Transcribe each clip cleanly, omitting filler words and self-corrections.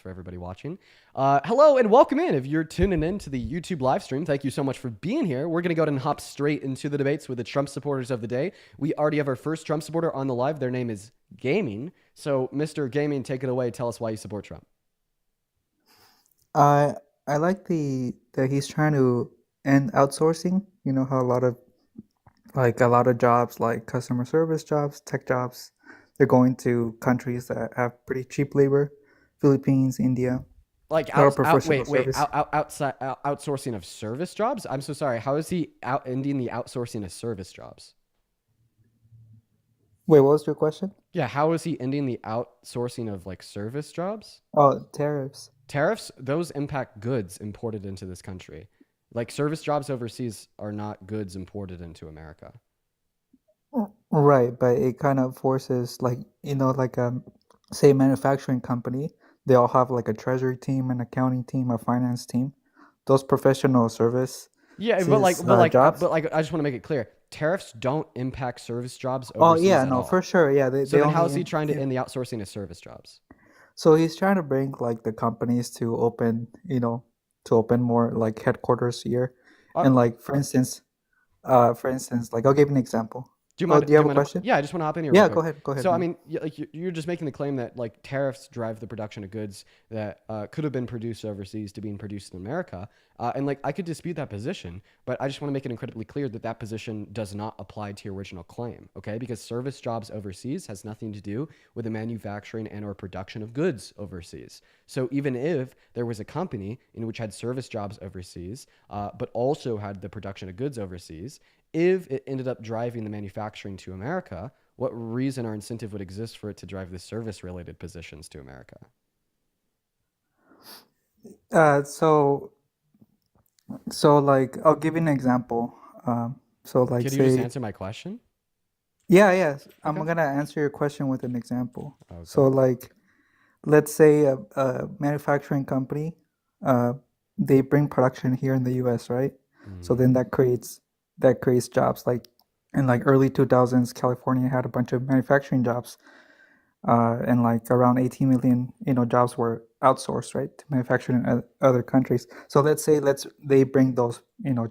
for everybody watching. Hello and welcome in. If you're tuning in to the YouTube live stream, thank you so much for being here. We're going to go ahead and hop straight into the debates with the Trump supporters of the day. We already have our first Trump supporter on the live. Their name is Gaming. So, Mr. Gaming, take it away. Tell us why you support Trump. I I like the that he's trying to end outsourcing. You know how a lot of jobs like customer service jobs, tech jobs, they're going to countries that have pretty cheap labor, Philippines, India, Like or professional wait, service. outsourcing of service jobs? I'm so sorry. How is he ending the outsourcing of service jobs? Wait, what was your question? Yeah, how is he ending the outsourcing of like service jobs? Oh, tariffs. Tariffs, those impact goods imported into this country. Like service jobs overseas are not goods imported into America. Right, but it kind of forces say manufacturing company, they all have like a treasury team, an accounting team, a finance team. Those professional services Yeah, jobs. I just want to make it clear. Tariffs don't impact service jobs Oh overseas yeah, at no, for all. sure. Yeah, So they then how is only he trying to end the outsourcing of service jobs? so he's trying to bring like the companies to open more like headquarters here. Uh, And like for instance, like I'll give you an example. Oh, do you Do have you a mind if, question? yeah, I just want to hop in here real Yeah, quick. go ahead, So, I man. mean, like you're just making the claim that like tariffs drive the production of goods that could have been produced overseas to being produced in America. And like I could dispute that position, but I just want to make it incredibly clear that that position does not apply to your original claim, okay? Because service jobs overseas has nothing to do with the manufacturing and or production of goods overseas. So even if there was a company in which had service jobs overseas, but also had the production of goods overseas, if it ended up driving the manufacturing to America, what reason or incentive would exist for it to drive the service related positions to America? Uh, so like I'll give you an example. So like Could you just say answer my question? yeah, I'm Okay. gonna answer your question with an example. So Okay. like let's say a manufacturing company, uh, they bring production here in the US, right? So Mm-hmm. then that creates jobs. Like in like early 2000s, California had a bunch of manufacturing jobs, and like around 18 million, jobs were outsourced, right, to manufacturing in other countries. So let's they bring those,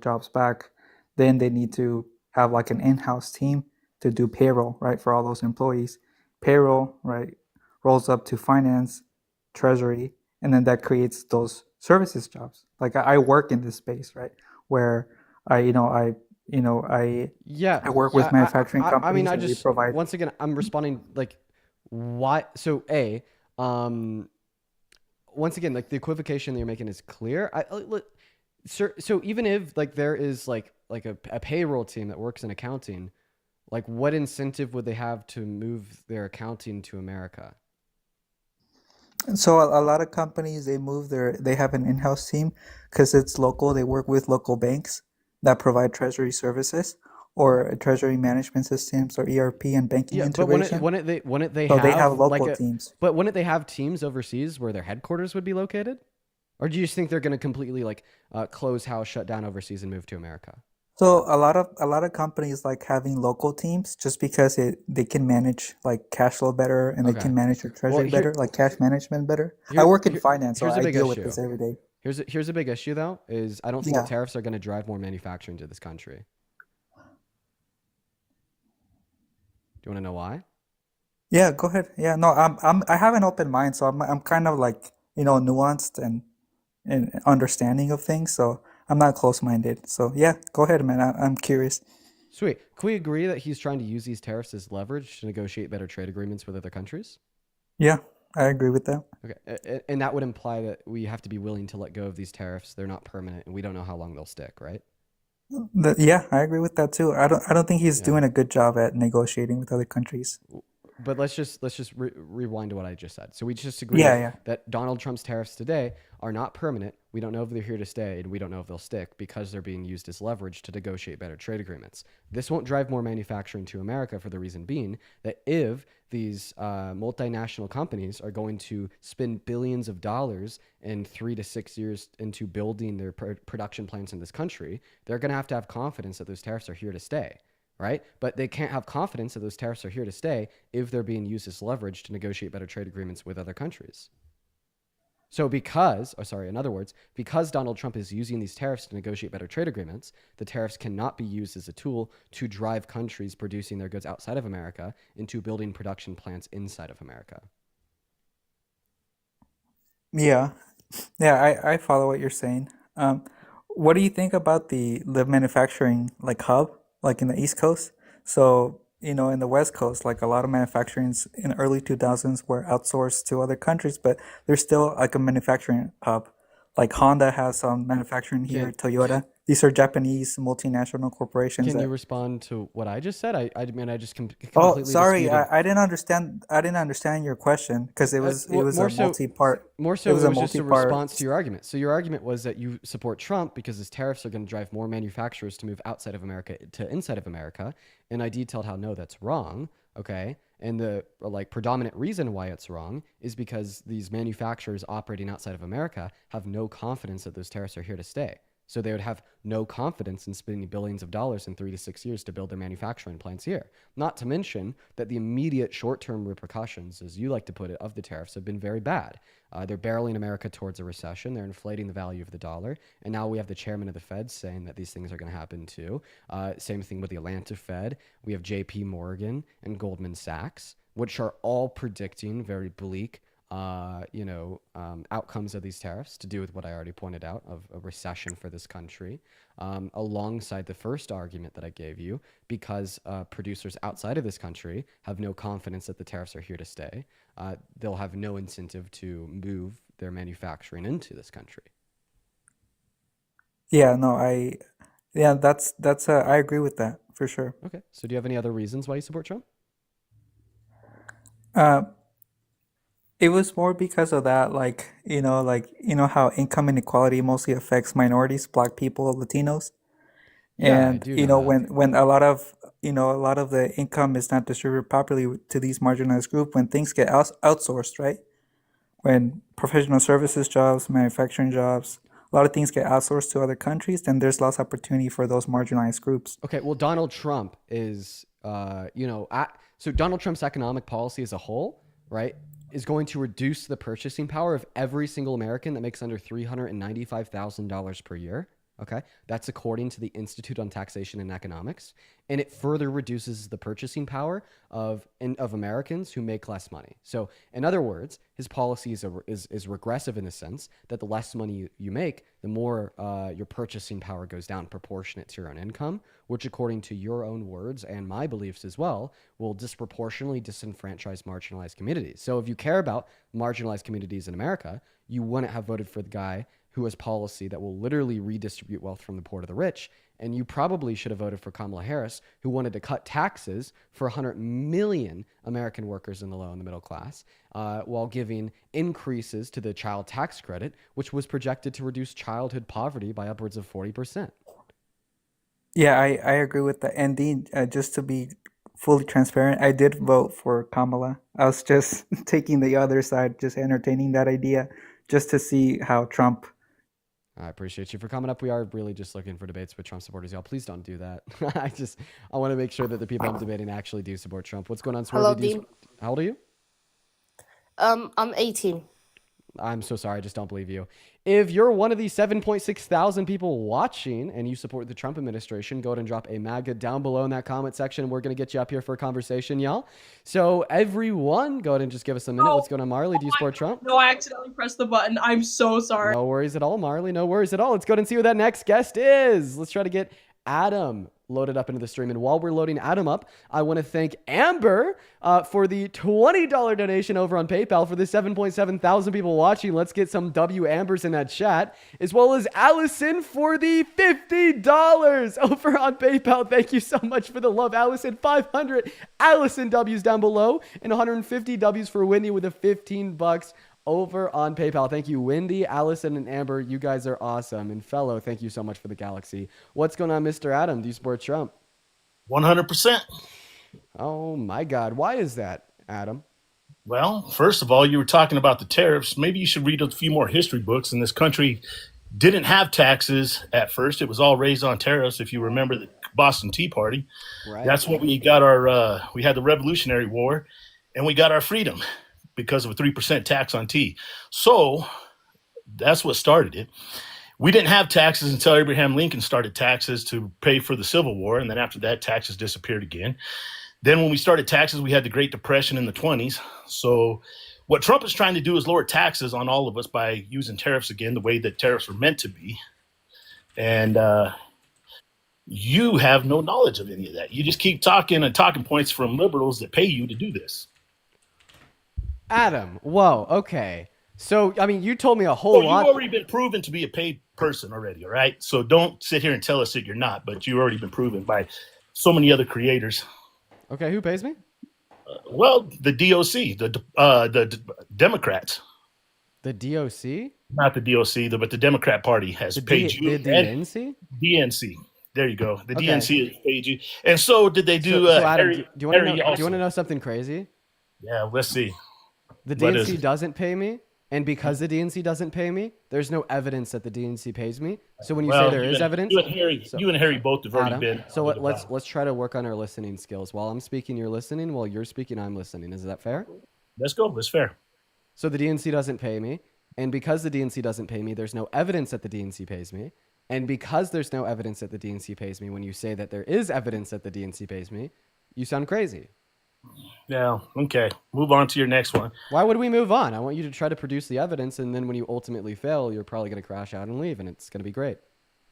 jobs back, then they need to have like an in-house team to do payroll, right, for all those employees. Payroll, right, rolls up to finance, treasury, and then that creates those services jobs. Like I work in this space, right, where I, you know, I Yeah. I work with I, manufacturing I mean, companies I and we just, provide. once again, I'm responding like, why? So, um, once again, like the equivocation that you're making is clear. So even if like there is like a payroll team that works in accounting, like what incentive would they have to move their accounting to America? So a lot of companies they have an in-house team because it's local. They work with local banks that provide treasury services or treasury management systems or ERP and banking Yeah, but integration. wouldn't they So they have have local teams. but wouldn't they have teams overseas where their headquarters would be located? Or do you just think they're going to completely like close house, shut down overseas, and move to America? So a lot of companies like having local teams just because they can manage like cash flow better and they Okay. can manage their Well, treasury better, like cash management better. I here, work in here finance, so here's a I big deal with issue. this every day. Here's a big issue though. Is I don't think that Yeah. tariffs are going to drive more manufacturing to this country. Do you want to know why? Yeah, go ahead. Yeah, no, I have an open mind, so I'm kind of like, nuanced and understanding of things, so I'm not close-minded. So yeah, go ahead, man. I'm curious. Sweet. Can we agree that he's trying to use these tariffs as leverage to negotiate better trade agreements with other countries? Yeah, I agree with that. Okay. And that would imply that we have to be willing to let go of these tariffs. They're not permanent and we don't know how long they'll stick, right? Yeah, I agree with that too. I don't think he's Yeah. doing a good job at negotiating with other countries. But let's just rewind to what I just said. So we just Yeah, agreed yeah. that Donald Trump's tariffs today are not permanent. We don't know if they're here to stay, and we don't know if they'll stick because they're being used as leverage to negotiate better trade agreements. This won't drive more manufacturing to America for the reason being that if these multinational companies are going to spend billions of dollars in 3 to 6 years into building their production plants in this country, they're going to have confidence that those tariffs are here to stay, right? But they can't have confidence that those tariffs are here to stay if they're being used as leverage to negotiate better trade agreements with other countries. So because, or sorry, in other words, because Donald Trump is using these tariffs to negotiate better trade agreements, the tariffs cannot be used as a tool to drive countries producing their goods outside of America into building production plants inside of America. Yeah, yeah, I follow what you're saying. What do you think about the manufacturing like hub, like in the East Coast? So, in the West Coast, like a lot of manufacturings in early 2000s were outsourced to other countries, but there's still like a manufacturing hub. Like Honda has some manufacturing here, Can Toyota. These are Japanese multinational corporations can you that. respond to what I just said? I mean, I just Oh, completely sorry, disputed. I didn't understand. I didn't understand your question because it was More a so, multi-part. more It so, was it a was just a multi-part. response to your argument. So your argument was that you support Trump because his tariffs are going to drive more manufacturers to move outside of America to inside of America, and I detailed how no, that's wrong. Okay, and the like predominant reason why it's wrong is because these manufacturers operating outside of America have no confidence that those tariffs are here to stay. So they would have no confidence in spending billions of dollars in 3 to 6 years to build their manufacturing plants here. Not to mention that the immediate short term repercussions, as you like to put it, of the tariffs have been very bad. They're barreling America towards a recession. They're inflating the value of the dollar. And now we have the chairman of the Fed saying that these things are going to happen too. Same thing with the Atlanta Fed. We have JP Morgan and Goldman Sachs, which are all predicting very bleak outcomes of these tariffs to do with what I already pointed out of a recession for this country, alongside the first argument that I gave you, because producers outside of this country have no confidence that the tariffs are here to stay. They'll have no incentive to move their manufacturing into this country. Yeah, no, yeah, I agree with that for sure. Okay. So do you have any other reasons why you support Trump? Uh, it was more because of that, like how income inequality mostly affects minorities, Black people, Latinos, Yeah, I and do know that. when a lot of the income is not distributed properly to these marginalized group, when things get outsourced, right? When professional services jobs, manufacturing jobs, a lot of things get outsourced to other countries, then there's less opportunity for those marginalized groups. Okay, well, Donald Trump is, so Donald Trump's economic policy as a whole, right, is going to reduce the purchasing power of every single American that makes under $395,000 per year. Okay, that's according to the Institute on Taxation and Economics, and it further reduces the purchasing power of Americans who make less money. So, in other words, his policy is regressive in the sense that the less money you make, the more your purchasing power goes down proportionate to your own income, which, according to your own words and my beliefs as well, will disproportionately disenfranchise marginalized communities. So, if you care about marginalized communities in America, you wouldn't have voted for the guy who has policy that will literally redistribute wealth from the poor to the rich. And you probably should have voted for Kamala Harris, who wanted to cut taxes for 100 million American workers in the low and the middle class, while giving increases to the child tax credit, which was projected to reduce childhood poverty by upwards of 40%. Yeah, I agree with that. And Dean, just to be fully transparent, I did vote for Kamala. I was just taking the other side, just entertaining that idea, just to see how Trump. I appreciate you for coming up. We are really just looking for debates with Trump supporters, y'all. Please don't do that. I want to make sure that the people I'm debating actually do support Trump. What's going on, Hello, Swervy? Dean. How old are you? I'm 18. I'm so sorry. I just don't believe you. If you're one of the 7.6 thousand people watching and you support the Trump administration, go ahead and drop a MAGA down below in that comment section. We're going to get you up here for a conversation, y'all. So everyone, go ahead and just give us a minute. What's Oh, going on, Marley? Do you oh my support God. Trump? No, I accidentally pressed the button. I'm so sorry. No worries at all, Marley. No worries at all. Let's go ahead and see who that next guest is. Let's try to get Adam loaded up into the stream. And while we're loading Adam up, I want to thank Amber for the $20 donation over on PayPal for the 7.7 thousand people watching. Let's get some W Ambers in that chat, as well as Allison for the $50 over on PayPal. Thank you so much for the love, Allison. 500 Allison W's down below, and 150 W's for Wendy with the 15 bucks over on PayPal. Thank you, Wendy, Allison, and Amber. You guys are awesome. And fellow, thank you so much for the galaxy. What's going on, Mr. Adam? Do you support Trump? 100%. Oh my God. Why is that, Adam? Well, first of all, you were talking about the tariffs. Maybe you should read a few more history books. And this country didn't have taxes at first. It was all raised on tariffs. If you remember the Boston Tea Party, Right. that's when we got we had the Revolutionary War and we got our freedom because of a 3% tax on tea. So That's what started it. We didn't have taxes until Abraham Lincoln started taxes to pay for the Civil War, and then after that, taxes disappeared again. Then when we started taxes, we had the Great Depression in the 20s. So what Trump is trying to do is lower taxes on all of us by using tariffs again, the way that tariffs were meant to be. And you have no knowledge of any of that. You just keep talking and talking points from liberals that pay you to do this. Adam, whoa, okay. So, I mean, you told me a whole Well, lot. you've already been proven to be a paid person already, all right? So don't sit here and tell us that you're not, but you've already been proven by so many other creators. Okay, who pays me? Well, the DOC, the Democrats, The DOC? not the DOC, but the Democrat Party has paid you. The and DNC? DNC. There you go. The Okay. DNC has paid you. And so did they do So Adam, Harry, do you want to Harry know? also. Do you want to know something crazy? Yeah, let's see. The What is DNC it? doesn't pay me, and because the DNC doesn't pay me, there's no evidence that the DNC pays me. So when you Well, say there is evidence, you and Harry both have already Adam, been. so under the let's ball. let's try to work on our listening skills. While I'm speaking, you're listening. While you're speaking, I'm listening. Is that fair? Let's go. That's fair. So the DNC doesn't pay me, and because the DNC doesn't pay me, there's no evidence that the DNC pays me. And because there's no evidence that the DNC pays me, when you say that there is evidence that the DNC pays me, you sound crazy. Yeah. Okay. Move on to your next one. Why would we move on? I want you to try to produce the evidence, and then when you ultimately fail, you're probably going to crash out and leave, and it's going to be great.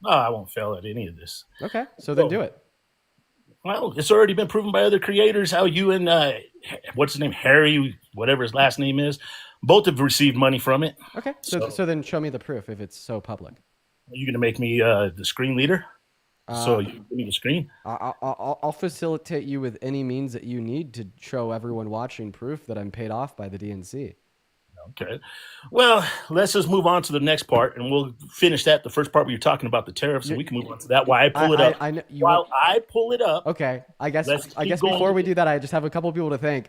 No, I won't fail at any of this. Okay, so then do it. Well, it's already been proven by other creators how you and what's his name, Harry, whatever his last name is, both have received money from it. Okay, so then show me the proof if it's so public. Are you going to make me the screen leader? So you give me the screen. I'll facilitate you with any means that you need to show everyone watching proof that I'm paid off by the DNC. Okay. Well, let's just move on to the next part, and we'll finish that. The first part where you're talking about the tariffs, and we can move on to that. While I pull it up. I know you While I pull it up. Okay, I guess Let's keep before going. we do that, I just have a couple people to thank.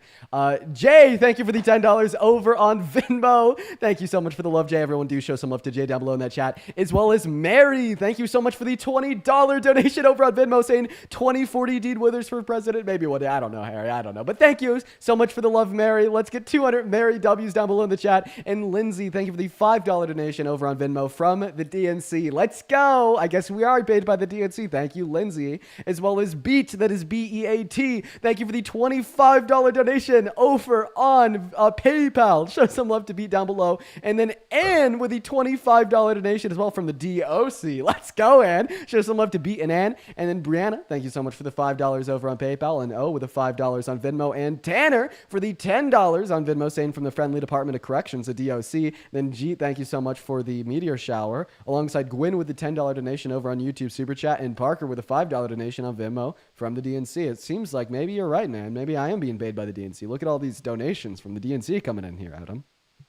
Jay, thank you for the $10 over on Venmo. Thank you so much for the love, Jay. Everyone do show some love to Jay down below in that chat. As well as Mary, thank you so much for the $20 donation over on Venmo, saying 2040 Dean Withers for president. Maybe one day, I don't know, Harry, I don't know. But thank you so much for the love, Mary. Let's get 200 Mary W's down below in the chat. And Lindsay, thank you for the $5 donation over on Venmo from the DNC. Let's go. I guess we are paid by the DNC. Thank you, Lindsay. As well as Beat, that is BEAT. Thank you for the $25 donation over on PayPal. Show some love to Beat down below. And then Ann with the $25 donation as well from the DOC. Let's go, Ann. Show some love to Beat and Ann. And then Brianna, thank you so much for the $5 over on PayPal. And O with the $5 on Venmo. And Tanner for the $10 on Venmo, saying from the Friendly Department of Corrections, the DOC. Then G, thank you so much for the meteor shower, alongside Gwen with the $10 donation over on YouTube Super Chat, and Parker with a $5 donation on Venmo from the DNC. It seems like maybe you're right, man. Maybe I am being paid by the DNC. Look at all these donations from the DNC coming in here, Adam.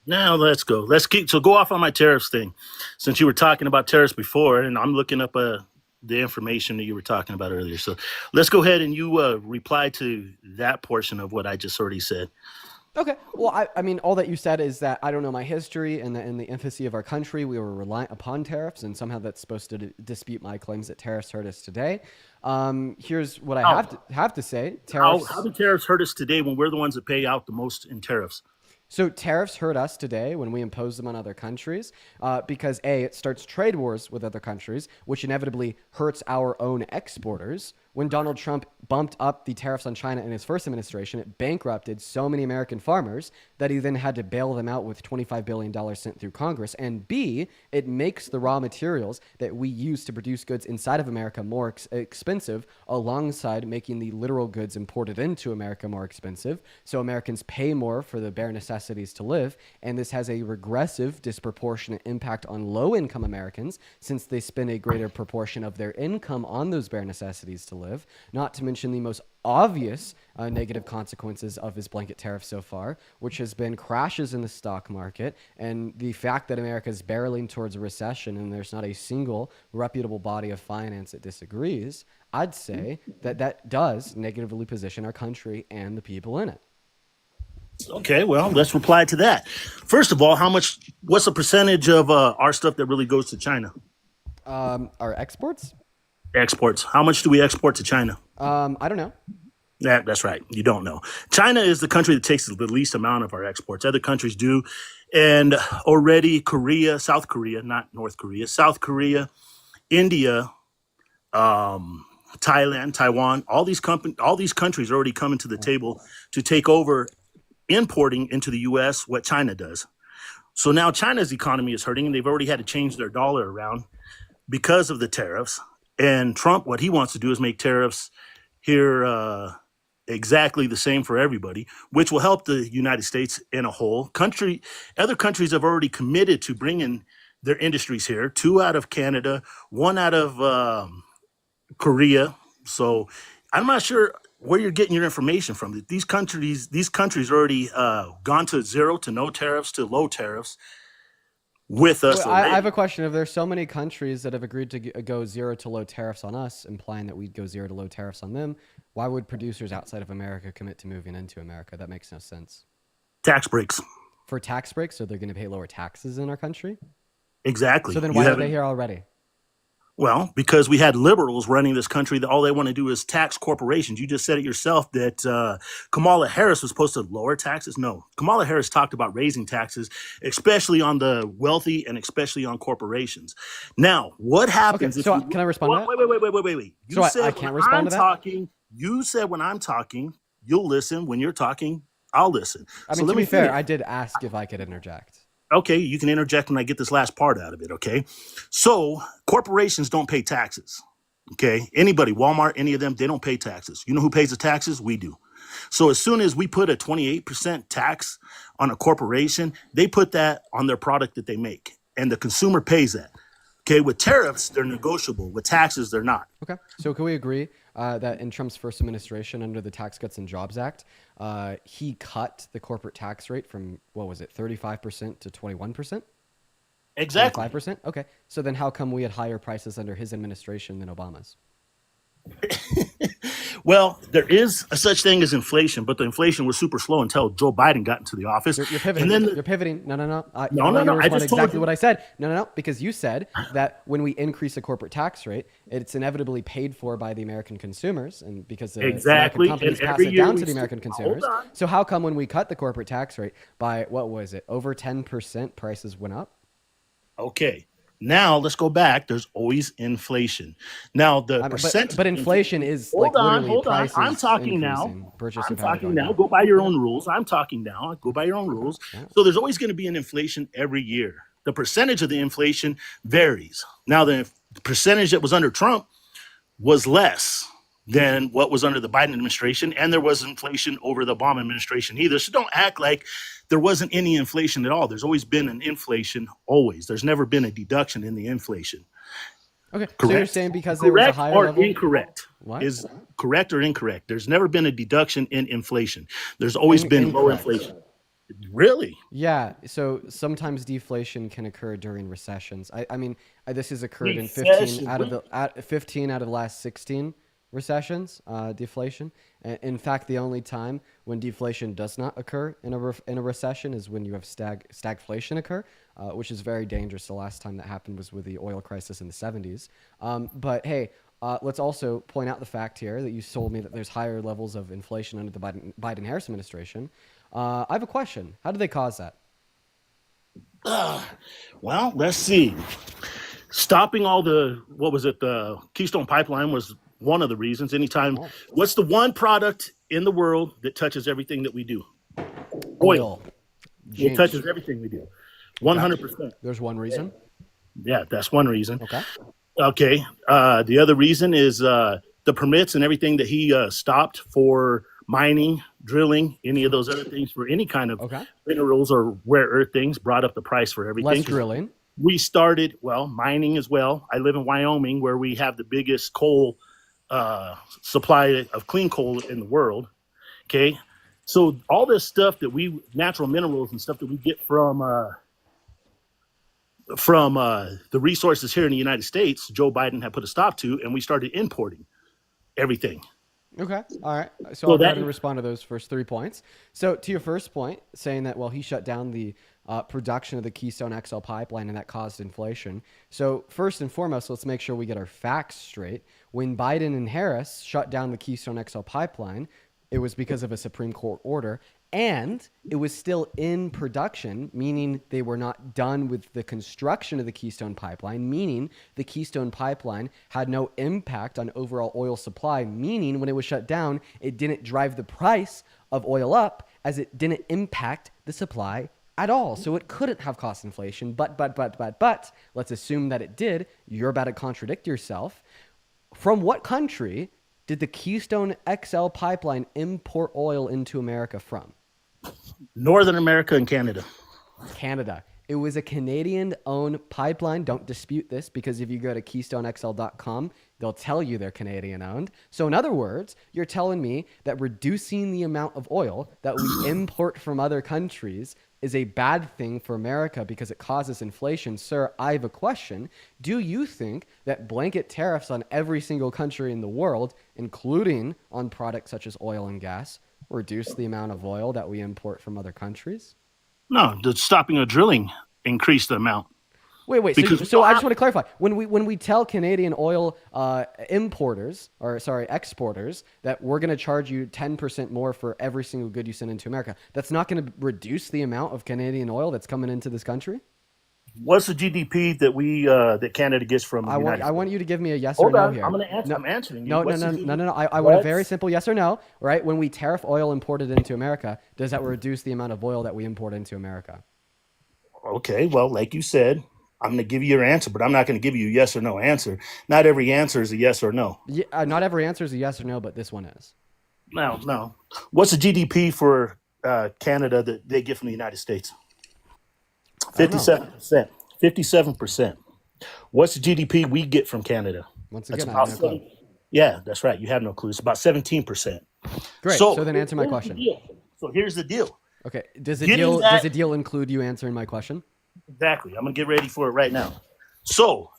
Now let's go. So go off on my tariffs thing, since you were talking about tariffs before, and I'm looking up the information that you were talking about earlier. So let's go ahead and you reply to that portion of what I just already said. Okay. Well, I mean, all that you said is that I don't know my history and in the infancy of our country, we were reliant upon tariffs, and somehow that's supposed to dispute my claims that tariffs hurt us today. Here's what I have to say. Tariffs. How do tariffs hurt us today when we're the ones that pay out the most in tariffs? So tariffs hurt us today when we impose them on other countries because A, it starts trade wars with other countries, which inevitably hurts our own exporters. When Donald Trump bumped up the tariffs on China in his first administration, it bankrupted so many American farmers that he then had to bail them out with $25 billion sent through Congress. And B, it makes the raw materials that we use to produce goods inside of America more expensive, alongside making the literal goods imported into America more expensive. So Americans pay more for the bare necessities to live. And this has a regressive, disproportionate impact on low-income Americans, since they spend a greater proportion of their income on those bare necessities to live, not to mention the most obvious negative consequences of his blanket tariff so far, which has been crashes in the stock market and the fact that America is barreling towards a recession and there's not a single reputable body of finance that disagrees. I'd say that does negatively position our country and the people in it. Okay, well, let's reply to that. First of all, what's the percentage of our stuff that really goes to China? Our exports? Exports. How much do we export to China? I don't know. That's right. You don't know. China is the country that takes the least amount of our exports. Other countries do. And already Korea, South Korea, not North Korea, South Korea, India, Thailand, Taiwan, all these countries are already coming to the table to take over importing into the US what China does. So now China's economy is hurting and they've already had to change their dollar around because of the tariffs. And Trump, what he wants to do is make tariffs here exactly the same for everybody, which will help the United States in a whole. Other countries have already committed to bringing their industries here, 2 out of Canada, 1 out of Korea. So I'm not sure where you're getting your information from. These countries already gone to 0 to no tariffs to low tariffs with us. I have a question. If there's so many countries that have agreed to go 0 to low tariffs on us, implying that we'd go 0 to low tariffs on them, why would producers outside of America commit to moving into America? That makes no sense. Tax breaks. For tax breaks, so they're going to pay lower taxes in our country? Exactly. So then why are they here already? Well, because we had liberals running this country that all they want to do is tax corporations. You just said it yourself that Kamala Harris was supposed to lower taxes. No, Kamala Harris talked about raising taxes, especially on the wealthy and especially on corporations. Now, what happens Okay, so can I respond to that? Wait. So I can't respond to that? You said when I'm talking, you'll listen. When you're talking, I'll listen. I mean, So let to be me fair, finish. I did ask if I could interject. Okay, you can interject when I get this last part out of it, okay? So corporations don't pay taxes, okay? Anybody, Walmart, any of them, they don't pay taxes. You know who pays the taxes? We do. So as soon as we put a 28% tax on a corporation, they put that on their product that they make, and the consumer pays that. Okay, with tariffs, they're negotiable. With taxes, they're not. Okay. So can we agree that in Trump's first administration under the Tax Cuts and Jobs Act, he cut the corporate tax rate from, what was it, 35% to 21%? Exactly. 5%? Okay. So then how come we had higher prices under his administration than Obama's? Well, there is a such thing as inflation, but the inflation was super slow until Joe Biden got into the office. You're pivoting. And then You're pivoting. No. No. I Respond just told exactly you. what I said. No. Because you said that when we increase the corporate tax rate, it's inevitably paid for by the American consumers, and because the Exactly, American companies and pass every it year down we to the st- American hold consumers. on. So how come when we cut the corporate tax rate by what was it, over 10%, prices went up? Okay. Now let's go back. There's always inflation. Now the percent. But inflation is Hold like on, literally hold on. prices I'm talking now. increasing, purchasing I'm power talking going now. down. Go by your own rules. I'm talking now. Go by your own rules. Yeah. So there's always going to be an inflation every year. The percentage of the inflation varies. Now the percentage that was under Trump was less than what was under the Biden administration, and there was inflation over the Obama administration either. So don't act like there wasn't any inflation at all. There's always been an inflation, always. There's never been a deduction in the inflation. Okay, so you're Correct. saying because there was a Correct higher or level. incorrect? What? Is correct or incorrect? There's never been a deduction in inflation. There's always been low Incorrect. inflation. Really? Yeah, so sometimes deflation can occur during recessions. I mean, this has occurred in Recession, 15 out of the last 16 recessions, deflation. In fact, the only time when deflation does not occur in a recession is when you have stagflation occur, which is very dangerous. The last time that happened was with the oil crisis in the 70s. But hey, let's also point out the fact here that you told me that there's higher levels of inflation under the Biden-Harris administration. I have a question. How do they cause that? Well, let's see. Stopping all the Keystone Pipeline was one of the reasons. Anytime, what's the one product in the world that touches everything that we do? Oil. It Jinx. touches everything we do. 100%. There's one reason. Yeah, that's one reason. Okay. Okay. The other reason is the permits and everything that he stopped for mining, drilling, any of those other things for any kind of Okay. minerals or rare earth things brought up the price for everything. Less drilling. We started, mining as well. I live in Wyoming where we have the biggest coal supply of clean coal in the world. Okay. So all this stuff that natural minerals and stuff that we get from the resources here in the United States, Joe Biden had put a stop to, and we started importing everything. Okay. All right. So Well, I'll go that- ahead and respond to those first 3 points. So to your first point, saying that, well, he shut down the production of the Keystone XL pipeline and that caused inflation. So first and foremost, let's make sure we get our facts straight. When Biden and Harris shut down the Keystone XL pipeline, it was because of a Supreme Court order, and it was still in production, meaning they were not done with the construction of the Keystone Pipeline, meaning the Keystone Pipeline had no impact on overall oil supply, meaning when it was shut down, it didn't drive the price of oil up as it didn't impact the supply at all. So it couldn't have cost inflation, but let's assume that it did. You're about to contradict yourself. From what country did the Keystone XL pipeline import oil into America from? Northern America and Canada. Canada. It was a Canadian-owned pipeline. Don't dispute this, because if you go to KeystoneXL.com, they'll tell you they're Canadian-owned. So in other words, you're telling me that reducing the amount of oil that we import from other countries is a bad thing for America because it causes inflation. Sir, I have a question. Do you think that blanket tariffs on every single country in the world, including on products such as oil and gas, reduce the amount of oil that we import from other countries? No, the stopping of drilling increased the amount. Wait. Because So I just want to clarify. When we tell Canadian oil exporters that we're going to charge you 10% more for every single good you send into America, that's not going to reduce the amount of Canadian oil that's coming into this country? What's the GDP that Canada gets from the United States? I want you to give me a yes Hold or no on, here. I'm going to answer. No, I'm answering you. No. What's the I want a very simple yes or no. Right? When we tariff oil imported into America, does that reduce the amount of oil that we import into America? Okay, well, like you said, I'm going to give you your answer, but I'm not going to give you a yes or no answer. Not every answer is a yes or no. Yeah, not every answer is a yes or no, but this one is. No. What's the GDP for Canada that they get from the United States? 57%. 57%. What's the GDP we get from Canada? Once That's again, I about have no clue. Yeah, that's right. You have no clue. It's about 17%. Great. So then answer my here's the question. deal. So here's the deal. Okay. Does the Getting deal that- does the deal include you answering my question? Exactly. I'm going to get ready for it right now. So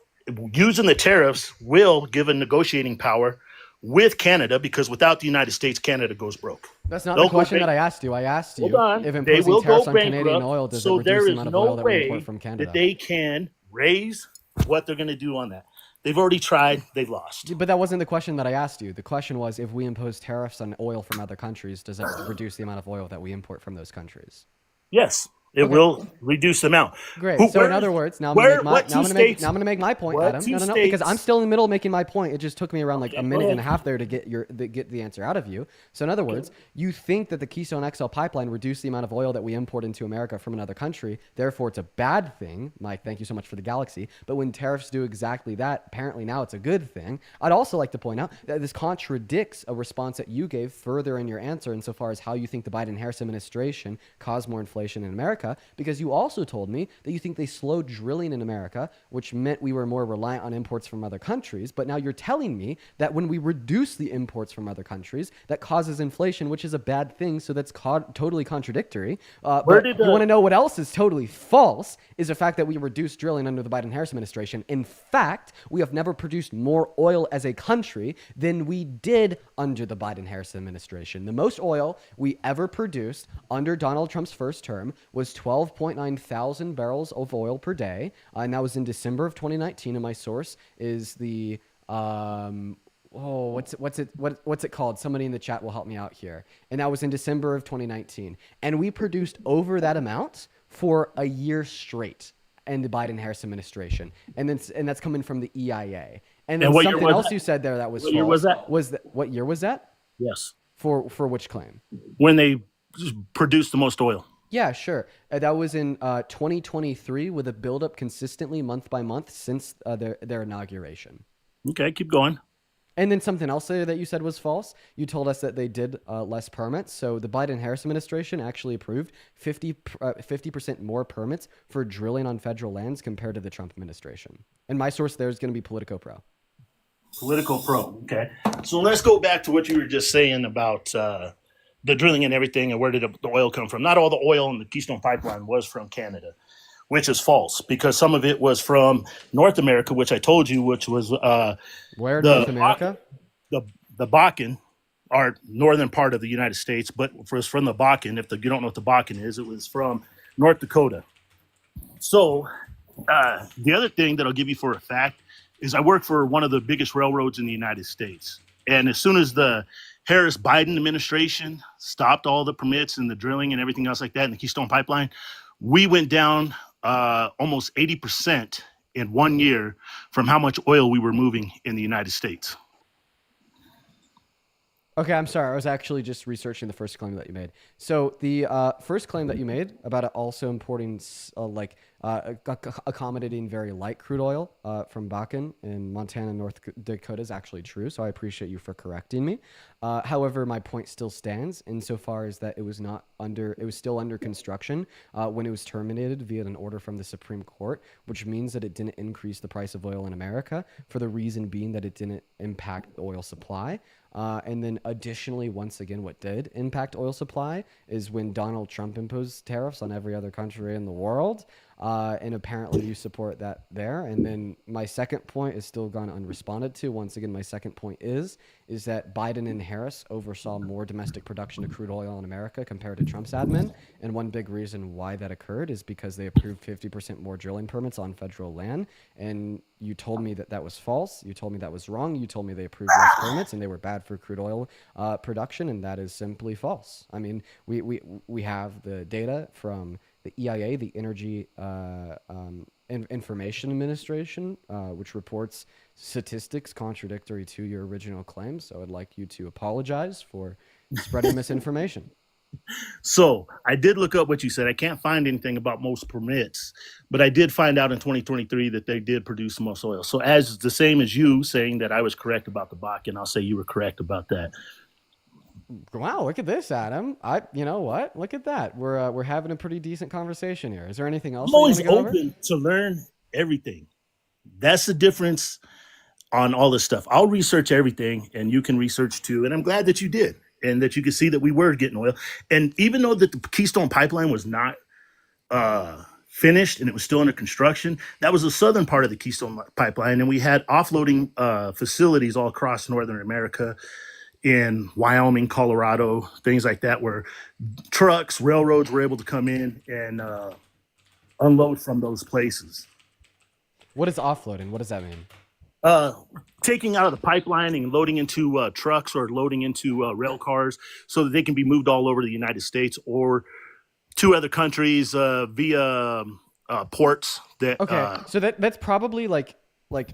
using the tariffs will give a negotiating power with Canada, because without the United States, Canada goes broke. That's not They'll the go question bank- that I asked you. I asked you Hold on. if They imposing will tariffs go on Canadian bankrupt, oil does so it reduce there the is amount of no oil that we way import from Canada. that they can raise what they're going to do on that. They've already tried. They've lost. But that wasn't the question that I asked you. The question was, if we impose tariffs on oil from other countries, does that reduce the amount of oil that we import from those countries? Yes, it will reduce the amount. Great. Who- So where- in other words, now I'm where- going what two to states- make my point, what Adam. two No, because I'm states- still in the middle of making my point. It just took me around like Okay, a go minute and a ahead. half there to get the answer out of you. So in other words, you think that the Keystone XL pipeline reduced the amount of oil that we import into America from another country. Therefore, it's a bad thing. Mike, thank you so much for the galaxy. But when tariffs do exactly that, apparently now it's a good thing. I'd also like to point out that this contradicts a response that you gave further in your answer insofar as how you think the Biden-Harris administration caused more inflation in America, because you also told me that you think they slowed drilling in America, which meant we were more reliant on imports from other countries. But now you're telling me that when we reduce the imports from other countries, that causes inflation, which is a bad thing. So that's totally contradictory. But you want to know what else is totally false is the fact that we reduced drilling under the Biden-Harris administration. In fact, we have never produced more oil as a country than we did under the Biden-Harris administration. The most oil we ever produced under Donald Trump's first term was 12.9 thousand barrels of oil per day, and that was in December of 2019. And my source is the what's it called? Somebody in the chat will help me out here. And that was in December of 2019, and we produced over that amount for a year straight in the Biden-Harris administration, and that's coming from the EIA. And then what year something was else that? you said there that was What year was that? What year was that? Yes. For which claim? When they produce the most oil. Yeah, sure. That was in 2023 with a buildup consistently month by month since their inauguration. Okay, keep going. And then something else there that you said was false. You told us that they did less permits. So the Biden-Harris administration actually approved 50% more permits for drilling on federal lands compared to the Trump administration. And my source there is going to be Politico Pro. Political Pro. Okay. So let's go back to what you were just saying about the drilling and everything, and where did the oil come from? Not all the oil in the Keystone Pipeline was from Canada, which is false, because some of it was from North America, which I told you, which was Where the North America? the Bakken, our northern part of the United States, but it was from the Bakken. If you don't know what the Bakken is, it was from North Dakota. So the other thing that I'll give you for a fact is I work for one of the biggest railroads in the United States. And as soon as the Harris Biden administration stopped all the permits and the drilling and everything else like that in the Keystone Pipeline, we went down almost 80% in 1 year from how much oil we were moving in the United States. Okay, I'm sorry. I was actually just researching the first claim that you made. So the first claim that you made about it also importing accommodating very light crude oil from Bakken in Montana and North Dakota is actually true. So I appreciate you for correcting me. However, my point still stands insofar as that it was still under construction when it was terminated via an order from the Supreme Court, which means that it didn't increase the price of oil in America for the reason being that it didn't impact the oil supply. And then additionally, once again, what did impact oil supply is when Donald Trump imposed tariffs on every other country in the world. And apparently you support that there. And then my second point is still gone unresponded to. Once again, my second point is that Biden and Harris oversaw more domestic production of crude oil in America compared to Trump's admin. And one big reason why that occurred is because they approved 50% more drilling permits on federal land. And you told me that that was false. You told me that was wrong. You told me they approved less permits and they were bad for crude oil production. And that is simply false. I mean, we have the data from the EIA, the Energy Information Administration, which reports statistics contradictory to your original claims. So I'd like you to apologize for spreading misinformation. So I did look up what you said. I can't find anything about most permits, but I did find out in 2023 that they did produce the most oil. So as the same as you saying that I was correct about the Bakken, I'll say you were correct about that. Wow, look at this, Adam. You know what? Look at that. We're having a pretty decent conversation here. Is there anything else? I'm always open to learn everything. That's the difference on all this stuff. I'll research everything, and you can research too. And I'm glad that you did, and that you could see that we were getting oil. And even though that the Keystone Pipeline was not finished and it was still under construction, that was the southern part of the Keystone Pipeline, and we had offloading facilities all across northern America, in Wyoming, Colorado, things like that, where trucks, railroads were able to come in and unload from those places. What is offloading? What does that mean? Taking out of the pipeline and loading into trucks or loading into rail cars so that they can be moved all over the United States or to other countries via ports. Okay, so that's probably like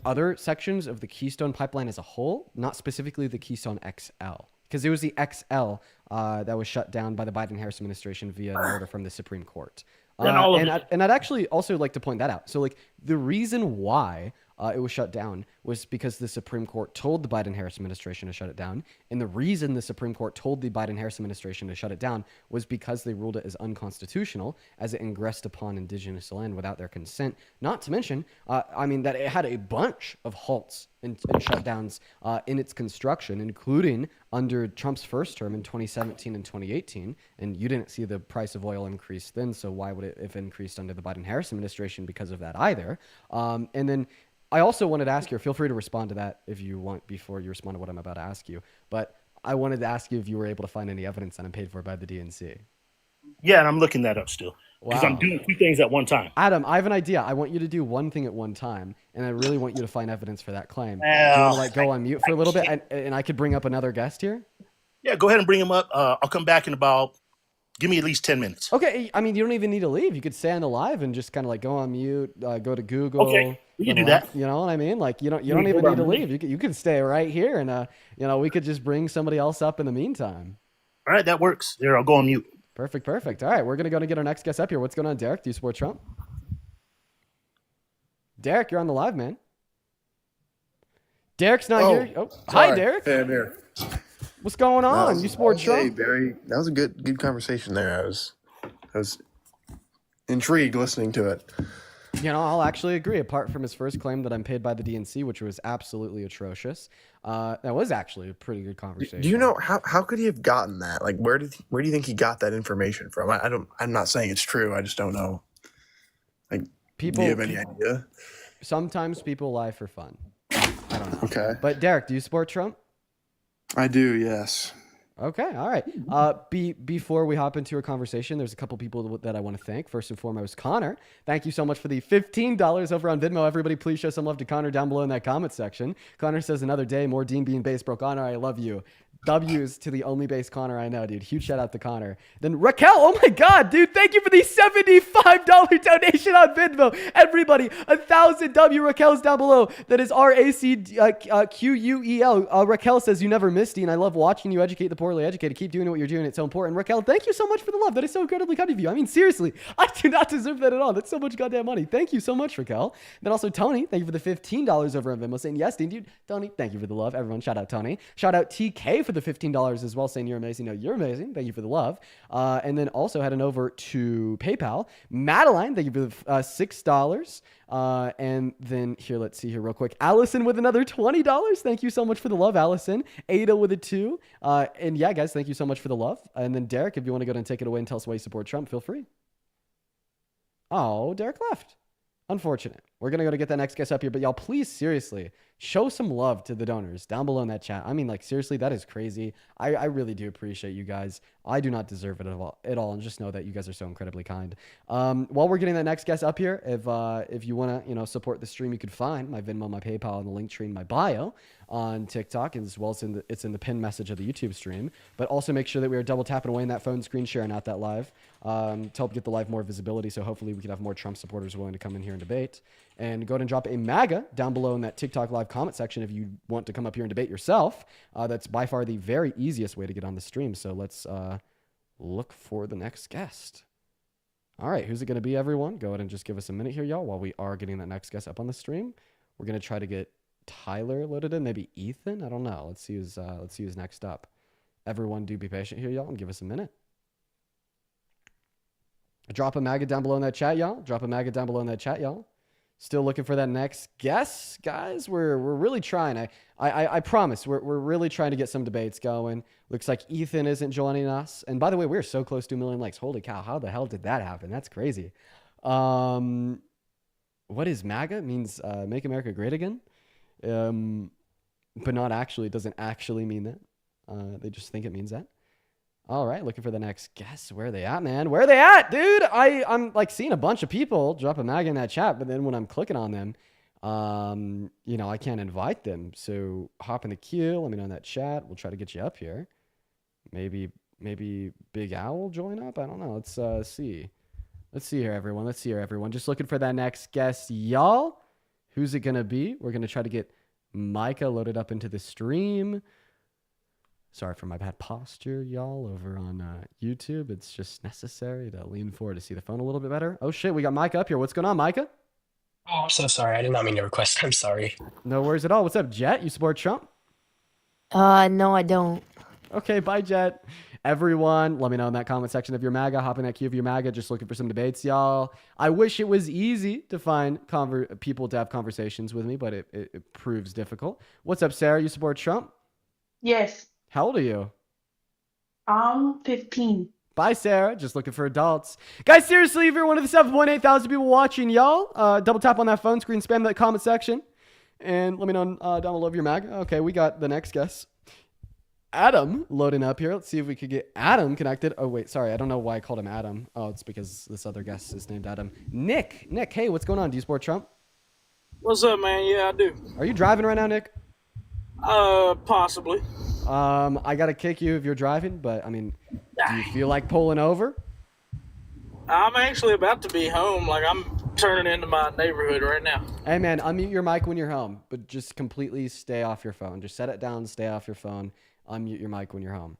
other sections of the Keystone Pipeline as a whole, not specifically the Keystone XL, because it was the XL that was shut down by the Biden-Harris administration via an order from the Supreme Court. And I'd actually also like to point that out. So like the reason why it was shut down was because the Supreme Court told the Biden-Harris administration to shut it down. And the reason the Supreme Court told the Biden-Harris administration to shut it down was because they ruled it as unconstitutional as it ingressed upon indigenous land without their consent. Not to mention, that it had a bunch of halts and shutdowns in its construction, including under Trump's first term in 2017 and 2018. And you didn't see the price of oil increase then, so why would it have increased under the Biden-Harris administration because of that either? And then I also wanted to ask you, feel free to respond to that if you want before you respond to what I'm about to ask you, but I wanted to ask you if you were able to find any evidence that I'm paid for by the DNC. Yeah, and I'm looking that up still because I'm doing two things at one time. Adam, I have an idea. I want you to do one thing at one time, and I really want you to find evidence for that claim. Do you want to go on mute for a little bit, and I could bring up another guest here? Yeah, go ahead and bring him up. I'll come back in about, give me at least 10 minutes. Okay, I mean, you don't even need to leave. You could stay on the live and just kind of like go on mute, go to Google. Okay, we can do that. You know what I mean? Like you don't even need to leave. You can stay right here, and we could just bring somebody else up in the meantime. All right, that works. There, I'll go on mute. Perfect. All right, we're gonna get our next guest up here. What's going on, Derek? Do you support Trump? Derek, you're on the live, man. Derek's not here. Oh, sorry. Hi, Derek. Hey, I'm here. What's going on? You support Trump? Hey, Barry. That was a good conversation there. I was intrigued listening to it. I'll actually agree. Apart from his first claim that I'm paid by the DNC, which was absolutely atrocious, that was actually a pretty good conversation. Do you know how could he have gotten that? Like, where do you think he got that information from? I'm not saying it's true. I just don't know. Like, do you have any idea? Sometimes people lie for fun. I don't know. Okay. But Derek, do you support Trump? I do. Yes. Okay, all right. Before we hop into our conversation, there's a couple people that I want to thank. First and foremost, Connor. Thank you so much for the $15 over on Venmo. Everybody, please show some love to Connor down below in that comment section. Connor says, another day, more Dean Bean Base. Bro, Connor, I love you. W's to the only base Connor I know, dude. Huge shout out to Connor. Then Raquel, oh my God, dude. Thank you for the $75 donation on Venmo. Everybody, 1,000 W. Raquel's down below. That is RACQUEL. Raquel says, you never miss, Dean. I love watching you educate the poorly educated. Keep doing what you're doing. It's so important. Raquel, thank you so much for the love. That is so incredibly kind of you. I mean, seriously, I do not deserve that at all. That's so much goddamn money. Thank you so much, Raquel. Then also Tony, thank you for the $15 over on Venmo saying, yes, Dean, dude. Tony, thank you for the love. Everyone, shout out Tony. Shout out TK for the $15 as well, saying you're amazing. No, you're amazing. Thank you for the love. And then also heading over to PayPal. Madeline, thank you for the $6. And then here, let's see here real quick. Allison with another $20. Thank you so much for the love, Allison. Ada with a 2. And yeah, guys, thank you so much for the love. And then Derek, if you want to go ahead and take it away and tell us why you support Trump, feel free. Oh, Derek left. Unfortunate. We're going to go to get that next guest up here, but y'all, please, seriously, show some love to the donors down below in that chat. I mean, like, seriously, that is crazy. I really do appreciate you guys. I do not deserve it at all, and just know that you guys are so incredibly kind. While we're getting that next guest up here, if you want to, support the stream, you could find my Venmo, my PayPal, and the link tree in my bio on TikTok, as well as it's in the pinned message of the YouTube stream. But also make sure that we are double tapping away in that phone screen, sharing out that live to help get the live more visibility. So hopefully we can have more Trump supporters willing to come in here and debate. And go ahead and drop a MAGA down below in that TikTok live comment section if you want to come up here and debate yourself. That's by far the very easiest way to get on the stream. So let's look for the next guest. All right, who's it going to be, everyone? Go ahead and just give us a minute here, y'all, while we are getting that next guest up on the stream. We're going to try to get Tyler loaded in, maybe Ethan. I don't know. Let's see who's next up. Everyone, do be patient here, y'all, and give us a minute. Drop a MAGA down below in that chat, y'all. Drop a MAGA down below in that chat, y'all. Still looking for that next guest, guys. We're really trying. I promise we're really trying to get some debates going. Looks like Ethan isn't joining us. And by the way, we're so close to 1 million likes. Holy cow! How the hell did that happen? That's crazy. What is MAGA? It means Make America Great Again, but not actually. It doesn't actually mean that. They just think it means that. All right, looking for the next guest. Where are they at, man? Where are they at, dude? I'm like seeing a bunch of people drop a MAGA in that chat, but then when I'm clicking on them, I can't invite them. So hop in the queue. Let me know in that chat. We'll try to get you up here. Maybe Big Owl will join up. I don't know. Let's see. Let's see here, everyone. Let's see here, everyone. Just looking for that next guest, y'all. Who's it gonna be? We're gonna try to get Micah loaded up into the stream. Sorry for my bad posture, y'all, over on YouTube. It's just necessary to lean forward to see the phone a little bit better. Oh, shit. We got Micah up here. What's going on, Micah? Oh, I'm so sorry. I did not mean to request. I'm sorry. No worries at all. What's up, Jet? You support Trump? No, I don't. Okay, bye, Jet. Everyone, let me know in that comment section if you're MAGA. Hop in that queue if you're MAGA. Just looking for some debates, y'all. I wish it was easy to find people to have conversations with me, but it proves difficult. What's up, Sarah? You support Trump? Yes, How old are you? I'm 15. Bye, Sarah. Just looking for adults. Guys, seriously, if you're one of the 7.8 thousand people watching, y'all, double tap on that phone screen, spam that comment section, and let me know down below if you're MAGA. Okay, we got the next guest. Adam loading up here. Let's see if we could get Adam connected. Oh, wait, sorry. I don't know why I called him Adam. Oh, it's because this other guest is named Adam. Nick, hey, what's going on? Do you support Trump? What's up, man? Yeah, I do. Are you driving right now, Nick? Possibly. I gotta kick you if you're driving, but I mean, do you feel like pulling over? I'm actually about to be home. Like, I'm turning into my neighborhood right now. Hey, man, unmute your mic when you're home, but just completely stay off your phone. Just set it down, stay off your phone, unmute your mic when you're home.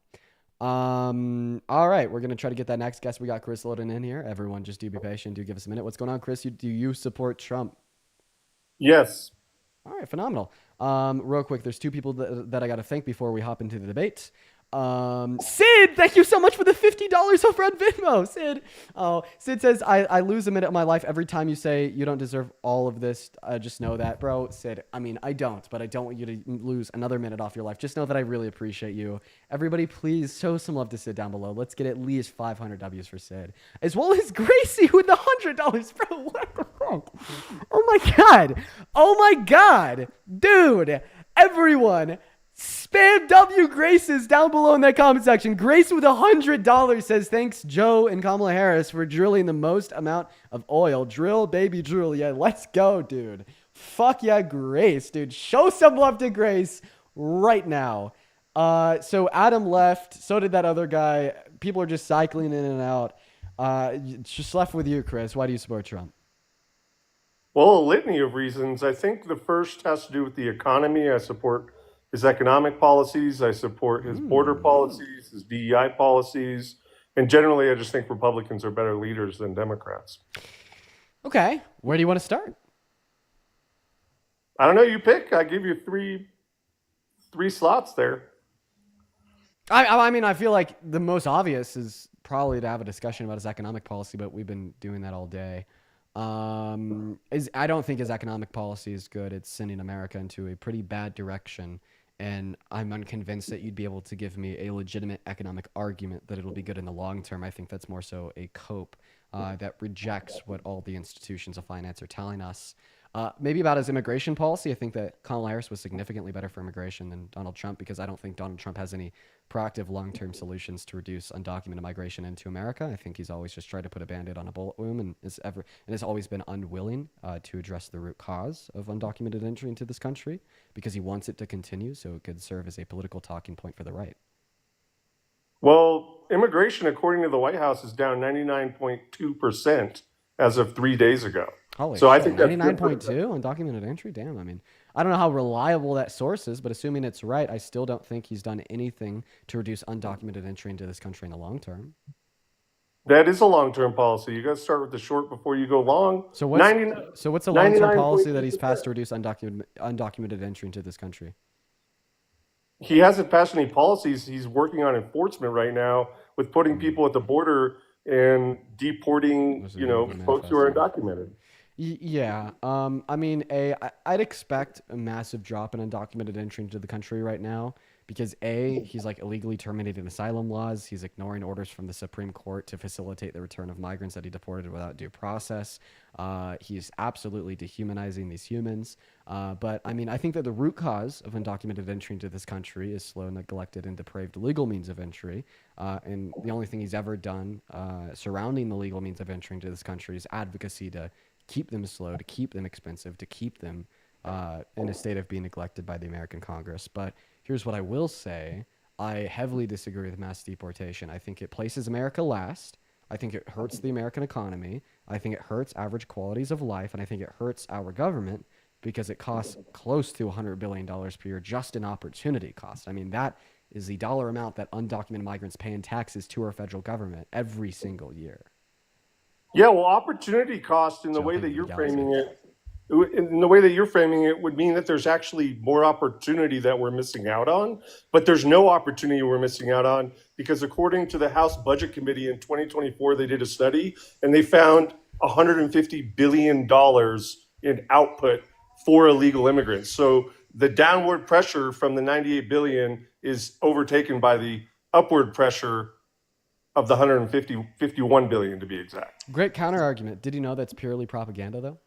All right, we're gonna try to get that next guest. We got Chris loading in here. Everyone, just do be patient. Do give us a minute. What's going on, Chris? Do you support Trump? Yes. All right, phenomenal. Real quick, there's two people that I got to thank before we hop into the debate. Sid, thank you so much for the $50 over on Venmo. Sid says, I lose a minute of my life every time you say you don't deserve all of this. Just know that, bro. Sid, I mean, I don't, but I don't want you to lose another minute off your life. Just know that I really appreciate you. Everybody, please show some love to Sid down below. Let's get at least 500 W's for Sid. As well as Gracie with the $100, bro. What the fuck? Oh my God. Oh my God. Dude, everyone, spam W Graces down below in that comment section. Grace with $100 says, thanks Joe and Kamala Harris for drilling the most amount of oil. Drill, baby, drill. Yeah, let's go, dude. Fuck yeah, Grace, dude. Show some love to Grace right now. So Adam left. So did that other guy. People are just cycling in and out. Just left with you, Chris. Why do you support Trump? Well, a litany of reasons. I think the first has to do with the economy. I support his economic policies. I support his border policies, his DEI policies. And generally, I just think Republicans are better leaders than Democrats. Okay. Where do you want to start? I don't know. You pick. I give you three slots there. I mean, I feel like the most obvious is probably to have a discussion about his economic policy, but we've been doing that all day. I don't think his economic policy is good. It's sending America into a pretty bad direction, and I'm unconvinced that you'd be able to give me a legitimate economic argument that it'll be good in the long term. I think that's more so a cope that rejects what all the institutions of finance are telling us. Maybe about his immigration policy. I think that Kamala Harris was significantly better for immigration than Donald Trump because I don't think Donald Trump has any proactive long-term solutions to reduce undocumented migration into America. I think he's always just tried to put a band-aid on a bullet wound and has always been unwilling to address the root cause of undocumented entry into this country because he wants it to continue so it could serve as a political talking point for the right. Well, immigration, according to the White House, is down 99.2% as of 3 days ago. Holy So shit, I think that's good for 99.2 undocumented entry? Damn, I mean, I don't know how reliable that source is, but assuming it's right, I still don't think he's done anything to reduce undocumented entry into this country in the long term. That is a long-term policy. You got to start with the short before you go long. So what's a long-term policy that he's 99.2%. passed to reduce undocumented entry into this country? He hasn't passed any policies. He's working on enforcement right now with putting people at the border and deporting, Those are you know, the folks who are manifesto. undocumented. Yeah. I mean, I'd expect a massive drop in undocumented entry into the country right now because he's like illegally terminating asylum laws. He's ignoring orders from the Supreme Court to facilitate the return of migrants that he deported without due process. He's absolutely dehumanizing these humans. But I mean, I think that the root cause of undocumented entry into this country is slow, neglected, and depraved legal means of entry. And the only thing he's ever done surrounding the legal means of entry into this country is advocacy to keep them slow, to keep them expensive, to keep them in a state of being neglected by the American Congress. But here's what I will say. I heavily disagree with mass deportation. I think it places America last. I think it hurts the American economy. I think it hurts average qualities of life. And I think it hurts our government because it costs close to $100 billion per year just in opportunity cost. I mean, that is the dollar amount that undocumented migrants pay in taxes to our federal government every single year. Yeah, well, opportunity cost in the way that you're framing it would mean that there's actually more opportunity that we're missing out on, but there's no opportunity we're missing out on because according to the House Budget Committee in 2024, they did a study and they found $150 billion in output for illegal immigrants. So the downward pressure from the 98 billion is overtaken by the upward pressure of the 51 billion to be exact. Great counter argument. Did you know that's purely propaganda, though?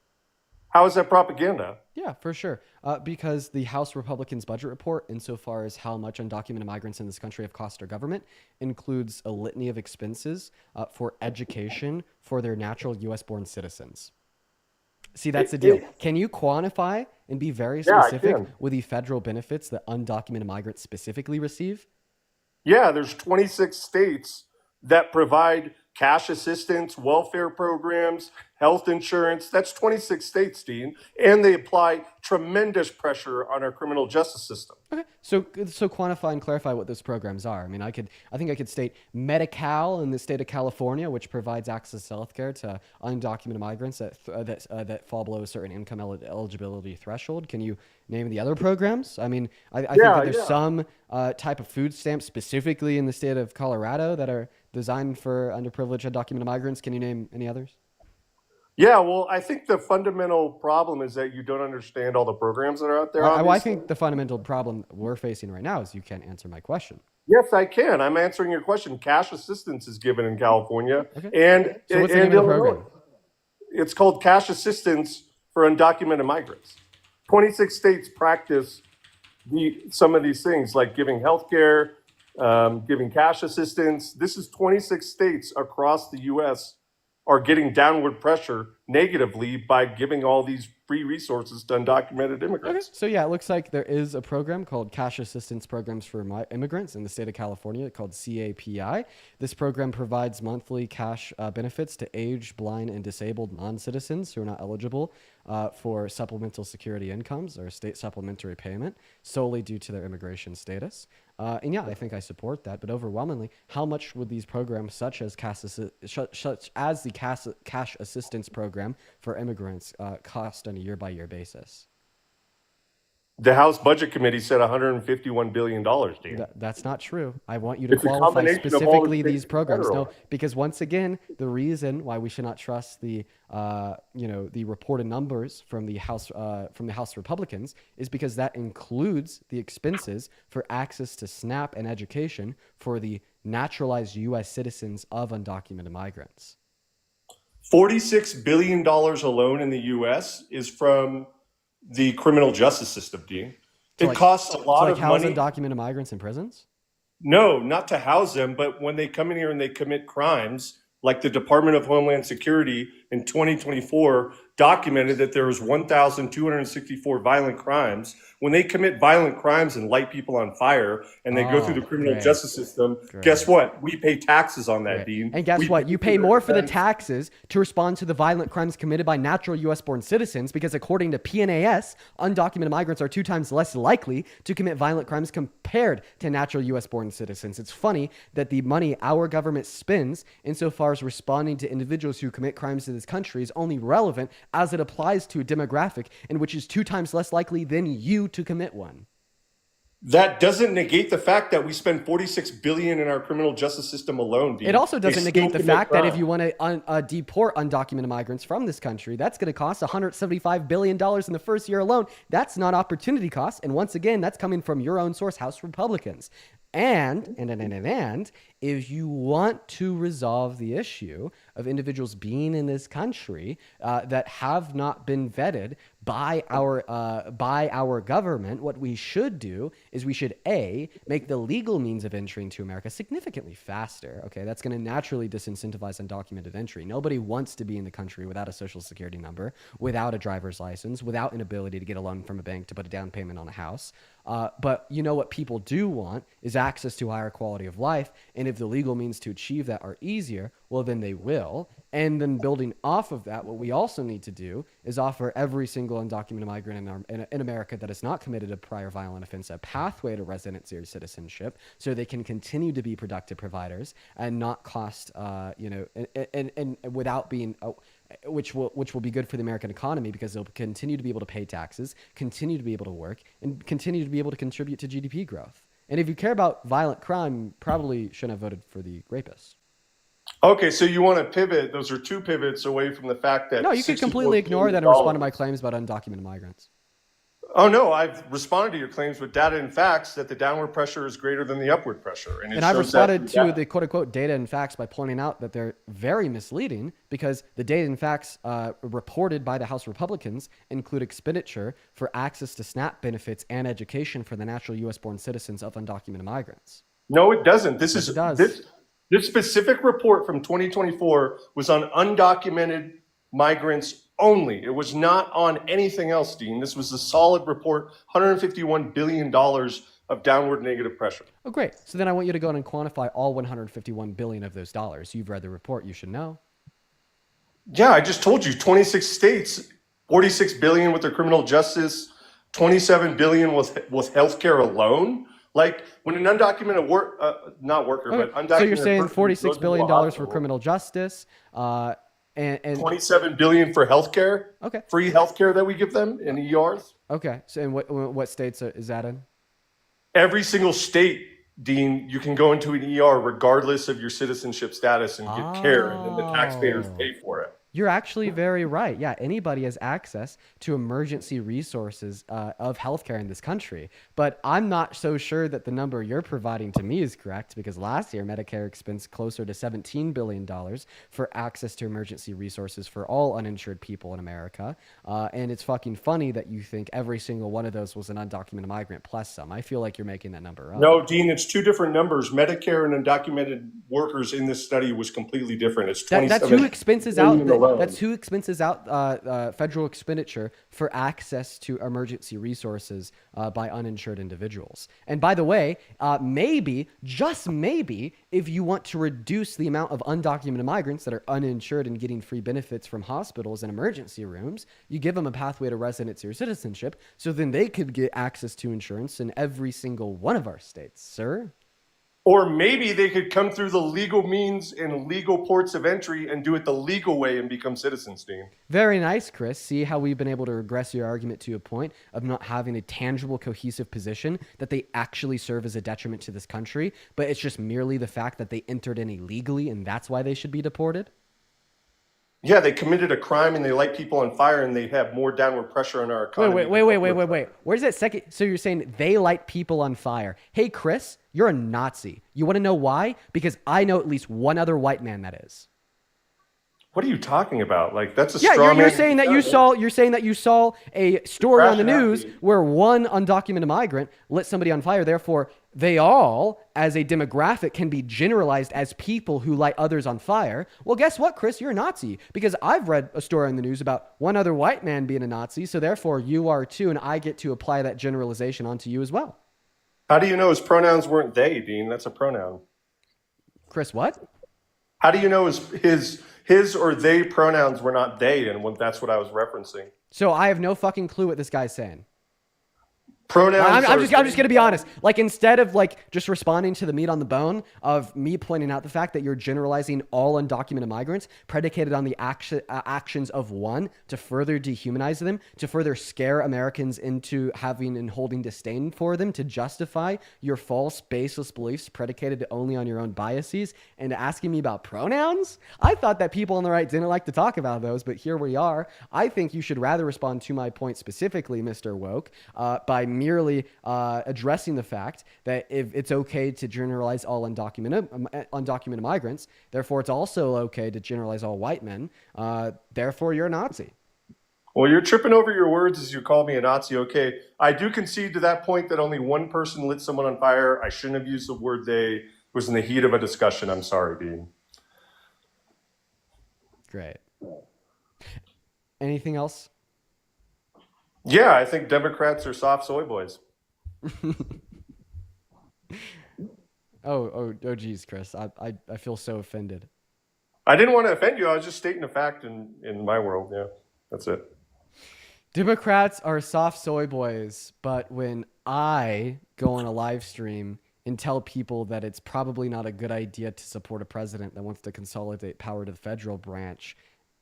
How is that propaganda? Yeah, for sure. Because the House Republicans' budget report, insofar as how much undocumented migrants in this country have cost our government, includes a litany of expenses for education for their natural U.S.-born citizens. See, that's the deal. Can you quantify and be very specific with the federal benefits that undocumented migrants specifically receive? Yeah, there's 26 states that provide cash assistance, welfare programs, health insurance. That's 26 states, Dean. And they apply tremendous pressure on our criminal justice system. Okay, so quantify and clarify what those programs are. I mean, I think I could state Medi-Cal in the state of California, which provides access to healthcare to undocumented migrants that fall below a certain income eligibility threshold. Can you name the other programs? I mean, I think that there's some type of food stamps specifically in the state of Colorado that are designed for underprivileged undocumented migrants. Can you name any others? Yeah, well, I think the fundamental problem is that you don't understand all the programs that are out there. I think the fundamental problem we're facing right now is you can't answer my question. Yes, I can. I'm answering your question. Cash assistance is given in California. Okay. And So what's the name of the program? It's called Cash Assistance for Undocumented Migrants. 26 states practice some of these things, like giving health care, giving cash assistance. This is 26 states across the U.S. are getting downward pressure negatively by giving all these free resources to undocumented Okay, immigrants. so yeah, it looks like there is a program called Cash Assistance Programs for Immigrants in the state of California called CAPI. This program provides monthly cash benefits to aged, blind, and disabled non-citizens who are not eligible for supplemental security incomes or state supplementary payment solely due to their immigration status. And yeah, I think I support that. But overwhelmingly, how much would these programs, such as the cash assistance program for immigrants, cost on a year-by-year basis? The House Budget Committee said $151 billion, Dan. That's not true. I want you to It's a qualify combination of all the specifically states these and programs. federal. No, because once again, the reason why we should not trust the the reported numbers from the House Republicans is because that includes the expenses for access to SNAP and education for the naturalized U.S. citizens of undocumented migrants. $46 billion alone in the U.S. is from the criminal justice system, Dean. So It like- costs a lot of house money. undocumented migrants in prisons? No, not to house them, but when they come in here and they commit crimes, like the Department of Homeland Security in 2024 documented that there was 1,264 violent crimes. When they commit violent crimes and light people on fire and they go through the criminal great. justice system, Great. guess what? We pay taxes on that, Right. Dean. And guess We what? You pay their more for the defense. taxes to respond to the violent crimes committed by natural U.S. born citizens because according to PNAS, undocumented migrants are 2 times less likely to commit violent crimes compared to natural U.S. born citizens. It's funny that the money our government spends insofar as responding to individuals who commit crimes in this country is only relevant as it applies to a demographic in which is 2 times less likely than you to commit one. That doesn't negate the fact that we spend $46 billion in our criminal justice system alone, Dean. It also They doesn't still negate the commit fact that if crime. you want to deport undocumented migrants from this country, that's going to cost $175 billion in the first year alone. That's not opportunity cost. And once again, that's coming from your own source, House Republicans. And if you want to resolve the issue of individuals being in this country that have not been vetted by our government, what we should do is we should make the legal means of entry into America significantly faster. Okay, that's going to naturally disincentivize undocumented entry. Nobody wants to be in the country without a social security number, without a driver's license, without an ability to get a loan from a bank to put a down payment on a house. But you know what people do want is access to higher quality of life. And if the legal means to achieve that are easier, well, then they will. And then building off of that, what we also need to do is offer every single undocumented migrant in America that has not committed a prior violent offense a pathway to residency or citizenship so they can continue to be productive providers and not cost, and without being... which will be good for the American economy because they'll continue to be able to pay taxes, continue to be able to work, and continue to be able to contribute to GDP growth. And if you care about violent crime, you probably shouldn't have voted for the rapists. Okay, so you want to pivot. Those are 2 pivots away from the fact that No, you can $64 completely ignore that and billion respond to my claims about undocumented migrants. Oh, no, I've responded to your claims with data and facts that the downward pressure is greater than the upward pressure. And And I've responded to the quote-unquote data and facts by pointing out that they're very misleading because the data and facts reported by the House Republicans include expenditure for access to SNAP benefits and education for the natural U.S.-born citizens of undocumented migrants. No, it doesn't. This Yes, is it does. This specific report from 2024 was on undocumented migrants only. It was not on anything else, Dean. This was a solid report, $151 billion of downward negative pressure. Oh, great. So then I want you to go and quantify all 151 billion of those dollars. You've read the report. You should know. Yeah, I just told you, 26 states, 46 billion with their criminal justice, 27 billion with healthcare alone. Like when an undocumented but undocumented So you're saying person $46 goes billion into a for hospital, criminal justice, and 27 billion for healthcare, okay, free healthcare that we give them in ERs. okay. So in what states is that in? Every single state, Dean, you can go into an ER regardless of your citizenship status and get care, and then the taxpayers pay for it. You're actually very right. Yeah, anybody has access to emergency resources of healthcare in this country. But I'm not so sure that the number you're providing to me is correct, because last year Medicare expensed closer to $17 billion for access to emergency resources for all uninsured people in America. And it's fucking funny that you think every single one of those was an undocumented migrant plus some. I feel like you're making that number up. No, Dean, it's two different numbers. Medicare and undocumented workers in this study was completely different. It's 27 That's who expenses out. billion alone. That's who expenses out federal expenditure for access to emergency resources by uninsured individuals. And by the way, maybe, just maybe, if you want to reduce the amount of undocumented migrants that are uninsured and getting free benefits from hospitals and emergency rooms, you give them a pathway to residency or citizenship, so then they could get access to insurance in every single one of our states, sir. Or maybe they could come through the legal means and legal ports of entry and do it the legal way and become citizens, Dean. Very nice, Chris. See how we've been able to regress your argument to a point of not having a tangible, cohesive position that they actually serve as a detriment to this country, but it's just merely the fact that they entered in illegally and that's why they should be deported? Yeah, they committed a crime and they light people on fire and they have more downward pressure on our economy. Wait. Where's that second? So you're saying they light people on fire. Hey, Chris, you're a Nazi. You want to know why? Because I know at least one other white man that is. What are you talking about? Like, that's a Yeah, straw you're man. saying that you're saying that you saw a story on the news where one undocumented migrant lit somebody on fire. Therefore, they all, as a demographic, can be generalized as people who light others on fire. Well, guess what, Chris? You're a Nazi, because I've read a story on the news about one other white man being a Nazi. So therefore, you are too, and I get to apply that generalization onto you as well. How do you know his pronouns weren't they, Dean? That's a pronoun. Chris, what? How do you know his or they pronouns were not they, and that's what I was referencing? So I have no fucking clue what this guy's saying. Pronouns. I'm just gonna be honest. Like, instead of like just responding to the meat on the bone of me pointing out the fact that you're generalizing all undocumented migrants predicated on the actions of one to further dehumanize them, to further scare Americans into having and holding disdain for them, to justify your false, baseless beliefs predicated only on your own biases, and asking me about pronouns. I thought that people on the right didn't like to talk about those, but here we are. I think you should rather respond to my point specifically, Mr. Woke, by merely addressing the fact that if it's okay to generalize all undocumented migrants, therefore it's also okay to generalize all white men. Therefore, you're a Nazi. Well, you're tripping over your words as you call me a Nazi. Okay, I do concede to that point that only one person lit someone on fire. I shouldn't have used the word they. It was in the heat of a discussion. I'm sorry, Dean. Great. Anything else? Yeah, I think Democrats are soft soy boys. Oh, geez, Chris. I feel so offended. I didn't want to offend you. I was just stating a fact in my world. Yeah, that's it. Democrats are soft soy boys, but when I go on a live stream and tell people that it's probably not a good idea to support a president that wants to consolidate power to the federal branch,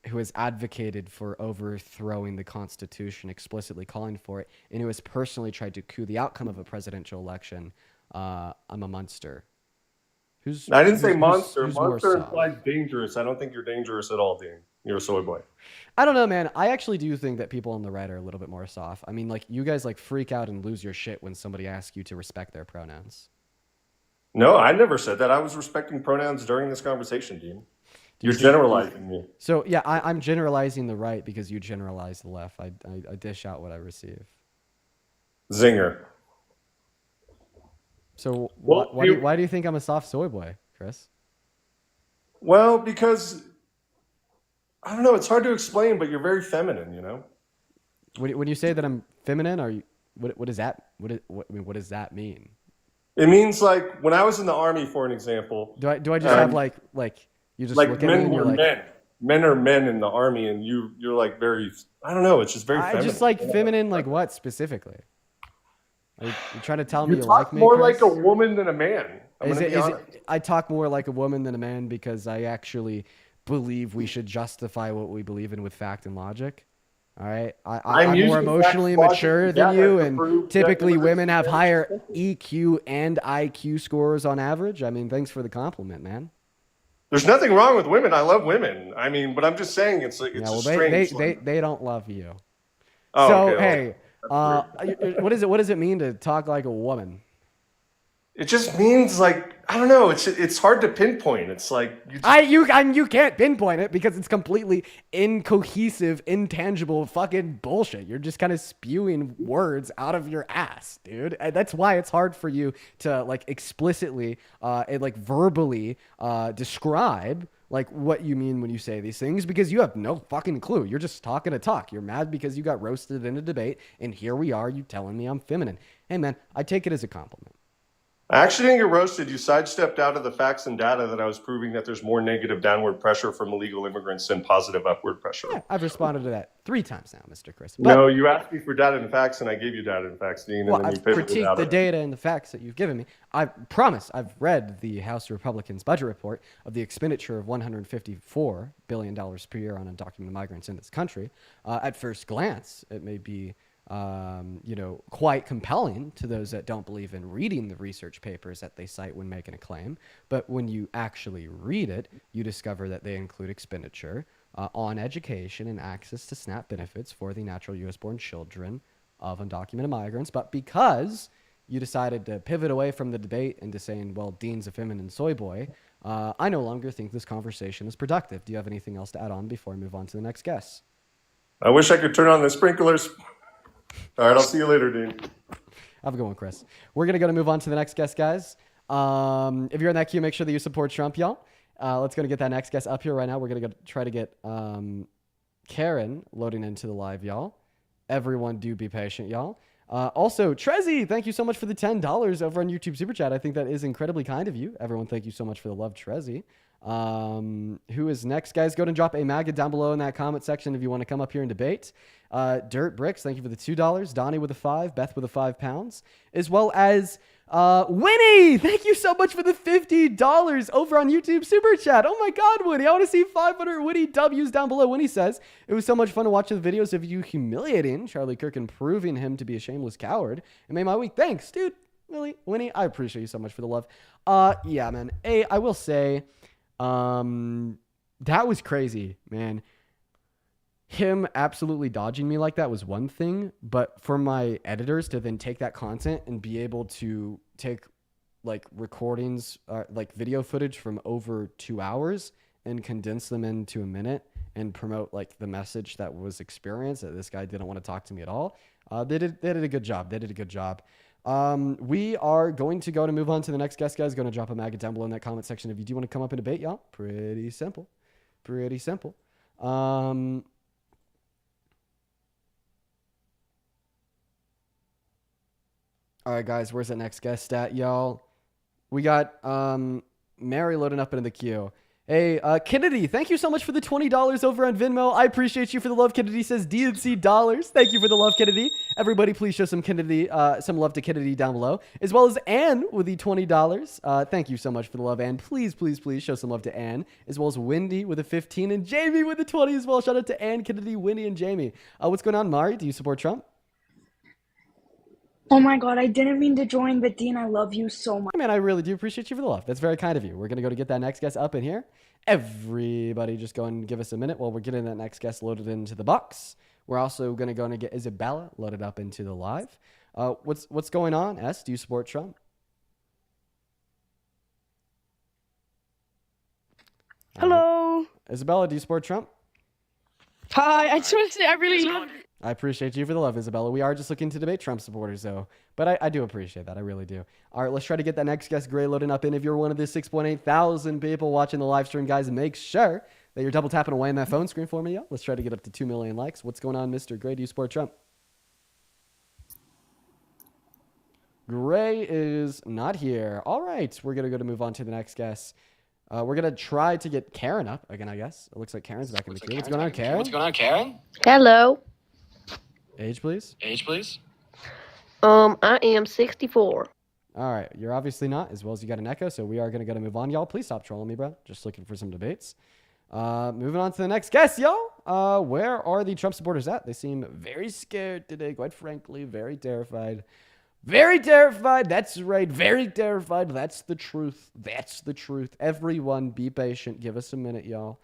who has advocated for overthrowing the Constitution, explicitly calling for it, and who has personally tried to coup the outcome of a presidential election, I'm a monster. I didn't say monster. Who's monster more implies dangerous. I don't think you're dangerous at all, Dean. You're a soy boy. I don't know, man. I actually do think that people on the right are a little bit more soft. I mean, like, you guys like freak out and lose your shit when somebody asks you to respect their pronouns. No, I never said that. I was respecting pronouns during this conversation, Dean. You're generalizing me. So yeah, I'm generalizing the right because you generalize the left. I dish out what I receive. Zinger. So Well, why do you think I'm a soft soy boy, Chris? Well, because I don't know. It's hard to explain, but you're very feminine. You know. When you say that I'm feminine, are you? What does that? What does that mean? It means like when I was in the army, for an example. Do I just have like you just like look at me men and you're were like, men. Men are men in the army, and you're like very. I don't know. It's just very. I feminine. just like feminine, like what specifically? Are you trying to tell me you talk like me? more Chris? like a woman than a man. Is it, I talk more like a woman than a man because I actually believe we should justify what we believe in with fact and logic. All right, I'm more emotionally mature than you, and typically women have higher EQ and IQ scores on average. I mean, thanks for the compliment, man. There's nothing wrong with women. I love women. I mean, but I'm just saying it's like Yeah, it's well, a strange. they don't love you. Oh, So okay, well, hey, what does it mean to talk like a woman? it just means like I don't know. It's hard to pinpoint. It's like You can't pinpoint it because it's completely incohesive, intangible fucking bullshit. You're just kind of spewing words out of your ass, dude. And that's why it's hard for you to like explicitly and like verbally describe like what you mean when you say these things because you have no fucking clue. You're just talking to talk. You're mad because you got roasted in a debate, and here we are, you telling me I'm feminine. Hey man, I take it as a compliment. I actually didn't get roasted. You sidestepped out of the facts and data that I was proving that there's more negative downward pressure from illegal immigrants than positive upward pressure. Yeah, I've responded to that 3 times now, Mr. Chris. But, No, you asked me for data and facts, and I gave you data and facts, Dean, and well, then you I've pivoted critiqued out the of it. data and the facts that you've given me. I promise I've read the House Republicans' budget report of the expenditure of $154 billion per year on undocumented migrants in this country. At first glance, it may be quite compelling to those that don't believe in reading the research papers that they cite when making a claim. But when you actually read it, you discover that they include expenditure on education and access to SNAP benefits for the natural U.S.-born children of undocumented migrants. But because you decided to pivot away from the debate into saying, well, Dean's a feminine soy boy, I no longer think this conversation is productive. Do you have anything else to add on before I move on to the next guest? I wish I could turn on the sprinklers. All right, I'll see you later, Dean. Have a good one, Chris. We're going to move on to the next guest, guys. If you're in that queue, make sure that you support Trump, y'all. Let's go to get that next guest up here right now. We're going to try to get Karen loading into the live, y'all. Everyone do be patient, y'all. Also, Trezzy, thank you so much for the $10 over on YouTube Super Chat. I think that is incredibly kind of you. Everyone, thank you so much for the love, Trezzy. Who is next, guys? Go ahead and drop a MAGA down below in that comment section if you want to come up here and debate. Dirt Bricks, thank you for the $2. Donnie with a 5. Beth with a £5. As well as Winnie, thank you so much for the $50 over on YouTube Super Chat. Oh my God, Winnie, I want to see 500 Winnie W's down below. Winnie says, it was so much fun to watch the videos of you humiliating Charlie Kirk and proving him to be a shameless coward. It made my week. Thanks, dude. Really, Winnie, I appreciate you so much for the love. Yeah, man. I will say, that was crazy, man. Him absolutely dodging me like that was one thing, but for my editors to then take that content and be able to take like recordings, like video footage from over 2 hours and condense them into a minute and promote like the message that was experienced, that this guy didn't want to talk to me at all. They did a good job. They did a good job. We are going to move on to the next guest, guys. Going to drop a maggot down below in that comment section if you do want to come up and debate, y'all. Pretty simple. Pretty simple. All right, guys, where's that next guest at, y'all? We got Mary loading up into the queue. Hey, Kennedy, thank you so much for the $20 over on Venmo. I appreciate you for the love. Kennedy says DNC dollars. Thank you for the love, Kennedy. Everybody, please show some Kennedy, some love to Kennedy down below, as well as Ann with the $20. Thank you so much for the love, Ann. Please, please, please show some love to Ann, as well as Wendy with a 15 and Jamie with the 20 as well. Shout out to Ann, Kennedy, Wendy, and Jamie. What's going on, Mari? Do you support Trump? Oh my God, I didn't mean to join, but Dean, I love you so much. Man, I really do appreciate you for the love. That's very kind of you. We're going to go to get that next guest up in here. Everybody just go and give us a minute while we're getting that next guest loaded into the box. We're also going to go and get Isabella loaded up into the live. What's going on, S? Do you support Trump? Hello. Isabella, do you support Trump? Hi. I just want to say I really love you. I appreciate you for the love, Isabella. We are just looking to debate Trump supporters, though. But I do appreciate that. I really do. All right, let's try to get that next guest, Gray, loading up in. If you're one of the 6.8 thousand people watching the live stream, guys, make sure that you're double tapping away on that phone screen for me, yo. Let's try to get up to 2 million likes. What's going on, Mr. Gray? Do you support Trump? Gray is not here. All right, we're going to move on to the next guest. We're going to try to get Karen up again, I guess. It looks like Karen's back in the queue. What's going on, Karen? What's going on, Karen? Hello. Age, please. Age, please. I am 64. All right, you're obviously not, as well as you got an echo, so we are going to move on, y'all. Please stop trolling me, bro. Just looking for some debates. Moving on to the next guest, y'all. Where are the Trump supporters at? They seem very scared today, quite frankly, very terrified. Very terrified. That's right. Very terrified. That's the truth. That's the truth. Everyone, be patient. Give us a minute, y'all.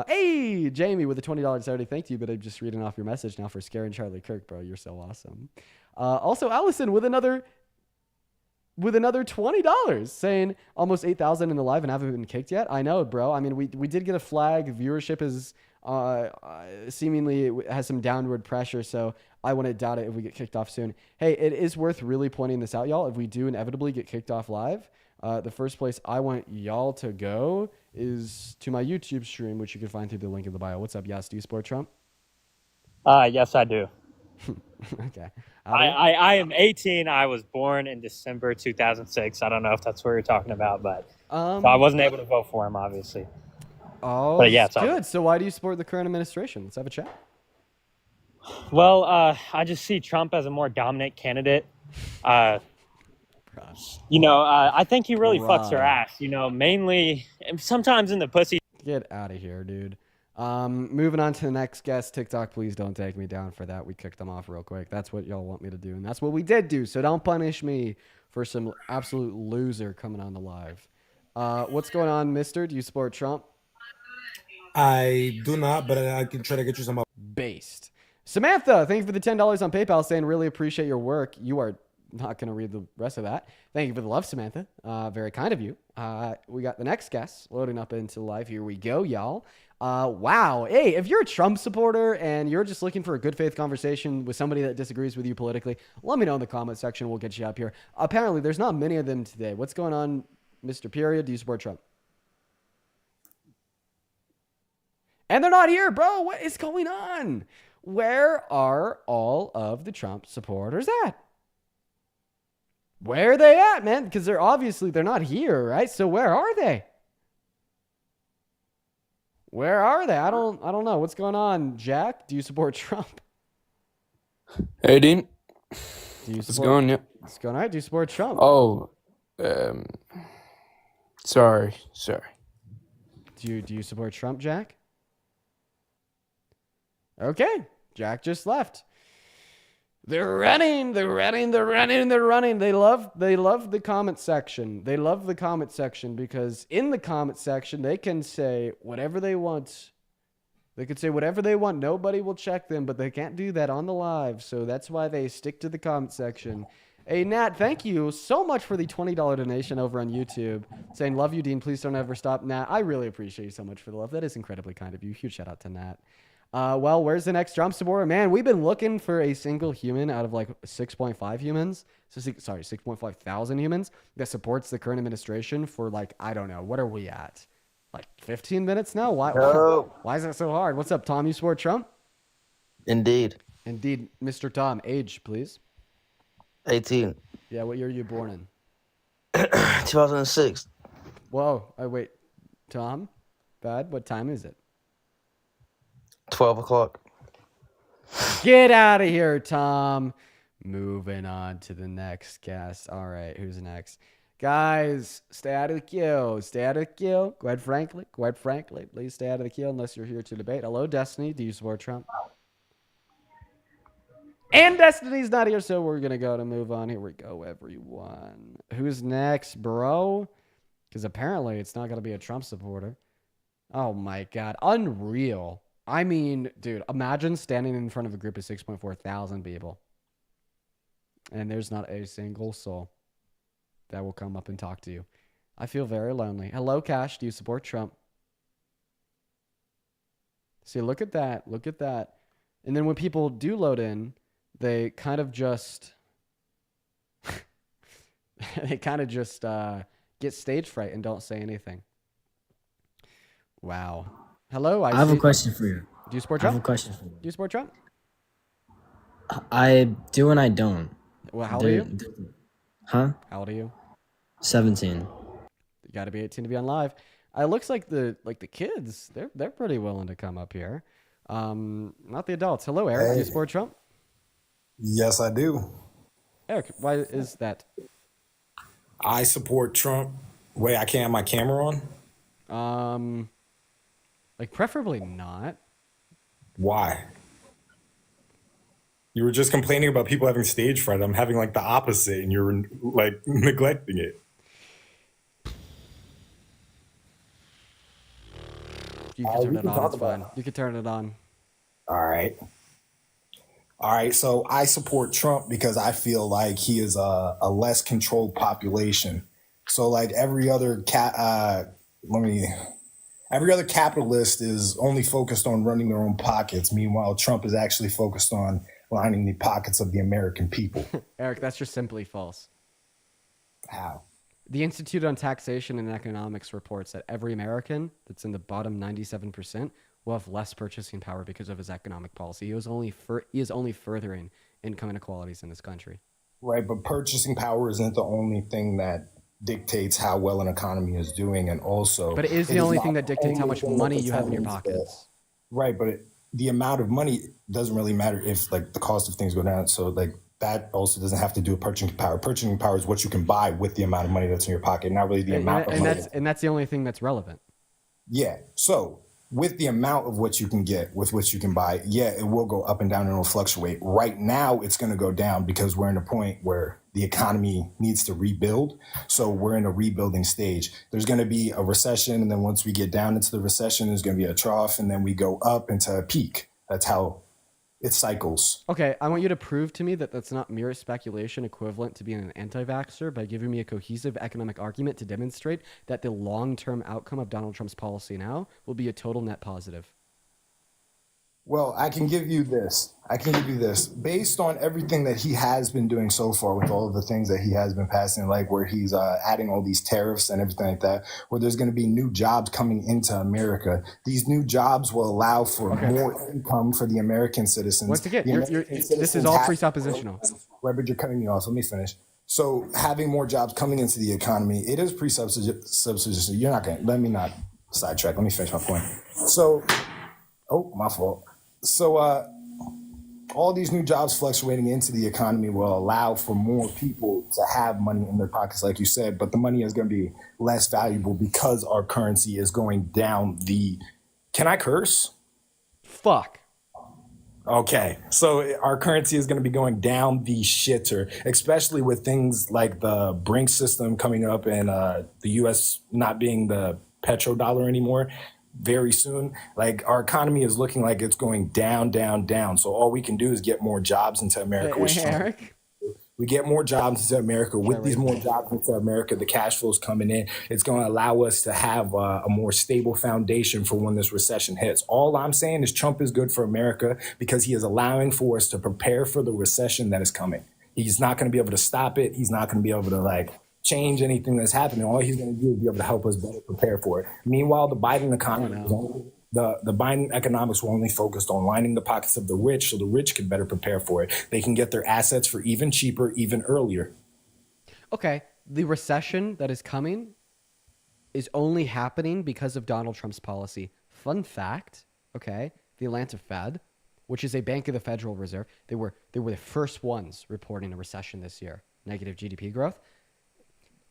Hey, Jamie with the $20 already. Thank you, but I'm just reading off your message now for scaring Charlie Kirk, bro. You're so awesome. Also, Allison with another $20 saying almost 8,000 in the live and haven't been kicked yet. I know, bro. I mean, we did get a flag. Viewership is seemingly has some downward pressure, so I wouldn't doubt it if we get kicked off soon. Hey, it is worth really pointing this out, y'all. If we do inevitably get kicked off live, the first place I want y'all to go is to my YouTube stream, which you can find through the link in the bio. What's up, Yas? Do you support Trump? Yes, I do. Okay. I am 18. I was born in December 2006. I don't know if that's what you're talking about, but so I wasn't able to vote for him, obviously. Oh, but yeah, it's good. So why do you support the current administration? Let's have a chat. Well, I just see Trump as a more dominant candidate. I think he really fucks her ass. Mainly, sometimes in the pussy. Get out of here, dude. Moving on to the next guest. TikTok, please don't take me down for that. We kicked them off real quick. That's what y'all want me to do, and that's what we did do. So don't punish me for some absolute loser coming on the live. What's going on, mister? Do you support Trump? I do not, but I can try to get you some. Based. Samantha, thank you for the $10 on PayPal, saying really appreciate your work. You are not going to read the rest of that. Thank you for the love, Samantha. Very kind of you. We got the next guest loading up into live. Here we go, y'all. Wow. Hey, if you're a Trump supporter and you're just looking for a good faith conversation with somebody that disagrees with you politically, let me know in the comment section. We'll get you up here. Apparently, there's not many of them today. What's going on, Mr. Period? Do you support Trump? And they're not here, bro. What is going on? Where are all of the Trump supporters at? Where are they at, man? Because they're not here, right? So where are they? Where are they? I don't know. What's going on, Jack? Do you support Trump? Hey, Dean. Do you How's it support? going? Yeah. What's going on? Do you support Trump? Oh, sorry. Do you support Trump, Jack? Okay, Jack just left. They're running. They love the comment section. They love the comment section because in the comment section, they can say whatever they want. They could say whatever they want. Nobody will check them, but they can't do that on the live. So that's why they stick to the comment section. Hey, Nat, thank you so much for the $20 donation over on YouTube. Saying, love you, Dean. Please don't ever stop. Nat, I really appreciate you so much for the love. That is incredibly kind of you. Huge shout out to Nat. Well, where's the next Trump supporter? Man, we've been looking for a single human out of like 6.5 humans. 6.5 thousand humans that supports the current administration for like, I don't know. What are we at? Like 15 minutes now? Why is that so hard? What's up, Tom? You support Trump? Indeed. Indeed. Mr. Tom, age, please. 18. Yeah, what year are you born in? 2006. Whoa. Wait. Tom? Bad? What time is it? 12 o'clock. Get out of here, Tom. Moving on to the next guest. All right, who's next? Guys, stay out of the queue. Stay out of the queue. Quite frankly, please stay out of the queue unless you're here to debate. Hello, Destiny. Do you support Trump? And Destiny's not here, so we're going to go to move on. Here we go, everyone. Who's next, bro? Because apparently it's not going to be a Trump supporter. Oh, my God. Unreal. I mean, dude, imagine standing in front of a group of 6.4 thousand people. And there's not a single soul that will come up and talk to you. I feel very lonely. Hello, Cash. Do you support Trump? See, look at that. Look at that. And then when people do load in, they kind of just... get stage fright and don't say anything. Wow. Hello, I have a question for you. Do you support I have Trump? a question for you. Do you support Trump? I do and I don't. Well, how old are you? Huh? How old are you? 17. You got to be 18 to be on live. It looks like the kids, they're pretty willing to come up here. Not the adults. Hello, Eric. Do you support Trump? Yes, I do. Eric, why is that? I support Trump. Wait, I can't have my camera on? Like preferably not. Why? You were just complaining about people having stage fright. I'm having like the opposite, and you're like neglecting it. You can turn it on. It's fine. You can turn it on. All right. All right. So I support Trump because I feel like he is a less controlled population. So like every other capitalist is only focused on running their own pockets. Meanwhile, Trump is actually focused on lining the pockets of the American people. Eric, that's just simply false. How? The Institute on Taxation and Economics reports that every American that's in the bottom 97% will have less purchasing power because of his economic policy. He is only furthering income inequalities in this country. Right, but purchasing power isn't the only thing that dictates how well an economy is doing, and also. But it is the only thing that dictates how much money you have in your pockets. Right, but the amount of money doesn't really matter if like the cost of things go down. So like that also doesn't have to do with purchasing power. Purchasing power is what you can buy with the amount of money that's in your pocket, not really the amount of money. And that's the only thing that's relevant. Yeah. So with the amount of what you can get, with what you can buy, yeah, it will go up and down and it'll fluctuate. Right now, it's going to go down because we're in a point where the economy needs to rebuild. So we're in a rebuilding stage. There's going to be a recession. And then once we get down into the recession, there's going to be a trough. And then we go up into a peak. That's how it cycles. Okay, I want you to prove to me that that's not mere speculation equivalent to being an anti-vaxxer by giving me a cohesive economic argument to demonstrate that the long-term outcome of Donald Trump's policy now will be a total net positive. Well, I can give you this. Based on everything that he has been doing so far with all of the things that he has been passing, like where he's adding all these tariffs and everything like that, where there's going to be new jobs coming into America. These new jobs will allow for more income for the American citizens. Once again, this is all presuppositional. Right, but you're cutting me off. Let me finish. So having more jobs coming into the economy, it is presuppositional. You're not going to, let me not sidetrack. Let me finish my point. So, my fault. So all these new jobs fluctuating into the economy will allow for more people to have money in their pockets, like you said, but the money is going to be less valuable because our currency is going down Can I curse? Fuck. Okay, so our currency is going to be going down the shitter, especially with things like the Brink system coming up and the U.S. not being the petrodollar anymore. Very soon, like our economy is looking like it's going down, down, down. So all we can do is get more jobs into America. Eric? We get more jobs into America. With these more jobs into America, the cash flow is coming in. It's going to allow us to have a more stable foundation for when this recession hits. All I'm saying is Trump is good for America because he is allowing for us to prepare for the recession that is coming. He's not going to be able to stop it. He's not going to be able to change anything that's happening. All he's going to do is be able to help us better prepare for it. Meanwhile, the Biden economy, the Biden economics were only focused on lining the pockets of the rich so the rich can better prepare for it. They can get their assets for even cheaper, even earlier. Okay, the recession that is coming is only happening because of Donald Trump's policy. Fun fact, okay, the Atlanta Fed, which is a bank of the Federal Reserve, they were the first ones reporting a recession this year, negative GDP growth.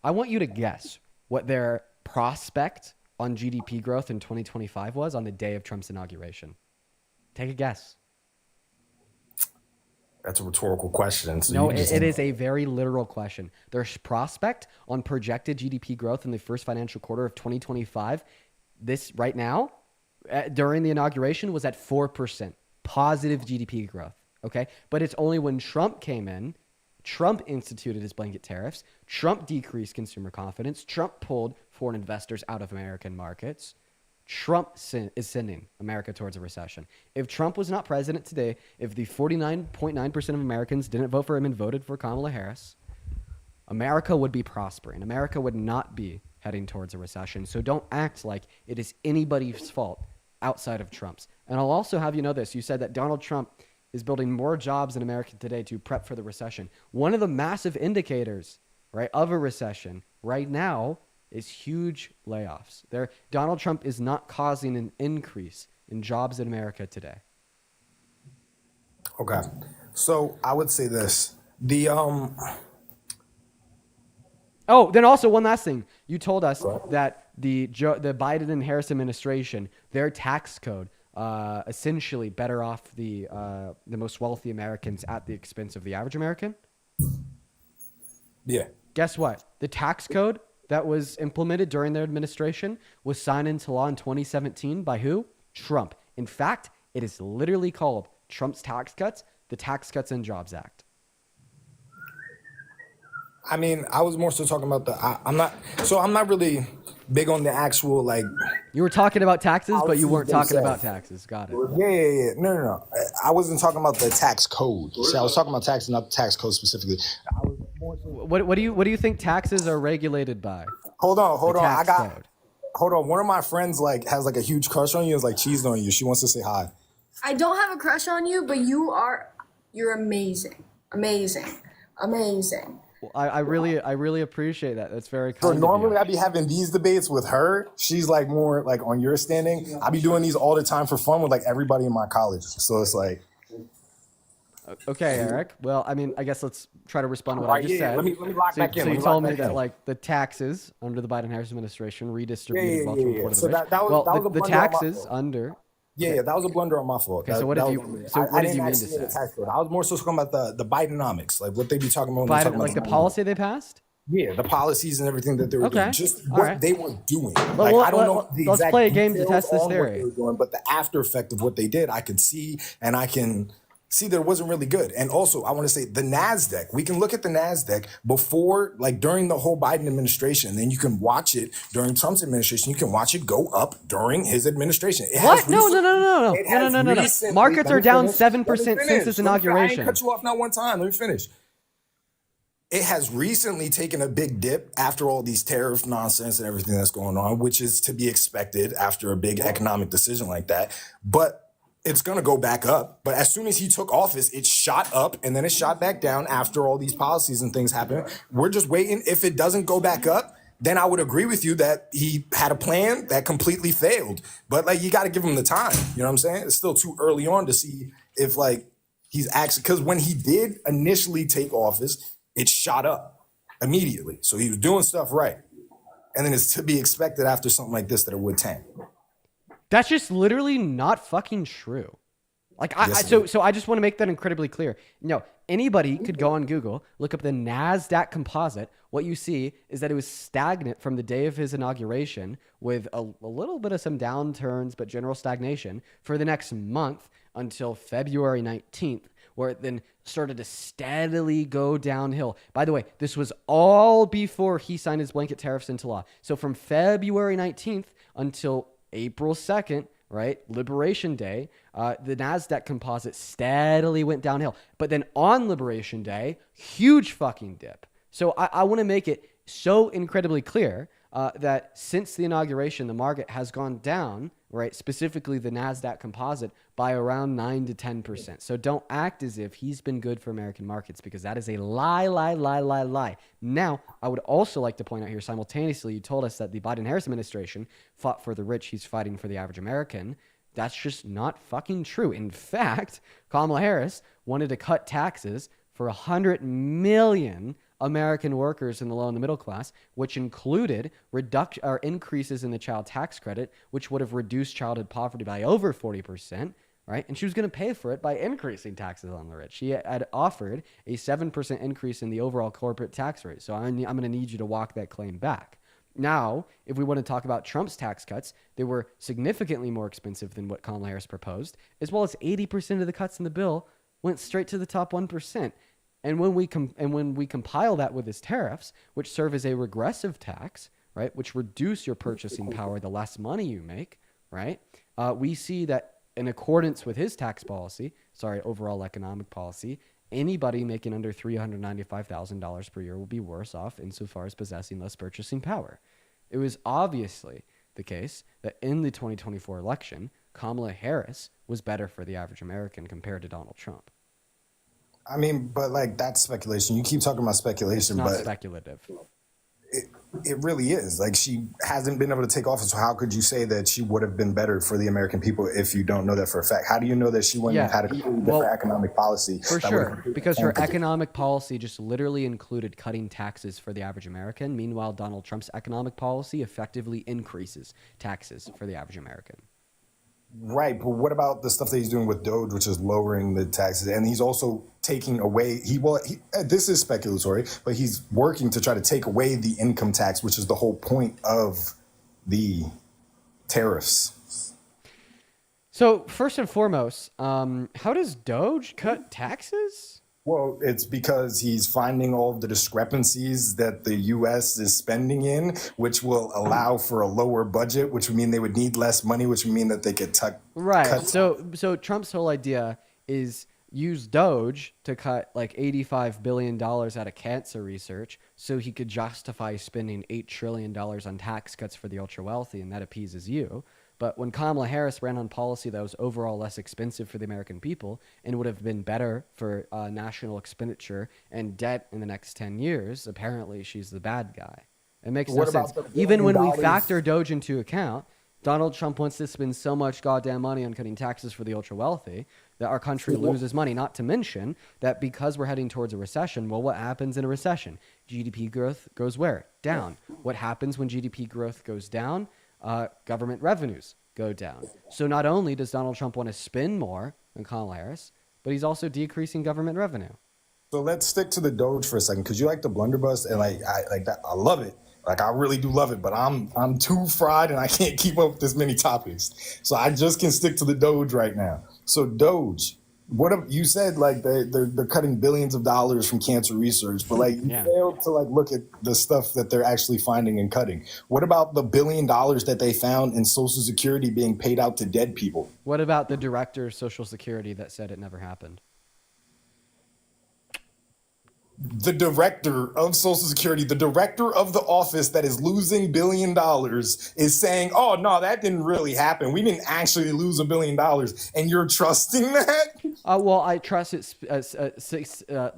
I want you to guess what their prospect on GDP growth in 2025 was on the day of Trump's inauguration. Take a guess. That's a rhetorical question. So no, it is a very literal question. Their prospect on projected GDP growth in the first financial quarter of 2025, this right now, during the inauguration, was at 4%. Positive GDP growth, okay? But it's only when Trump came in, Trump instituted his blanket tariffs. Trump decreased consumer confidence. Trump pulled foreign investors out of American markets. Trump is sending America towards a recession. If Trump was not president today, if the 49.9% of Americans didn't vote for him and voted for Kamala Harris, America would be prospering. America would not be heading towards a recession. So don't act like it is anybody's fault outside of Trump's. And I'll also have you know this. You said that Donald Trump is building more jobs in America today to prep for the recession. One of the massive indicators, right, of a recession right now is huge layoffs. Donald Trump is not causing an increase in jobs in America today. Okay. So I would say this. Oh, then also one last thing. You told us that the Biden and Harris administration, their tax code essentially better off the most wealthy Americans at the expense of the average American. Yeah. Guess what? The tax code that was implemented during their administration was signed into law in 2017 by who? Trump. In fact, it is literally called Trump's tax cuts, the Tax Cuts and Jobs Act. I mean, I was more so talking about I'm not really big on the actual, like. You were talking about taxes, but you weren't talking themselves. about taxes. Got it. Yeah. No. I wasn't talking about the tax code. See, I was talking about taxes, not the tax code specifically. What do you think taxes are regulated by? Hold on. Tax code. Hold on. One of my friends has a huge crush on you. Is cheesed on you. She wants to say hi. I don't have a crush on you, but you're amazing. Amazing. Well, I really appreciate that. That's very kind So of normally you. I'd be having these debates with her. She's more on your standing. I be doing these all the time for fun with everybody in my college. So it's Okay, Eric. Well, I mean, I guess let's try to respond to what I just said. Let me lock back in. So you told me that the taxes under the Biden-Harris administration redistributed wealth from the poor to the So rich. that was The taxes under. Yeah, that was a blunder on my fault. Okay, so what did you mean to say? I was more so talking about the Bidenomics, what they be talking about. Biden, the policy they passed? Yeah, the policies and everything that they were doing. Just what they were doing. I don't know the let's exact play a game to details test this on what theory. they were doing, but the after effect of what they did, I could see, and I can see that it wasn't really good. And also, I want to say the NASDAQ, we can look at the NASDAQ before, during the whole Biden administration. Then you can watch it during Trump's administration. You can watch it go up during his administration. What? No. Markets are down 7% since his I inauguration. ain't cut you off not one time. Let me finish. It has recently taken a big dip after all these tariff nonsense and everything that's going on, which is to be expected after a big economic decision like that. But it's going to go back up. But as soon as he took office, it shot up and then it shot back down after all these policies and things happen. We're just waiting. If it doesn't go back up, then I would agree with you that he had a plan that completely failed. But you got to give him the time. You know what I'm saying? It's still too early on to see if he's actually, because when he did initially take office, it shot up immediately. So he was doing stuff right. And then it's to be expected after something like this that it would tank. That's just literally not fucking true. So I just want to make that incredibly clear. No, anybody could go on Google, look up the NASDAQ composite. What you see is that it was stagnant from the day of his inauguration with a little bit of some downturns, but general stagnation for the next month until February 19th, where it then started to steadily go downhill. By the way, this was all before he signed his blanket tariffs into law. So from February 19th until April 2nd, right, Liberation Day, the NASDAQ composite steadily went downhill. But then on Liberation Day, huge fucking dip. So I want to make it so incredibly clear that since the inauguration, the market has gone down, right, specifically the NASDAQ composite, by around 9 to 10%. So don't act as if he's been good for American markets, because that is a lie. Now, I would also like to point out here simultaneously, you told us that the Biden-Harris administration fought for the rich. He's fighting for the average American. That's just not fucking true. In fact, Kamala Harris wanted to cut taxes for 100 million American workers in the low and the middle class, which included increases in the child tax credit, which would have reduced childhood poverty by over 40%, right? And she was going to pay for it by increasing taxes on the rich. She had offered a 7% increase in the overall corporate tax rate. So I'm going to need you to walk that claim back. Now, if we want to talk about Trump's tax cuts, they were significantly more expensive than what Kamala Harris proposed, as well as 80% of the cuts in the bill went straight to the top 1%. And when we compile that with his tariffs, which serve as a regressive tax, right, which reduce your purchasing power the less money you make, right, we see that in accordance with his tax policy, overall economic policy, anybody making under $395,000 per year will be worse off insofar as possessing less purchasing power. It was obviously the case that in the 2024 election, Kamala Harris was better for the average American compared to Donald Trump. I mean, but that's speculation. You keep talking about speculation, It's not but speculative. it really is. She hasn't been able to take office. So how could you say that she would have been better for the American people if you don't know that for a fact? How do you know that she wouldn't have had a completely different economic policy? For sure, because her economic policy just literally included cutting taxes for the average American. Meanwhile, Donald Trump's economic policy effectively increases taxes for the average American. Right, but what about the stuff that he's doing with Doge, which is lowering the taxes, and he's also taking away? This is speculatory, but he's working to try to take away the income tax, which is the whole point of the tariffs. So first and foremost, how does Doge cut taxes? Well, it's because he's finding all of the discrepancies that the U.S. is spending in, which will allow for a lower budget, which would mean they would need less money, which would mean that they could cut. So Trump's whole idea is use Doge to cut like $85 billion out of cancer research so he could justify spending $8 trillion on tax cuts for the ultra wealthy, and that appeases you. But when Kamala Harris ran on policy that was overall less expensive for the American people and would have been better for national expenditure and debt in the next 10 years, apparently she's the bad guy. It makes no sense. Even when we factor Doge into account, Donald Trump wants to spend so much goddamn money on cutting taxes for the ultra wealthy that our country loses money. Not to mention that because we're heading towards a recession, well, what happens in a recession? GDP growth goes where? Down. What happens when GDP growth goes down? Government revenues go down. So not only does Donald Trump want to spend more than Kamala Harris, but he's also decreasing government revenue. So let's stick to the Doge for a second, because you like the blunderbuss, and I like that. I love it. Like, I really do love it, but I'm too fried and I can't keep up with this many topics. So I just can stick to the Doge right now. So Doge, you said like they're cutting billions of dollars from cancer research, but like you failed to like look at the stuff that they're actually finding and cutting. What about the $1 billion that they found in Social Security being paid out to dead people? What about the director of Social Security that said it never happened? The director of Social Security, the director of the office that is losing $1 billion is saying, oh, no, that didn't really happen. We didn't actually lose $1 billion. And you're trusting that? Well, I trust it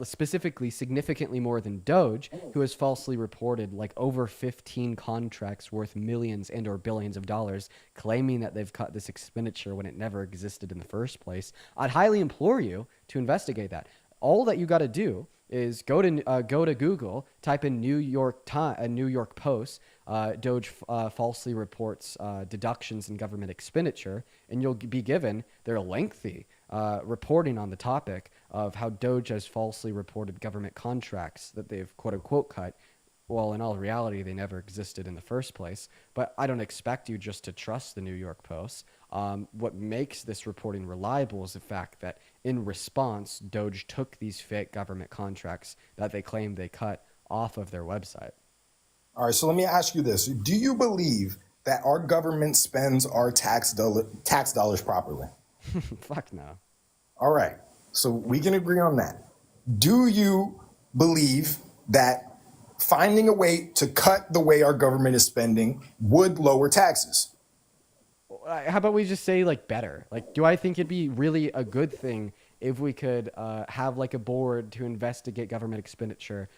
specifically significantly more than Doge, who has falsely reported like over 15 contracts worth millions and or billions of dollars, claiming that they've cut this expenditure when it never existed in the first place. I'd highly implore you to investigate that. All that you got to do is go to Google, type in New York Post, Doge falsely reports deductions in government expenditure, and you'll be given their lengthy reporting on the topic of how Doge has falsely reported government contracts that they've quote unquote cut. Well, in all reality, they never existed in the first place. But I don't expect you just to trust the New York Post. What makes this reporting reliable is the fact that in response, Doge took these fake government contracts that they claimed they cut off of their website. All right, so let me ask you this. Do you believe that our government spends our tax dollars properly? Fuck no. All right, so we can agree on that. Do you believe that finding a way to cut the way our government is spending would lower taxes? How about we just say like better? Like, do I think it'd be really a good thing if we could have like a board to investigate government expenditure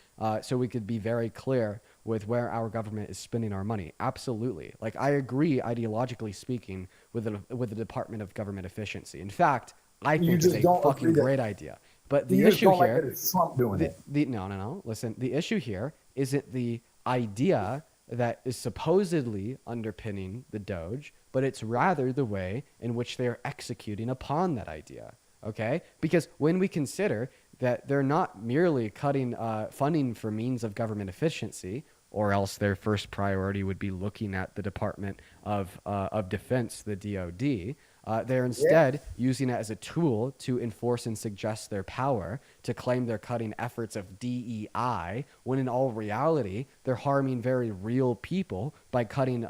so we could be very clear with where our government is spending our money? Absolutely. Like, I agree ideologically speaking with the Department of Government Efficiency. In fact, I think it's a fucking great idea. But the issue here, Trump doing it. No. Listen, the issue here isn't the idea that is supposedly underpinning the Doge, but it's rather the way in which they are executing upon that idea. Okay? Because when we consider that they're not merely cutting funding for means of government efficiency, or else their first priority would be looking at the Department of Defense, the DoD. They're instead using it as a tool to enforce and suggest their power, to claim they're cutting efforts of DEI, when in all reality, they're harming very real people by cutting,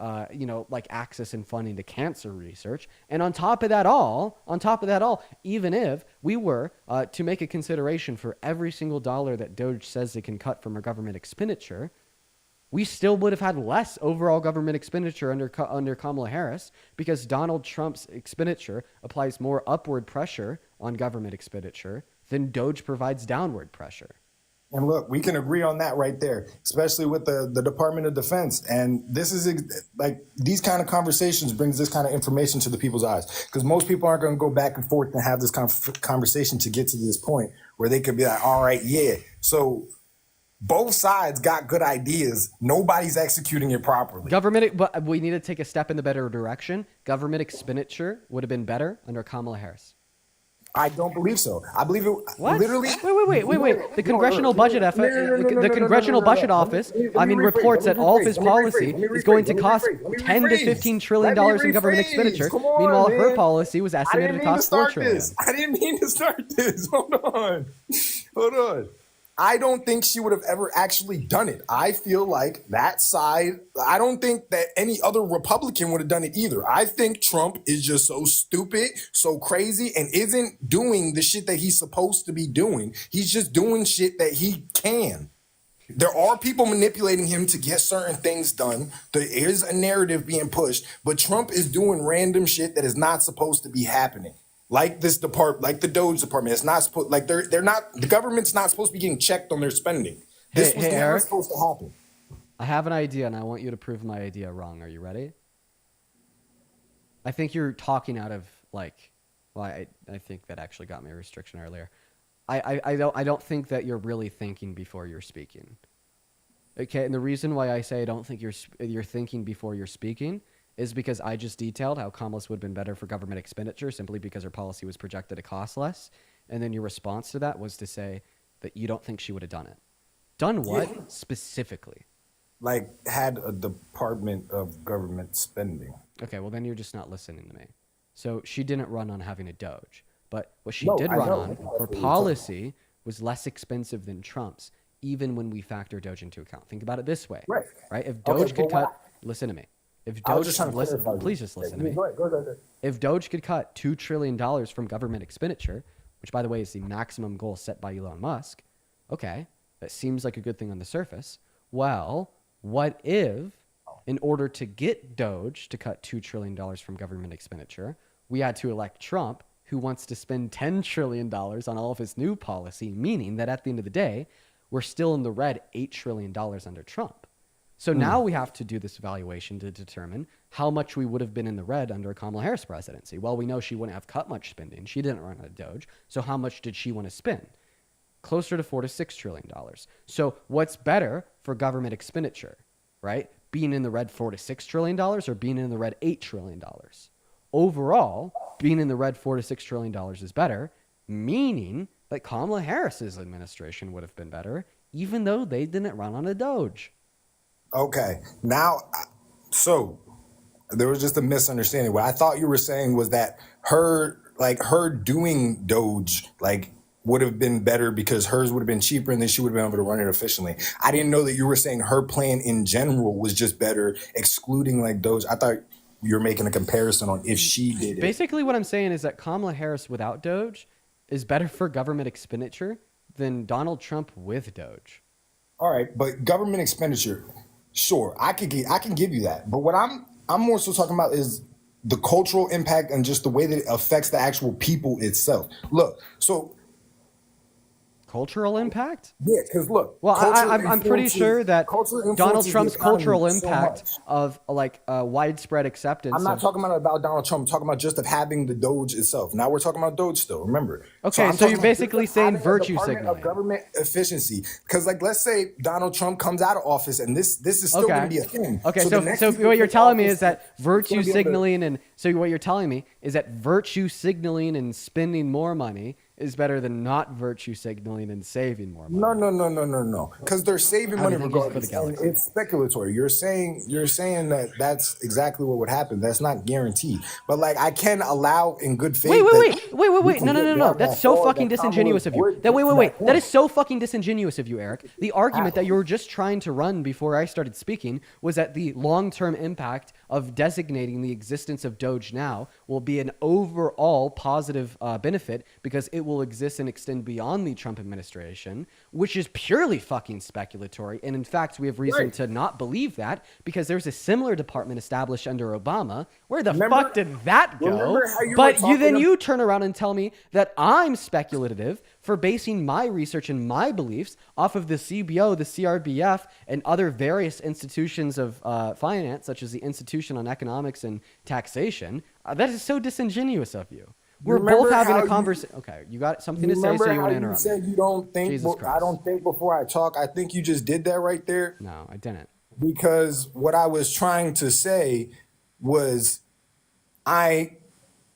like access and funding to cancer research. And on top of that all, even if we were to make a consideration for every single dollar that Doge says they can cut from our government expenditure, we still would have had less overall government expenditure under Kamala Harris, because Donald Trump's expenditure applies more upward pressure on government expenditure than Doge provides downward pressure. And look, we can agree on that right there, especially with the Department of Defense. And this is like, these kind of conversations brings this kind of information to the people's eyes, because most people aren't going to go back and forth and have this conversation to get to this point where they could be like, all right, yeah. So Both sides got good ideas. Nobody's executing it properly. But we need to take a step in the better direction. Government expenditure would have been better under Kamala Harris. I don't believe so. I believe it literally. Wait. The Congressional Budget the Congressional Budget Office, reports that all of his policy is going to cost $10 to $15 trillion in government expenditure. Meanwhile, her policy was estimated to cost $4 trillion. I didn't mean to start this. Hold on. I don't think she would have ever actually done it. I feel like that side, I don't think that any other Republican would have done it either. I think Trump is just so stupid, so crazy, and isn't doing the shit that he's supposed to be doing. He's just doing shit that he can. There are people manipulating him to get certain things done. There is a narrative being pushed, but Trump is doing random shit that is not supposed to be happening. Like this department, like the Doge department, it's not supposed. Like they're not. The government's not supposed to be getting checked on their spending. This was never Eric, supposed to happen. I have an idea, and I want you to prove my idea wrong. Are you ready? I think you're talking out of I think that actually got me a restriction earlier. I don't think that you're really thinking before you're speaking. Okay, and the reason why I say I don't think you're thinking before you're speaking is because I just detailed how Kamala's would have been better for government expenditure simply because her policy was projected to cost less. And then your response to that was to say that you don't think she would have done it. Done what specifically? Like had a Department of Government Spending. Okay, well then you're just not listening to me. So she didn't run on having a Doge. But what she did run on, her policy was less expensive than Trump's, even when we factor Doge into account. Think about it this way. Right? If Doge could cut... Listen to me. If Doge, please just listen to me. Go ahead. If Doge could cut $2 trillion from government expenditure, which by the way is the maximum goal set by Elon Musk, okay, that seems like a good thing on the surface. Well, what if, in order to get Doge to cut $2 trillion from government expenditure, we had to elect Trump, who wants to spend $10 trillion on all of his new policy, meaning that at the end of the day, we're still in the red $8 trillion under Trump. So now we have to do this evaluation to determine how much we would have been in the red under a Kamala Harris presidency. Well, we know she wouldn't have cut much spending. She didn't run out of Doge. So how much did she want to spend? Closer to $4 to $6 trillion. So what's better for government expenditure, right? Being in the red $4 to $6 trillion or being in the red $8 trillion? Overall, being in the red $4 to $6 trillion is better, meaning that Kamala Harris's administration would have been better, even though they didn't run on a Doge. Okay, now, so there was just a misunderstanding. What I thought you were saying was that her doing Doge, would have been better because hers would have been cheaper and then she would have been able to run it efficiently. I didn't know that you were saying her plan in general was just better, excluding Doge. I thought you were making a comparison on if she did it. Basically, what I'm saying is that Kamala Harris without Doge is better for government expenditure than Donald Trump with Doge. All right, but government expenditure, sure, I can give you that. But what I'm more so talking about is the cultural impact and just the way that it affects the actual people itself. Look, so cultural impact? Yeah, because look. Well, I'm pretty sure that Donald Trump's cultural impact of widespread acceptance. I'm not talking about Donald Trump. I'm talking about just of having the Doge itself. Now we're talking about Doge still. Remember. Okay, so you're basically saying virtue signaling. Of government efficiency, because let's say Donald Trump comes out of office, and this is still going to be a thing. Okay, so what you're telling me is that virtue signaling and spending more money is better than not virtue signaling and saving more money. No. Because they're saving money regardless. It's speculatory. You're saying that that's exactly what would happen. That's not guaranteed. But I can allow in good faith. Wait. No. That's so fucking disingenuous of you. That is so fucking disingenuous of you, Eric. The argument that you were just trying to run before I started speaking was that the long-term impact of designating the existence of Doge now will be an overall positive benefit because it will exist and extend beyond the Trump administration, which is purely fucking speculatory. And in fact, we have reason to not believe that because there's a similar department established under Obama. Where the fuck did that go? But you turn around and tell me that I'm speculative for basing my research and my beliefs off of the CBO, the CRBF, and other various institutions of finance, such as the Institution on Economics and Taxation. That is so disingenuous of you. We're both having a conversation. Okay, you got something to say, so you want to interrupt said me. you don't think. Jesus I don't Christ. think before I talk. I think you just did that right there. No, I didn't. Because what I was trying to say was,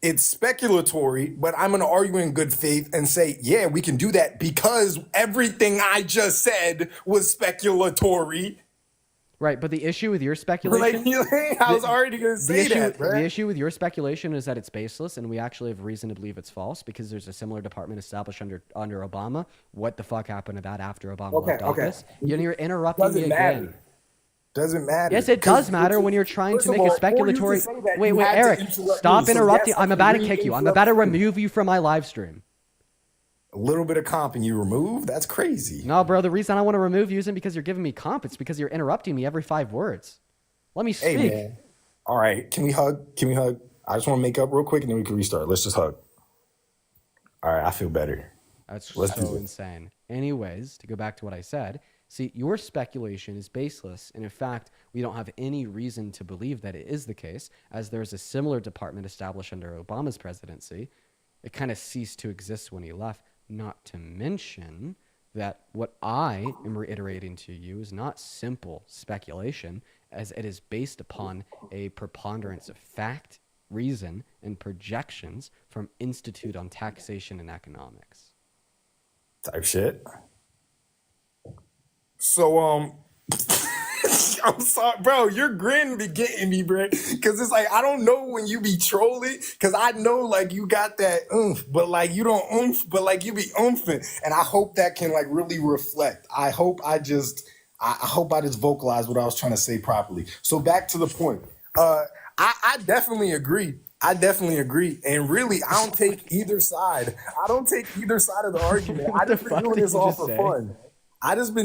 it's speculatory, but I'm going to argue in good faith and say, yeah, we can do that because everything I just said was speculatory. Right, but the issue with your speculation, I was already going to say that, bro. The issue with your speculation is that it's baseless, and we actually have reason to believe it's false because there's a similar department established under Obama. What the fuck happened to that after Obama left office? You're interrupting me again. Doesn't matter. Yes, it does matter when you're trying to make a speculatory. Wait, Eric, stop interrupting. I'm about to kick you. I'm about to remove you from my live stream. A little bit of comp and you remove? That's crazy. No, bro. The reason I want to remove you isn't because you're giving me comp. It's because you're interrupting me every 5 words. Let me speak. Hey, man. All right. Can we hug? I just want to make up real quick and then we can restart. Let's just hug. All right. I feel better. That's so insane. Anyways, to go back to what I said, see, your speculation is baseless. And in fact, we don't have any reason to believe that it is the case, as there's a similar department established under Obama's presidency. It kind of ceased to exist when he left. Not to mention that what I am reiterating to you is not simple speculation, as it is based upon a preponderance of fact, reason, and projections from Institute on Taxation and Economics. Type shit. So, I'm sorry, bro. Your grin be getting me, bro. Because it's like, I don't know when you be trolling. Because I know, like, you got that oomph. But, like, you don't oomph. But, like, you be oomphin'. And I hope that can, like, really reflect. I hope I just vocalize what I was trying to say properly. So, back to the point. I definitely agree. And really, I don't take either side. I don't take either side of the argument. I just been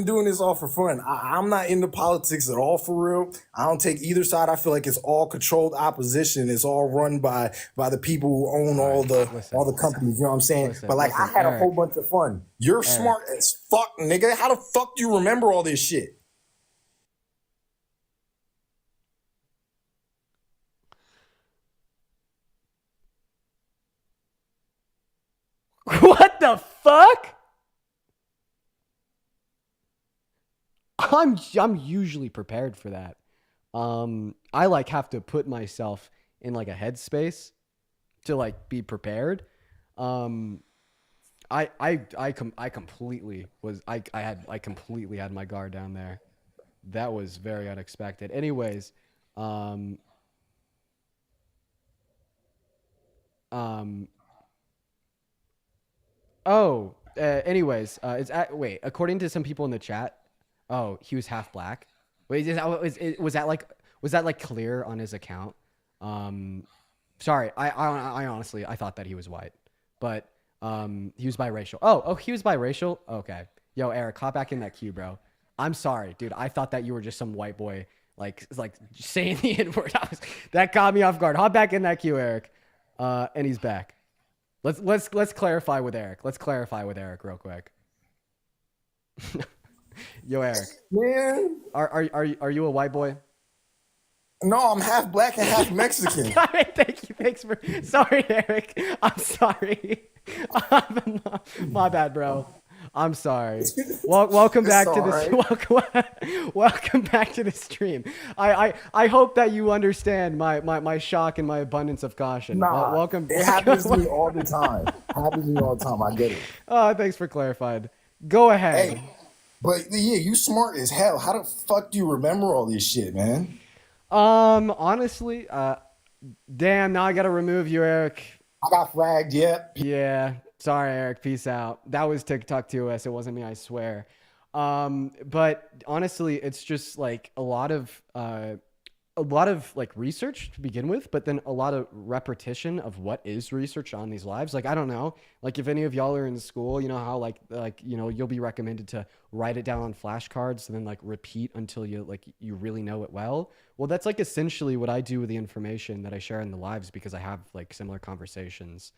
doing this all for fun. I'm not into politics at all, for real. I don't take either side. I feel like it's all controlled opposition. It's all run by the people who own all the companies. You know what I'm saying? But like, I had a whole bunch of fun. You're smart as fuck, nigga. How the fuck do you remember all this shit? What the fuck? I'm usually prepared for that. I like have to put myself in like a headspace to like be prepared. I completely had my guard down there. That was very unexpected. Anyways, according to some people in the chat, oh, he was half black. Wait, was that like clear on his account? Sorry, I honestly I thought that he was white, but he was biracial. Oh, he was biracial. Okay, yo, Eric, hop back in that queue, bro. I'm sorry, dude. I thought that you were just some white boy, like saying the N-word. That caught me off guard. Hop back in that queue, Eric. And he's back. Let's clarify with Eric. Let's clarify with Eric real quick. Yo, Eric. Man, are you a white boy? No, I'm half black and half Mexican. Thank you. Thanks for. Sorry, Eric. I'm sorry. My bad, bro. I'm sorry. Welcome back to this. Welcome back to the stream. I hope that you understand my shock and my abundance of caution. Welcome. It happens to me all the time. I get it. Oh, thanks for clarifying. Go ahead. Hey, but yeah, you smart as hell. How the fuck do you remember all this shit, man? Honestly, damn. Now I gotta remove you, Eric. I got flagged. Yep. Yeah. Sorry, Eric. Peace out. That was TikTok TOS. It wasn't me, I swear. But honestly, it's just like a lot of like research to begin with, but then a lot of repetition of what is research on these lives. Like, I don't know, like if any of y'all are in school, you know how like, you know, you'll be recommended to write it down on flashcards and then like repeat until you really know it well. Well, that's like essentially what I do with the information that I share in the lives, because I have like similar conversations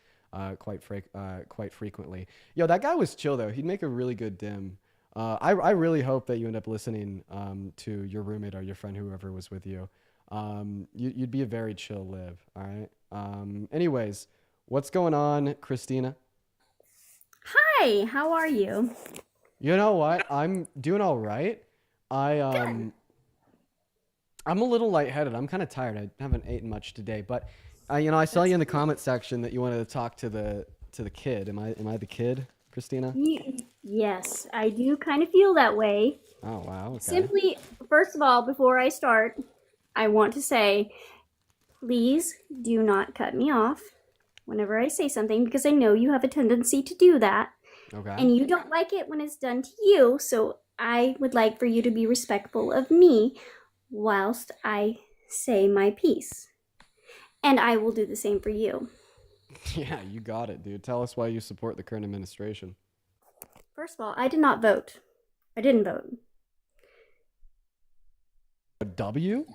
quite frequently. Yo, that guy was chill though. He'd make a really good dim. I really hope that you end up listening to your roommate or your friend, whoever was with you. You'd be a very chill live. All right. Anyways, What's going on, Christina? Hi, how are you? You know what? I'm doing all right. I'm a little lightheaded. I'm kind of tired. I haven't eaten much today, but I saw you in the comment section that you wanted to talk to the kid. Am I the kid, Christina? Yes, I do kind of feel that way. Oh wow. Okay. Simply, first of all, before I start, I want to say, please do not cut me off whenever I say something because I know you have a tendency to do that. Okay. And you don't like it when it's done to you, so I would like for you to be respectful of me whilst I say my piece. And I will do the same for you. Yeah, you got it, dude. Tell us why you support the current administration. First of all, I did not vote. I didn't vote. A W?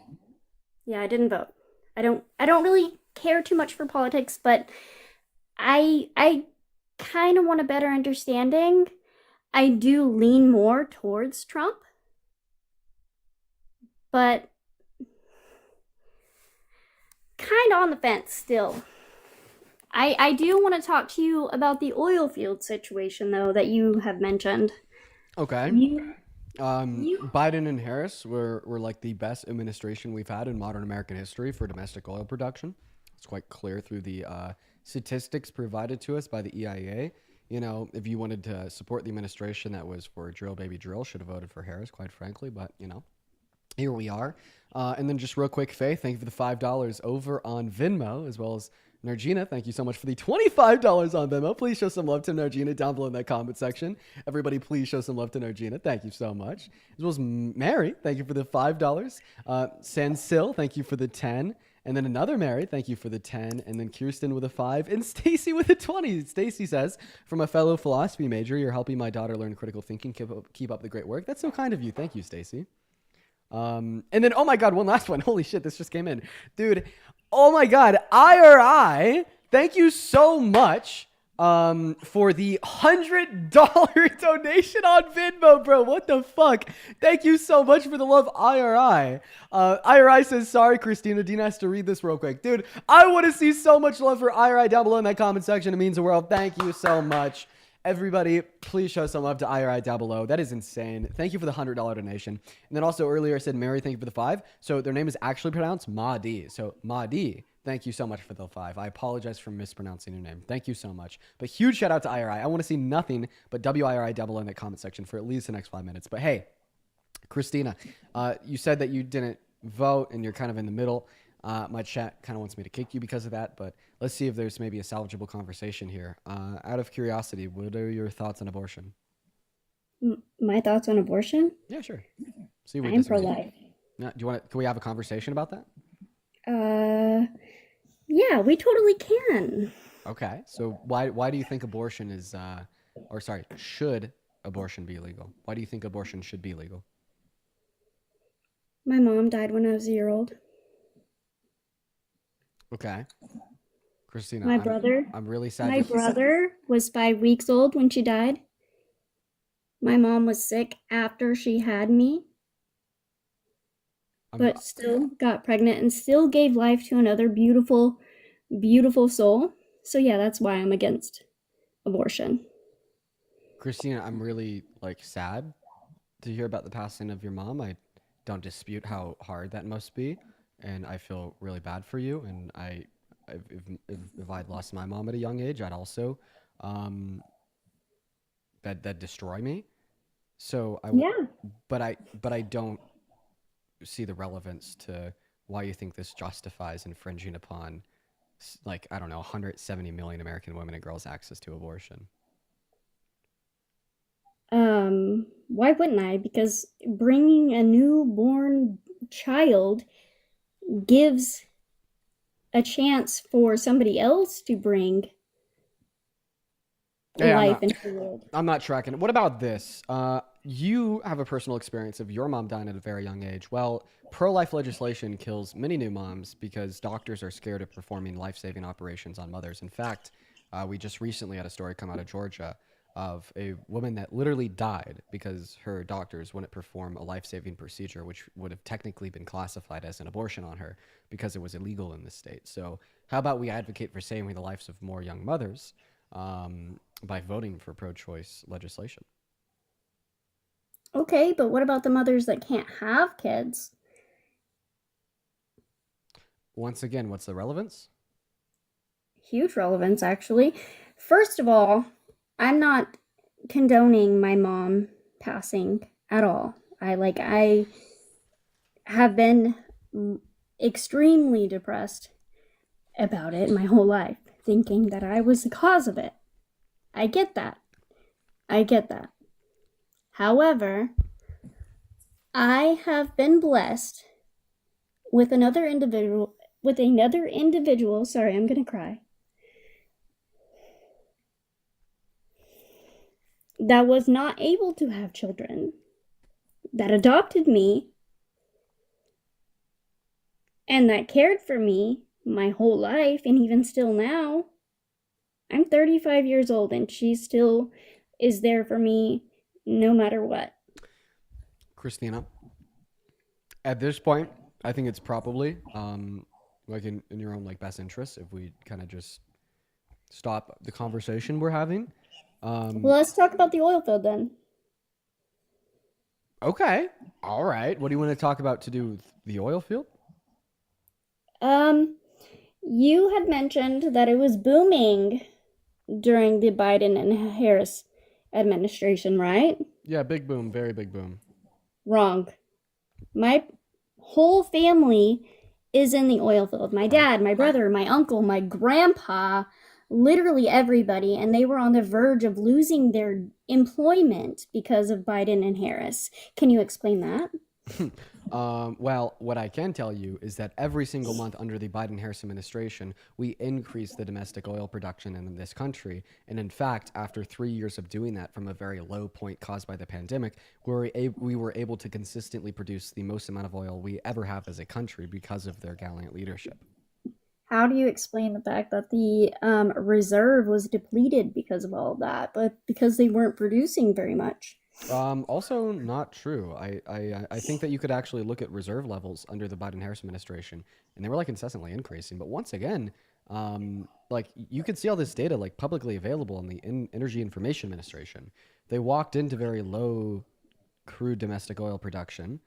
Yeah, I didn't vote. I don't really care too much for politics, but I kind of want a better understanding. I do lean more towards Trump, but kind of on the fence still. I do want to talk to you about the oil field situation, though, that you have mentioned. Okay. Biden and Harris were like the best administration we've had in modern American history for domestic oil production. It's quite clear through the statistics provided to us by the EIA. If you wanted to support the administration that was for drill baby drill, should have voted for Harris, quite frankly. But, here we are. And then just real quick, Faye, thank you for the $5 over on Venmo, as well as Nargina, thank you so much for the $25 on Venmo. Please show some love to Nargina down below in that comment section. Everybody, please show some love to Nargina. Thank you so much. As well as Mary, thank you for the $5. Sansil, thank you for the 10. And then another Mary, thank you for the 10. And then Kirsten with a 5. And Stacy with a 20. Stacy says, from a fellow philosophy major, you're helping my daughter learn critical thinking. Keep up the great work. That's so kind of you. Thank you, Stacy. And then, oh my God, one last one. Holy shit, this just came in. Dude, oh my God, IRI, thank you so much for the $100 donation on Venmo, bro. What the fuck? Thank you so much for the love, IRI. IRI says, sorry, Christina. Dina has to read this real quick. Dude, I want to see so much love for IRI down below in that comment section. It means the world. Thank you so much. Everybody, please show some love to IRI down below. That is insane. Thank you for the $100 donation. And then also earlier I said, Mary, thank you for the 5. So their name is actually pronounced Mahdi. So Mahdi, thank you so much for the 5. I apologize for mispronouncing your name. Thank you so much. But huge shout out to IRI. I want to see nothing but WIRI down below in that comment section for at least the next 5 minutes. But hey, Christina, you said that you didn't vote and you're kind of in the middle. My chat kind of wants me to kick you because of that, but let's see if there's maybe a salvageable conversation here. Out of curiosity, what are your thoughts on abortion? My thoughts on abortion? Yeah, sure. See, I'm pro-life. Yeah, can we have a conversation about that? Yeah, we totally can. Okay, so why do you think abortion is, should abortion be legal? Why do you think abortion should be legal? My mom died when I was a year-old. Okay. Christina, I'm really sad. My brother was 5 weeks old when she died. My mom was sick after she had me, but still got pregnant and still gave life to another beautiful, beautiful soul. So yeah, that's why I'm against abortion. Christina, I'm really sad to hear about the passing of your mom. I don't dispute how hard that must be. And I feel really bad for you. And if I'd lost my mom at a young age, I'd also, that'd destroy me. So but I don't see the relevance to why you think this justifies infringing upon, 170 million American women and girls' access to abortion. Why wouldn't I? Because bringing a newborn child gives a chance for somebody else to bring life into the world. I'm not tracking it. What about this? You have a personal experience of your mom dying at a very young age. Well, pro-life legislation kills many new moms because doctors are scared of performing life-saving operations on mothers. In fact, we just recently had a story come out of Georgia of a woman that literally died because her doctors wouldn't perform a life-saving procedure, which would have technically been classified as an abortion on her because it was illegal in the state. So how about we advocate for saving the lives of more young mothers by voting for pro-choice legislation? Okay, but what about the mothers that can't have kids? Once again, what's the relevance? Huge relevance, actually. First of all, I'm not condoning my mom passing at all. I have been extremely depressed about it my whole life, thinking that I was the cause of it. I get that. However, I have been blessed with another individual, sorry, I'm gonna cry, that was not able to have children, that adopted me, and that cared for me my whole life, and even still now. I'm 35 years old, and she still is there for me no matter what. Christina, at this point, I think it's probably like in your own like best interest if we kind of just stop the conversation we're having. Well, let's talk about the oil field then. Okay. All right. What do you want to talk about to do with the oil field? You had mentioned that it was booming during the Biden and Harris administration, right? Yeah, big boom, very big boom. Wrong. My whole family is in the oil field. My dad, my brother, my uncle, my grandpa, literally everybody, and they were on the verge of losing their employment because of Biden and Harris. Can you explain that? Well, what I can tell you is that every single month under the Biden-Harris administration, we increased the domestic oil production in this country. And in fact, after 3 years of doing that from a very low point caused by the pandemic, we were able to consistently produce the most amount of oil we ever have as a country because of their gallant leadership. How do you explain the fact that the reserve was depleted because of all of that, but because they weren't producing very much? Also not true. I think that you could actually look at reserve levels under the Biden-Harris administration, and they were like incessantly increasing. But once again, like you could see all this data like publicly available in the Energy Information Administration. They walked into very low crude domestic oil production,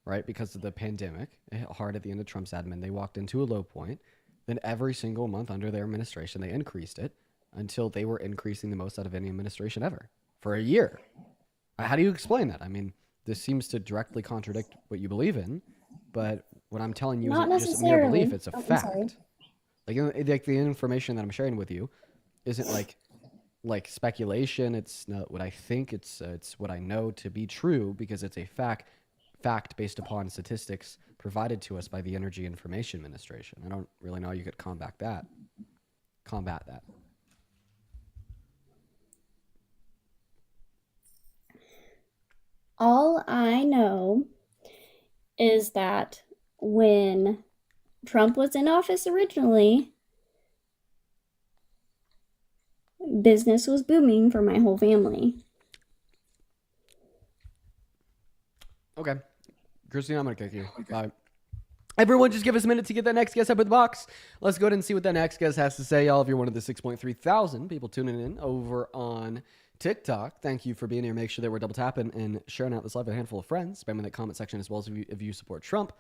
right? Because of the pandemic, it hit hard at the end of Trump's admin. They walked into a low point. Then every single month under their administration, they increased it until they were increasing the most out of any administration ever for a year. How do you explain that? I mean, this seems to directly contradict what you believe in, but what I'm telling you Not isn't just a mere necessarily. belief, it's a I'm fact. sorry. Like the information that I'm sharing with you isn't like speculation. It's not what I think, it's what I know to be true because it's a fact based upon statistics provided to us by the Energy Information Administration. I don't really know how you could combat that. All I know is that when Trump was in office originally, business was booming for my whole family. Okay. Christina, I'm going to kick you. Bye. Everyone, just give us a minute to get that next guest up in the box. Let's go ahead and see what that next guest has to say. Y'all, if you're one of the 6.3 thousand people tuning in over on TikTok, thank you for being here. Make sure that we're double tapping and sharing out this live with a handful of friends. Spam in that comment section as well as if you support Trump.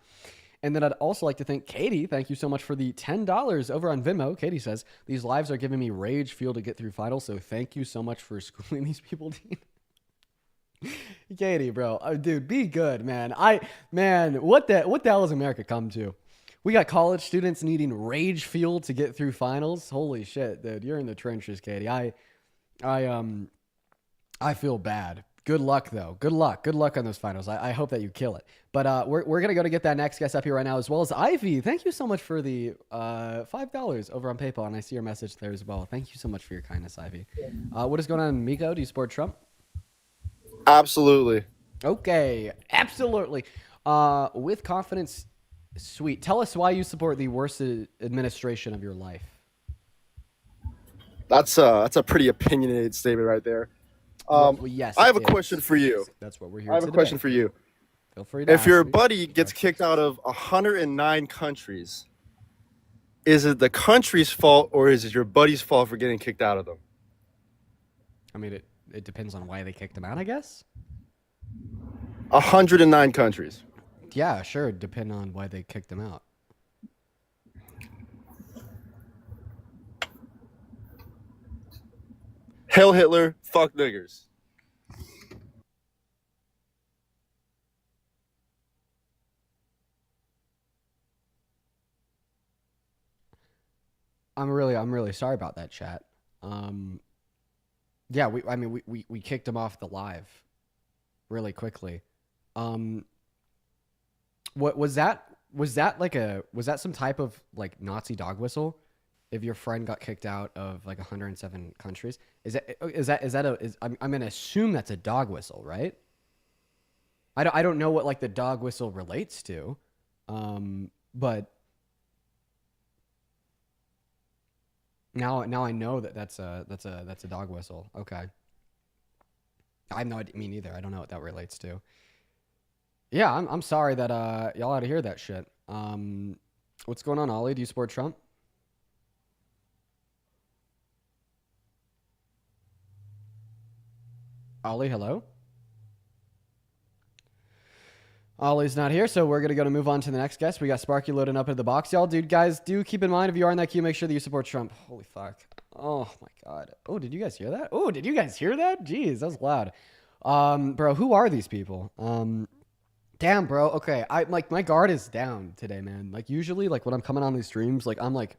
And then I'd also like to thank Katie. Thank you so much for the $10 over on Venmo. Katie says, these lives are giving me rage fuel to get through finals, so thank you so much for schooling these people, Dean. Katie, bro. Oh, dude, be good, man. What the hell has America come to? We got college students needing rage fuel to get through finals. Holy shit, dude. You're in the trenches, Katie. I feel bad. Good luck, though. Good luck on those finals. I hope that you kill it. But we're going to go to get that next guest up here right now, as well as Ivy. Thank you so much for the $5 over on PayPal, and I see your message there as well. Thank you so much for your kindness, Ivy. What is going on, Miko? Do you support Trump? Absolutely. Okay, absolutely. With confidence, sweet. Tell us why you support the worst administration of your life. That's a pretty opinionated statement right there. Well, yes, I have a it question is. for you. That's what we're here I have to a question debate. for you. Feel free to If your ask me. buddy gets kicked out of 109 countries, is it the country's fault or is it your buddy's fault for getting kicked out of them? I mean, it depends on why they kicked him out, I guess. 109 countries. Yeah, sure. Depend on why they kicked him out. Hail Hitler, fuck niggers. I'm really sorry about that, chat. Yeah, we kicked him off the live really quickly. What was that? Was that some type of like Nazi dog whistle? If your friend got kicked out of like 107 countries, I'm gonna assume that's a dog whistle, right? I don't know what like the dog whistle relates to, but now I know that's a dog whistle. Okay. I have no idea, me neither. I don't know what that relates to. Yeah, I'm sorry that y'all had to hear that shit. What's going on, Ollie? Do you support Trump? Ollie, hello? Ollie's not here, so we're gonna move on to the next guest. We got Sparky loading up into the box, y'all. Dude, guys, do keep in mind if you are in that queue, make sure that you support Trump. Holy fuck! Oh my god! Oh, did you guys hear that? Oh, did you guys hear that? Jeez, that was loud. Bro, who are these people? Damn, bro. Okay, I like my guard is down today, man. Like usually, like when I'm coming on these streams, like I'm like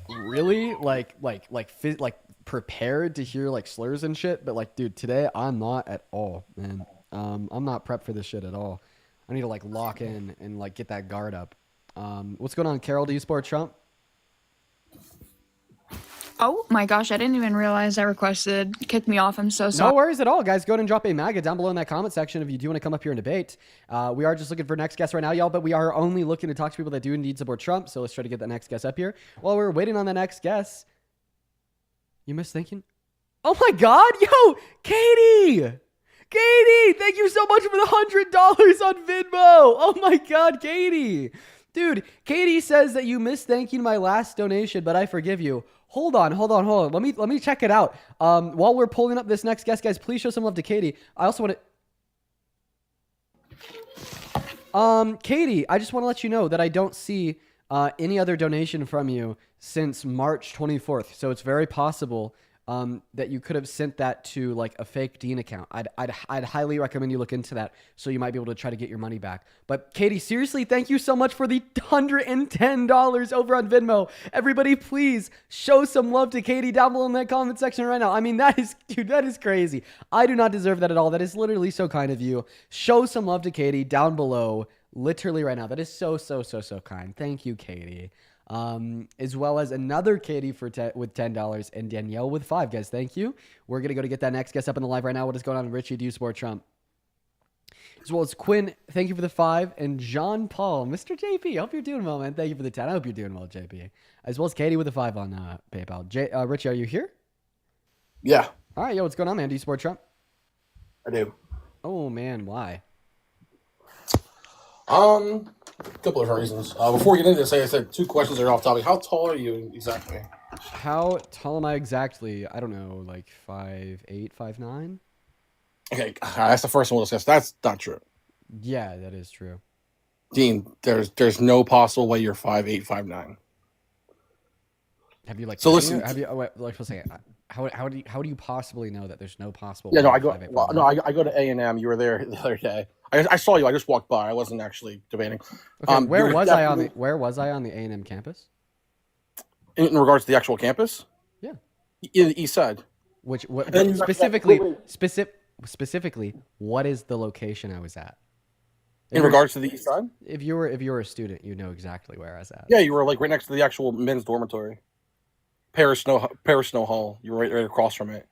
really like prepared to hear like slurs and shit. But like, dude, today I'm not at all, man. I'm not prepped for this shit at all. I need to like lock in and like get that guard up. What's going on, Carol? Do you support Trump? Oh my gosh, I didn't even realize I requested. Kick me off. I'm so sorry. No worries at all, guys. Go ahead and drop a MAGA down below in that comment section if you do want to come up here and debate. We are just looking for next guest right now, y'all, but we are only looking to talk to people that do indeed support Trump. So let's try to get that next guest up here. While we're waiting on the next guest, you missed thinking? Oh my God, yo, Katie! Katie, thank you so much for the $100 on Venmo. Oh my God, Katie. Dude, Katie says that you missed thanking my last donation, but I forgive you. Hold on. Let me check it out. While we're pulling up this next guest, guys, please show some love to Katie. I also want to... Katie, I just want to let you know that I don't see any other donation from you since March 24th. So it's very possible that you could have sent that to like a fake Dean account. I'd highly recommend you look into that so you might be able to try to get your money back. But Katie, seriously, thank you so much for the $110 over on Venmo. Everybody, please show some love to Katie down below in that comment section right now. I mean, that is crazy. I do not deserve that at all. That is literally so kind of you. Show some love to Katie down below, literally right now. That is so kind. Thank you, Katie. As well as another Katie with $10 and Danielle with $5. Guys, thank you. We're gonna go to get that next guest up in the live right now. What is going on, Richie? Do you support Trump? As well as Quinn, thank you for the 5, and John Paul, Mr. JP. Hope you're doing well, man. Thank you for the 10. I hope you're doing well, JP. As well as Katie with the 5 on PayPal. Richie, are you here? Yeah, All right, yo, what's going on, man? Do you support Trump? I do. Oh man, why? A couple of reasons. Before we get into this, I said 2 questions that are off topic. How tall are you exactly? How tall am I exactly? I don't know, like 5'8", 5'9". Okay, that's the first one we'll discuss. That's not true. Yeah, that is true. Dean, there's no possible way you're 5'8", 5'9". Have you like? So listen. Have you? Wait, like, let's say, how do you possibly know that there's no possible? Yeah, no, way I go. 5'8", Well, no, I go to A&M. You were there the other day. I saw you. I just walked by. I wasn't actually debating. Okay, where was I on the A&M campus? In regards to the actual campus? Yeah. In the east side. What And specifically, what is the location I was at? In regards to the east side? If you were a student, you know exactly where I was at. Yeah, you were like right next to the actual men's dormitory. Paris Snow Hall. You were right across from it.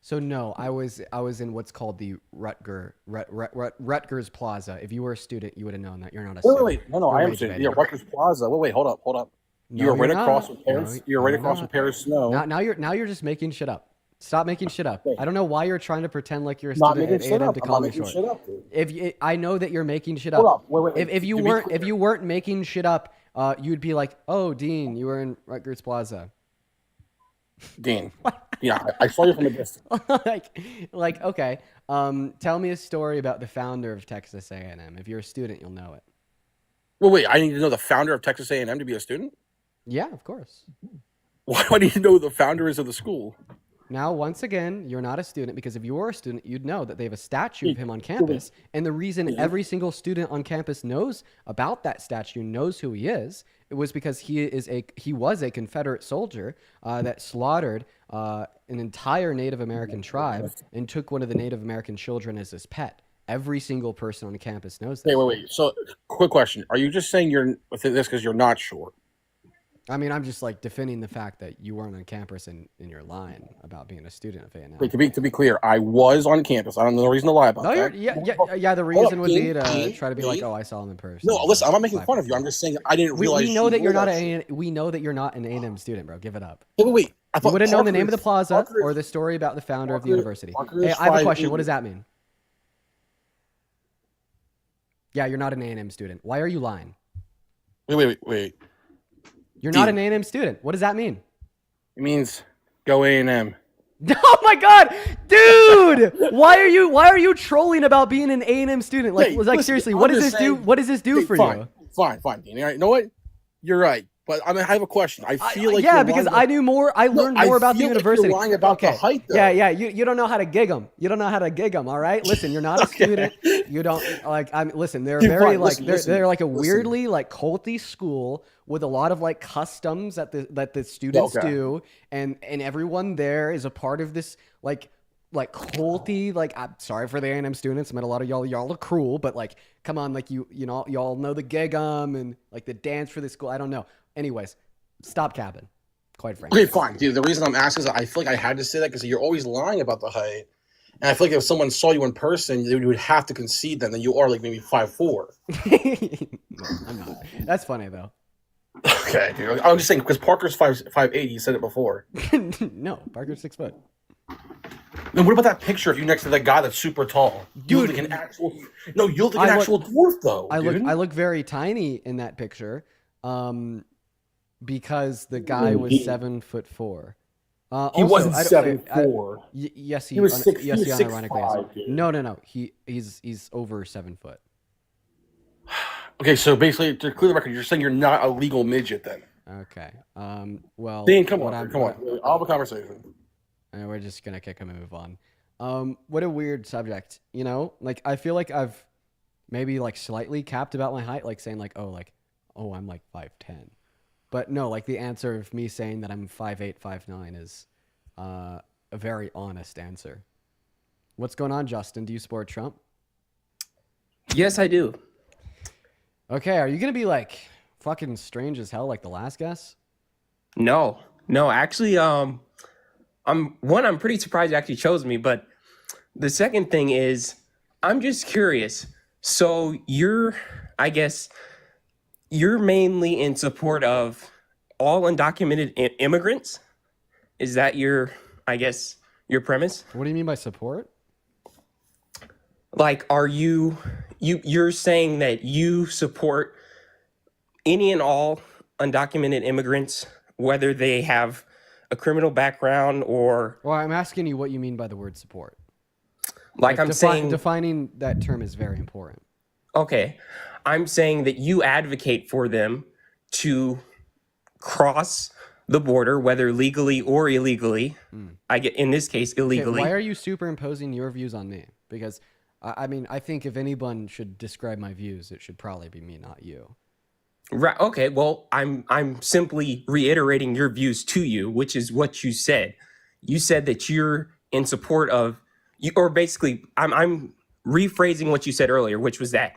So no, I was in what's called the Rutgers Plaza. If you were a student, you would have known that. You're not a student. Wait. No, I am a student. Yeah, Rutgers Plaza. Wait, hold up. No, You were right you're across not. from Paris. No, You're right you're across not. from Paris Snow. Now you're just making shit up. Stop making shit up. I don't know why you're trying to pretend like you're a Not student making at shit A&M up. to I'm call not me making short. shit up, dude. I know that you're making shit Hold up. up. Wait. If you To be weren't clear. making shit up, you'd be like, "Oh, Dean, you were in Rutgers Plaza." Dean. Yeah, I saw you from a distance. like okay. Tell me a story about the founder of Texas A&M. If you're a student, you'll know it. Wait. I need to know the founder of Texas A&M to be a student? Yeah, of course. Why do I need to know who the founder is of the school? Now, once again, you're not a student because if you were a student, you'd know that they have a statue of him on campus. And the reason every single student on campus knows about that statue, knows who he is, it was because he was a Confederate soldier that slaughtered an entire Native American tribe and took one of the Native American children as his pet. Every single person on campus knows that. Wait. So, quick question. Are you just saying you're with this because you're not sure? I mean, I'm just like defending the fact that you weren't on campus and you're lying about being a student of A&M. Wait, to be clear, I was on campus. I don't know the reason to lie about No, that. yeah. The reason would be to try to be like, oh, I saw him in person. No, listen, I'm not making fun of you. I'm just saying I didn't realize. We know that you're not we know that you're not an A&M student, bro. Give it up. Wait. You would have known the name of the plaza or the story about the founder of the university. Hey, I have a question. What does that mean? Yeah, you're not an A&M student. Why are you lying? Wait. You're not an A&M student. What does that mean? It means go A&M. Oh my god, dude! Why are you trolling about being an A&M student? Like, Listen, seriously, I'm what does just this do? saying- What does this do for you? Fine, Dean. All right, you know what? You're right, but I have a question. I feel like yeah, you're because lying I learned more about the feel like university. you're lying about the height, though. Yeah. You don't know how to gig them. You don't know how to gig them. All right. Listen, you're not a student. You don't like. Listen. They're Dude, very fine, like listen, they're like a weirdly like culty school with a lot of like customs that the students do, and everyone there is a part of this like culty. Like, I'm sorry for the A&M students. I met a lot of y'all are cruel, but like, come on, like y'all know the gig 'em and like the dance for the school. I don't know. Anyways, stop capping. Quite frankly. Okay, fine, dude. The reason I'm asking is I feel like I had to say that because you're always lying about the height, and I feel like if someone saw you in person, you would have to concede then that you are like maybe 5'4". No, I'm not. That's funny though. Okay, dude. I'm just saying because Parker's 5'8". You said it before. No, Parker's 6 foot. Then what about that picture of you next to that guy that's super tall? You look like an actual. No, you look like an actual dwarf though. I look very tiny in that picture, because the guy was 7'4". He wasn't 7'4". Yes, He was six. Yes, He was he unironically 6'5", is. dude. No. He's over 7 foot. Okay, so basically, to clear the record, you're saying you're not a legal midget then. Okay. Well, Dean, come on. I'll have a conversation. And we're just gonna kick him and move on. What a weird subject. You know, like I feel like I've maybe like slightly capped about my height, like saying oh, I'm like 5'10". But no, like the answer of me saying that I'm 5'8", 5'9" is a very honest answer. What's going on, Justin? Do you support Trump? Yes, I do. Okay, are you gonna be like fucking strange as hell like the last guess? No, actually, I'm pretty surprised you actually chose me, but the second thing is, I'm just curious. So I guess you're mainly in support of all undocumented immigrants? Is that your premise? What do you mean by support? Like, are you're saying that you support any and all undocumented immigrants, whether they have a criminal background or... Well, I'm asking you what you mean by the word support. Like I'm saying... Defining that term is very important. Okay. I'm saying that you advocate for them to cross the border, whether legally or illegally. In this case, illegally. Okay, why are you superimposing your views on me? Because, I mean, I think if anyone should describe my views, it should probably be me, not you. Right. Okay. Well, I'm simply reiterating your views to you, which is what you said. You said that you're in support of you, or basically, I'm rephrasing what you said earlier, which was that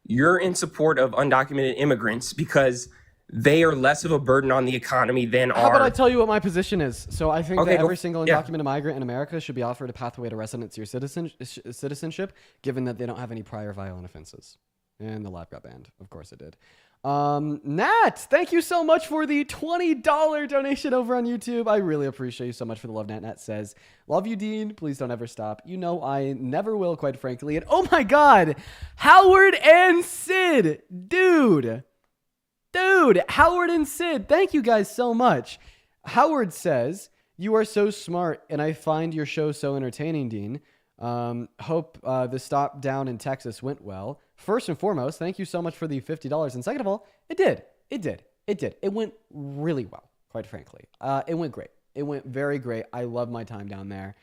you're in support of undocumented immigrants because they are less of a burden on the economy than How about I tell you what my position is? So I think that every single yeah. undocumented migrant in America should be offered a pathway to residency or citizenship, given that they don't have any prior violent offenses. And the lab got banned. Of course it did. Nat, thank you so much for the $20 donation over on YouTube. I really appreciate you so much for the love. Nat says, love you, Dean. Please don't ever stop. You know I never will, quite frankly. And oh my God, Howard and Sid. Dude, Howard and Sid, thank you guys so much. Howard says, you are so smart, and I find your show so entertaining, Dean. Hope the stop down in Texas went well. First and foremost, thank you so much for the $50. And second of all, it did. It went really well, quite frankly. It went great. It went very great. I love my time down there.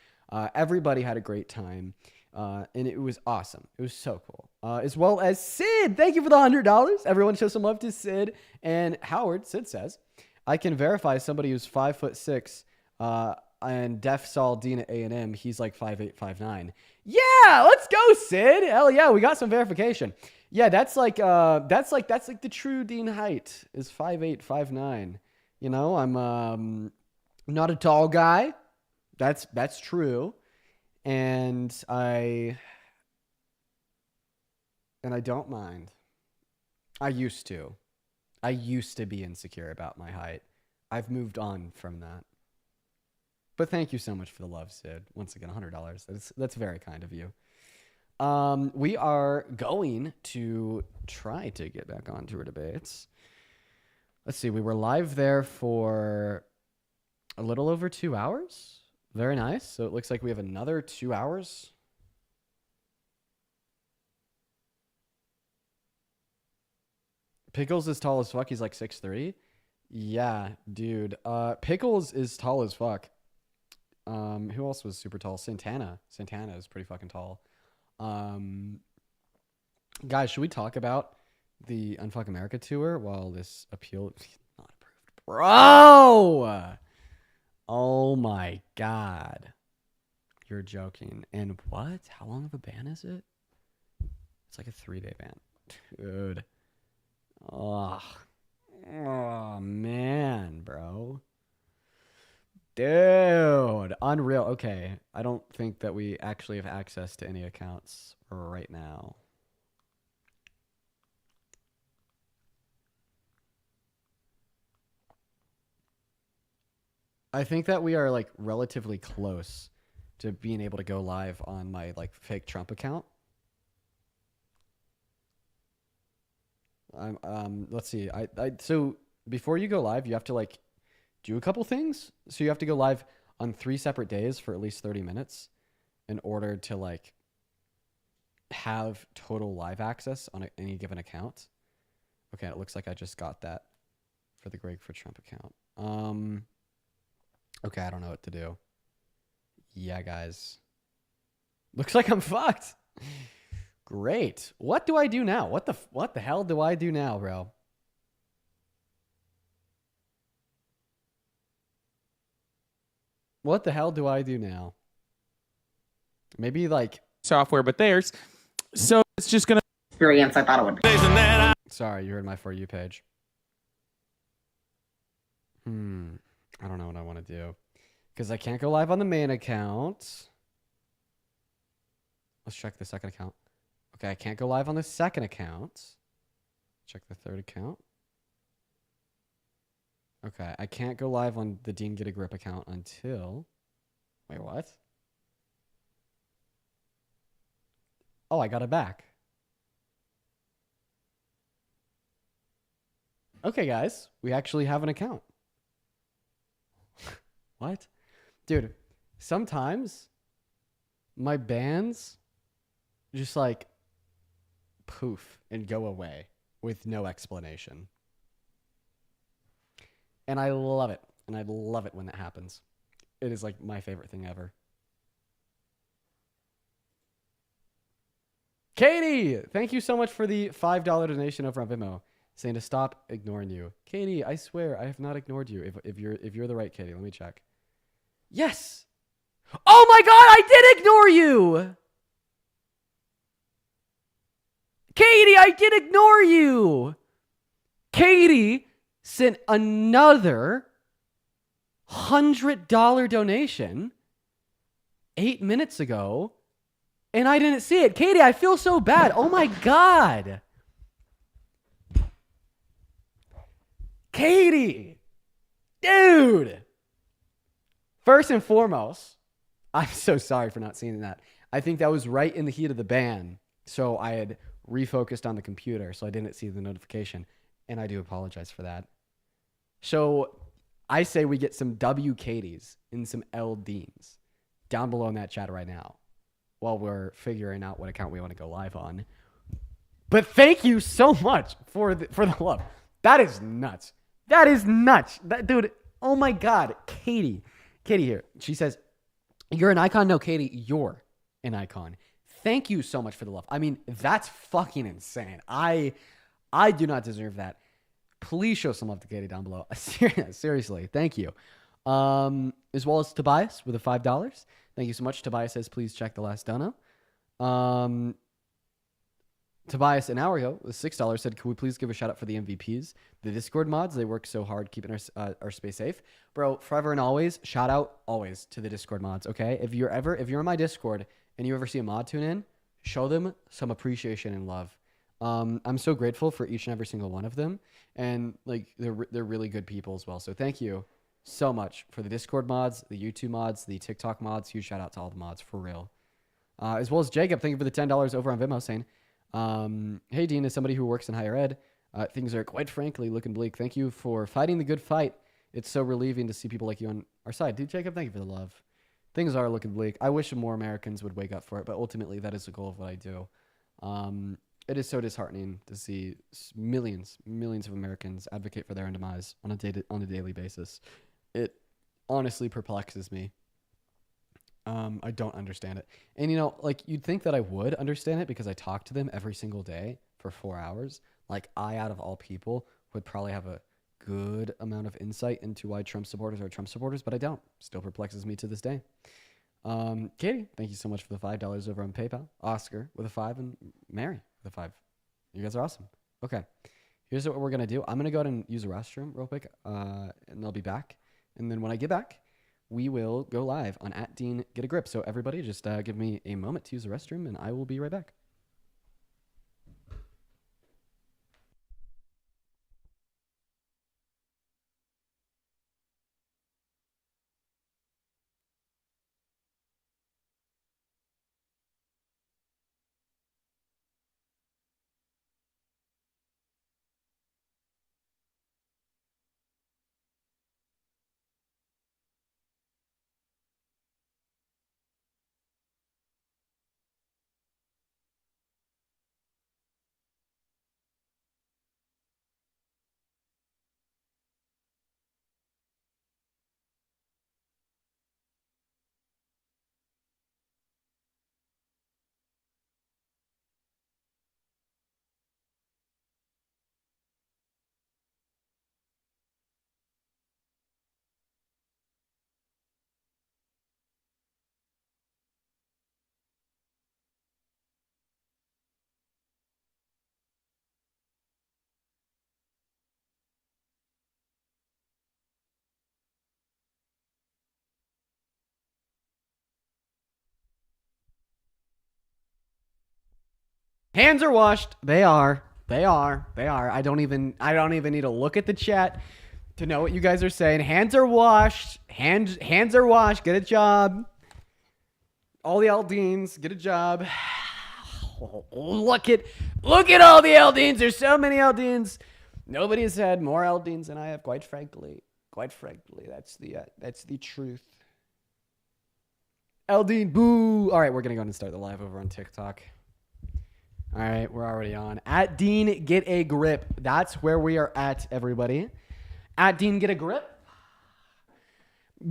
Everybody had a great time. And it was awesome. It was so cool. As well as Sid. Thank you for the $100. Everyone show some love to Sid. And Howard, Sid says, I can verify somebody who's 5'6", and Def saw Dean at A&M. He's like 5'8", 5'9". Yeah, let's go, Sid. Hell yeah, we got some verification. Yeah, that's like the true Dean height is 5'8", 5'9". You know, I'm not a tall guy. That's true. And I don't mind. I used to be insecure about my height. I've moved on from that. But thank you so much for the love, Sid. Once again, $100. That's very kind of you. We are going to try to get back on Tour Debates. Let's see. We were live there for a little over 2 hours. Very nice. So it looks like we have another 2 hours. Pickles is tall as fuck. He's like 6'3". Yeah, dude. Pickles is tall as fuck. Who else was super tall? Santana. Santana is pretty fucking tall. Guys, should we talk about the Unfuck America tour while this appeal is not approved? Bro! Oh my God. You're joking. And what? How long of a ban is it? It's like a 3-day ban. Dude. Oh man, bro. Dude, unreal. Okay, I don't think that we actually have access to any accounts right now. I think that we are like relatively close to being able to go live on my like fake Trump account. Let's see. So before you go live, you have to like do a couple things. So you have to go live on 3 separate days for at least 30 minutes in order to like have total live access on any given account. Okay, it looks like I just got that for the Greg for Trump account. Okay, I don't know what to do. Yeah, guys. Looks like I'm fucked. Great. What do I do now? What the hell do I do now, bro? What the hell do I do now? Maybe like software, but theirs. So it's just gonna experience. I thought it would. Sorry, you heard my For You page. I don't know what I want to do because I can't go live on the main account. Let's check the second account. Okay, I can't go live on the second account. Check the third account. Okay, I can't go live on the Dean Get a Grip account until... Wait, what? Oh, I got it back. Okay, guys, we actually have an account. What? Dude, sometimes my bans just like poof and go away with no explanation. And I love it. And I love it when that happens. It is like my favorite thing ever. Katie, thank you so much for the $5 donation over on Venmo, saying to stop ignoring you. Katie, I swear I have not ignored you. If you're the right Katie, let me check. Yes. Oh my God, I did ignore you. Katie, I did ignore you. Katie sent another $100 donation 8 minutes ago, and I didn't see it. Katie, I feel so bad. Oh my God. Katie, dude. First and foremost, I'm so sorry for not seeing that. I think that was right in the heat of the ban. So I had refocused on the computer, so I didn't see the notification. And I do apologize for that. So I say we get some W Katies and some L Deans down below in that chat right now while we're figuring out what account we want to go live on. But thank you so much for the love. That is nuts. That is nuts. Dude, oh my God. Katie here. She says, you're an icon? No, Katie, you're an icon. Thank you so much for the love. I mean, that's fucking insane. I do not deserve that. Please show some love to Katie down below. Seriously, thank you. As well as Tobias with a $5. Thank you so much. Tobias says, please check the last dono. Tobias an hour ago with $6 said, can we please give a shout out for the MVPs? The Discord mods, they work so hard keeping our space safe. Bro, forever and always, shout out always to the Discord mods, okay? If you're in my Discord and you ever see a mod tune in, show them some appreciation and love. I'm so grateful for each and every single one of them. And like they're really good people as well. So thank you so much for the Discord mods, the YouTube mods, the TikTok mods. Huge shout out to all the mods for real. As well as Jacob, thank you for the $10 over on Venmo saying, hey Dean, as somebody who works in higher ed, things are quite frankly looking bleak. Thank you for fighting the good fight. It's so relieving to see people like you on our side. Dude, Jacob, thank you for the love. Things are looking bleak. I wish more Americans would wake up for it, but ultimately that is the goal of what I do. It is so disheartening to see millions of Americans advocate for their own demise on a daily basis. It honestly perplexes me. I don't understand it. And you know, like you'd think that I would understand it because I talk to them every single day for 4 hours. Like I, out of all people, would probably have a good amount of insight into why Trump supporters are Trump supporters, but I don't. Still perplexes me to this day. Katie, thank you so much for the $5 over on PayPal. Oscar with a 5 and Mary with a 5. You guys are awesome. Okay. Here's what we're going to do. I'm going to go ahead and use a restroom real quick, and I'll be back. And then when I get back, we will go live on @DeanGetAGrip. So everybody just give me a moment to use the restroom, and I will be right back. Hands are washed. They are. I don't even need to look at the chat to know what you guys are saying. Hands are washed. Hands are washed. Get a job. All the Aldeans, get a job. Look at all the Aldeans. There's so many Aldeans. Nobody has had more Aldeans than I have, quite frankly. That's the truth. Aldean, boo. All right, we're going to go ahead and start the live over on TikTok. All right, we're already on. @DeanGetAGrip. That's where we are at, everybody. @DeanGetAGrip.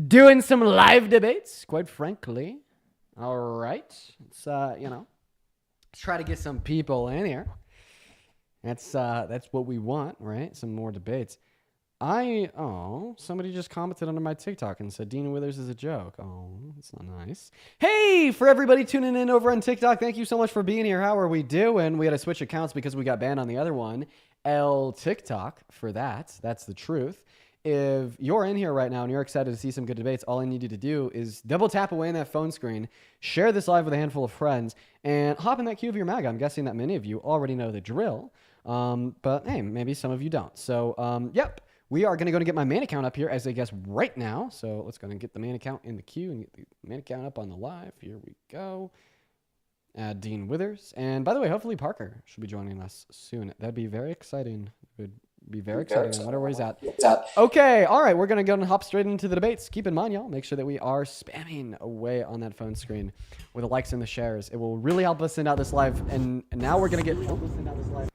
Doing some live debates, quite frankly. All right. Let's, let's try to get some people in here. That's what we want, right? Some more debates. Somebody just commented under my TikTok and said Dean Withers is a joke. Oh, that's not nice. Hey, for everybody tuning in over on TikTok, thank you so much for being here. How are we doing? We had to switch accounts because we got banned on the other one. TikTok for that. That's the truth. If you're in here right now and you're excited to see some good debates, all I need you to do is double tap away in that phone screen, share this live with a handful of friends, and hop in that queue of your MAGA. I'm guessing that many of you already know the drill, but hey, maybe some of you don't. So, yep. we are going to go and get my main account up here as a guest right now. So let's go and get the main account in the queue and get the main account up on the live. Here we go. Add Dean Withers. And by the way, hopefully Parker should be joining us soon. That'd be very exciting. It would be very exciting. I wonder where he's at. Okay, all right. We're going to go and hop straight into the debates. Keep in mind, y'all, make sure that we are spamming away on that phone screen with the likes and the shares. It will really help us send out this live. And now we're going to get...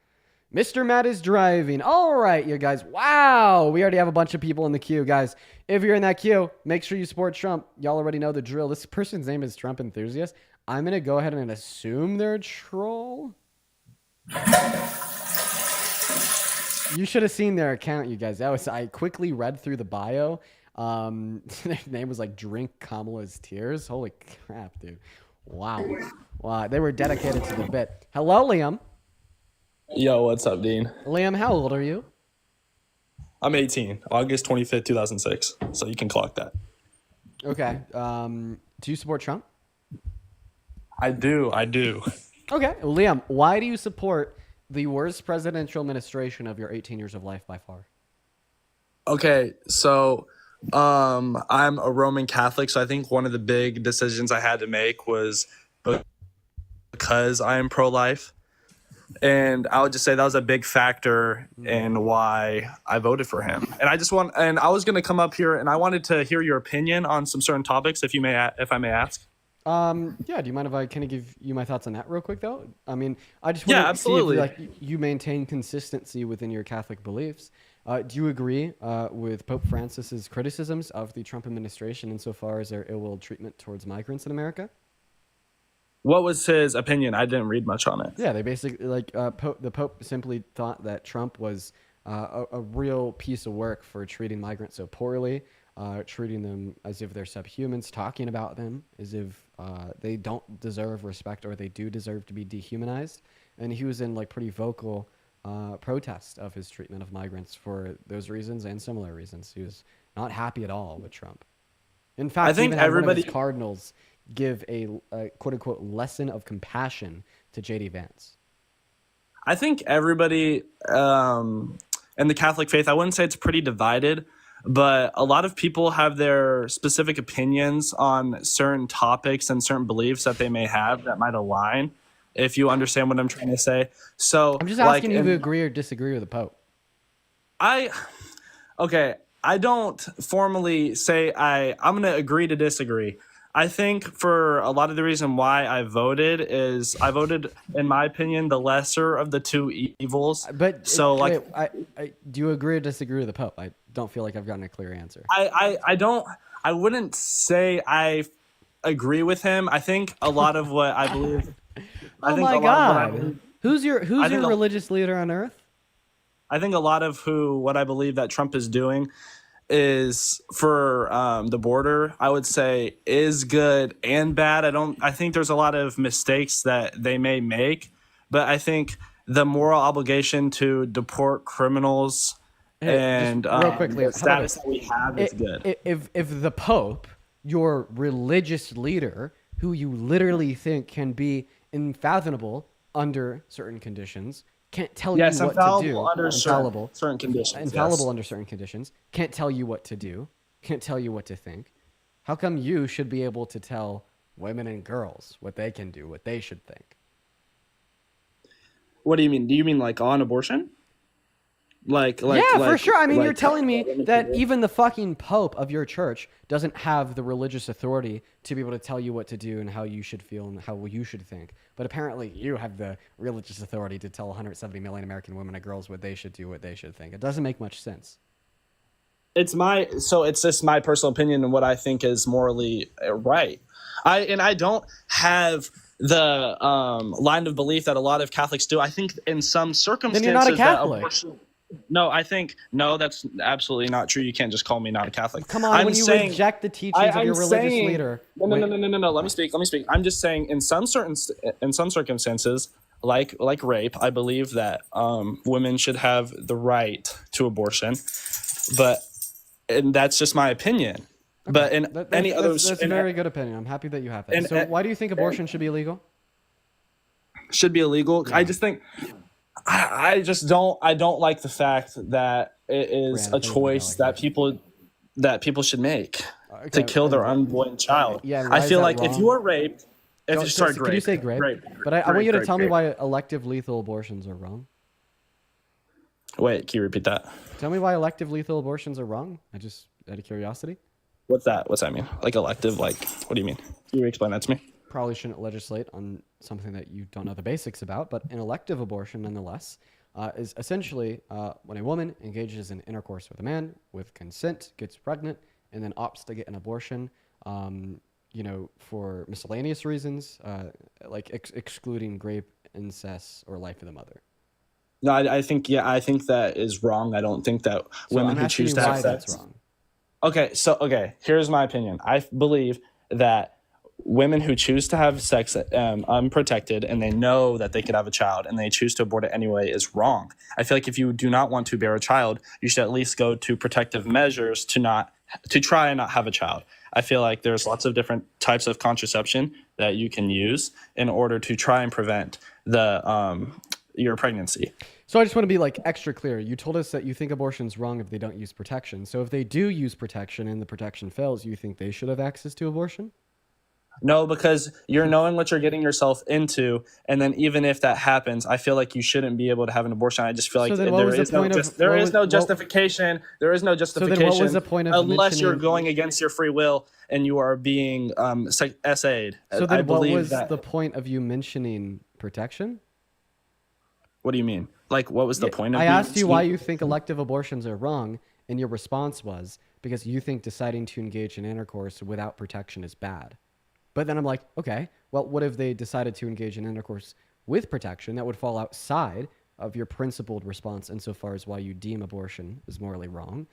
Mr. Matt is driving. All right, you guys. Wow, we already have a bunch of people in the queue. Guys, if you're in that queue, make sure you support Trump. Y'all already know the drill. This person's name is Trump Enthusiast. I'm going to go ahead and assume they're a troll. You should have seen their account, you guys. I quickly read through the bio. Their name was like Drink Kamala's Tears. Holy crap, dude. Wow. Wow, they were dedicated to the bit. Hello, Liam. Yo, what's up, Dean? Liam, how old are you? I'm 18, August 25th, 2006. So you can clock that. Okay. Do you support Trump? I do. Okay. Liam, why do you support the worst presidential administration of your 18 years of life by far? Okay, so I'm a Roman Catholic, so I think one of the big decisions I had to make was because I am pro-life. And I would just say that was a big factor in why I voted for him. And I was going to come up here and I wanted to hear your opinion on some certain topics, if I may ask. Yeah. Do you mind if I kind of give you my thoughts on that real quick, though? I mean, I just want to absolutely. see if you maintain consistency within your Catholic beliefs. Do you agree with Pope Francis's criticisms of the Trump administration insofar as their ill-will treatment towards migrants in America? What was his opinion? I didn't read much on it. Yeah, they basically the Pope simply thought that Trump was a real piece of work for treating migrants so poorly, treating them as if they're subhumans, talking about them as if they don't deserve respect or they do deserve to be dehumanized. And he was in like pretty vocal protest of his treatment of migrants for those reasons and similar reasons. He was not happy at all with Trump. In fact, I think even had one of everybody his cardinals give a quote unquote lesson of compassion to J.D. Vance. I think everybody in the Catholic faith, I wouldn't say it's pretty divided, but a lot of people have their specific opinions on certain topics and certain beliefs that they may have that might align, if you understand what I'm trying to say. So I'm just asking you if you agree or disagree with the Pope. I don't formally say I'm going to agree to disagree. I think for a lot of the reason why I voted, in my opinion, the lesser of the two evils. But so do you agree or disagree with the Pope? I don't feel like I've gotten a clear answer. I wouldn't say I agree with him. I think a lot of what I believe. Oh my God! Who's your religious leader on earth? I think a lot of what I believe that Trump is doing is for the border, I would say, is good and bad. I think there's a lot of mistakes that they may make, but I think the moral obligation to deport criminals and real quickly, the status that we have is good. If the Pope, your religious leader, who you literally think can be unfathomable under certain conditions, can't tell you what to do. Under certain conditions. Infallible under certain conditions. Can't tell you what to do. Can't tell you what to think. How come you should be able to tell women and girls what they can do, what they should think? What do you mean? Do you mean like on abortion? For sure. I mean, you're telling me that even the fucking Pope of your church doesn't have the religious authority to be able to tell you what to do and how you should feel and how you should think. But apparently you have the religious authority to tell 170 million American women and girls what they should do, what they should think. It doesn't make much sense. It's just my personal opinion and what I think is morally right. I don't have the line of belief that a lot of Catholics do. I think in some circumstances then you're not a Catholic. No, that's absolutely not true. You can't just call me not a Catholic. Come on, when you reject the teachings of your religious leader. No. Let me speak. I'm just saying in some circumstances, like rape, I believe that women should have the right to abortion, and that's just my opinion. Okay. But in any other, that's a very good opinion. I'm happy that you have that. So why do you think abortion should be illegal? Should be illegal. Yeah. I just think I just don't. I don't like the fact that it is Brandon, a choice that people should make to kill their unborn child. Yeah, and I why is feel that like if wrong? you are raped, Could you say grape? But I want you to tell me why elective lethal abortions are wrong. Wait, can you repeat that? Tell me why elective lethal abortions are wrong. I just out of curiosity. What's that? What's that mean? Like elective? Like what do you mean? Can you explain that to me? Probably shouldn't legislate on something that you don't know the basics about, but an elective abortion, nonetheless, is essentially when a woman engages in intercourse with a man with consent, gets pregnant, and then opts to get an abortion, for miscellaneous reasons, like excluding rape, incest, or life of the mother. No, I think that is wrong. I don't think that women who choose to have sex. That's wrong. Okay, here's my opinion. I believe that women who choose to have sex unprotected and they know that they could have a child and they choose to abort it anyway is wrong. I feel like if you do not want to bear a child, you should at least go to protective measures to try and not have a child. I feel like there's lots of different types of contraception that you can use in order to try and prevent your pregnancy. So I just want to be like extra clear. You told us that you think abortion's wrong if they don't use protection. So if they do use protection and the protection fails, you think they should have access to abortion? No, because you're knowing what you're getting yourself into, and then even if that happens, I feel like you shouldn't be able to have an abortion. I just feel like there is no justification. There is no justification. So then what was the point of unless you're mentioning- going against your free will and you are being essayed. So I then what believe was that. the point of you mentioning protection? What do you mean? Like, what was the point of? I asked you why you think elective abortions are wrong, and your response was because you think deciding to engage in intercourse without protection is bad. But then I'm like, okay, well, what if they decided to engage in intercourse with protection? That would fall outside of your principled response insofar as why you deem abortion is morally wrong,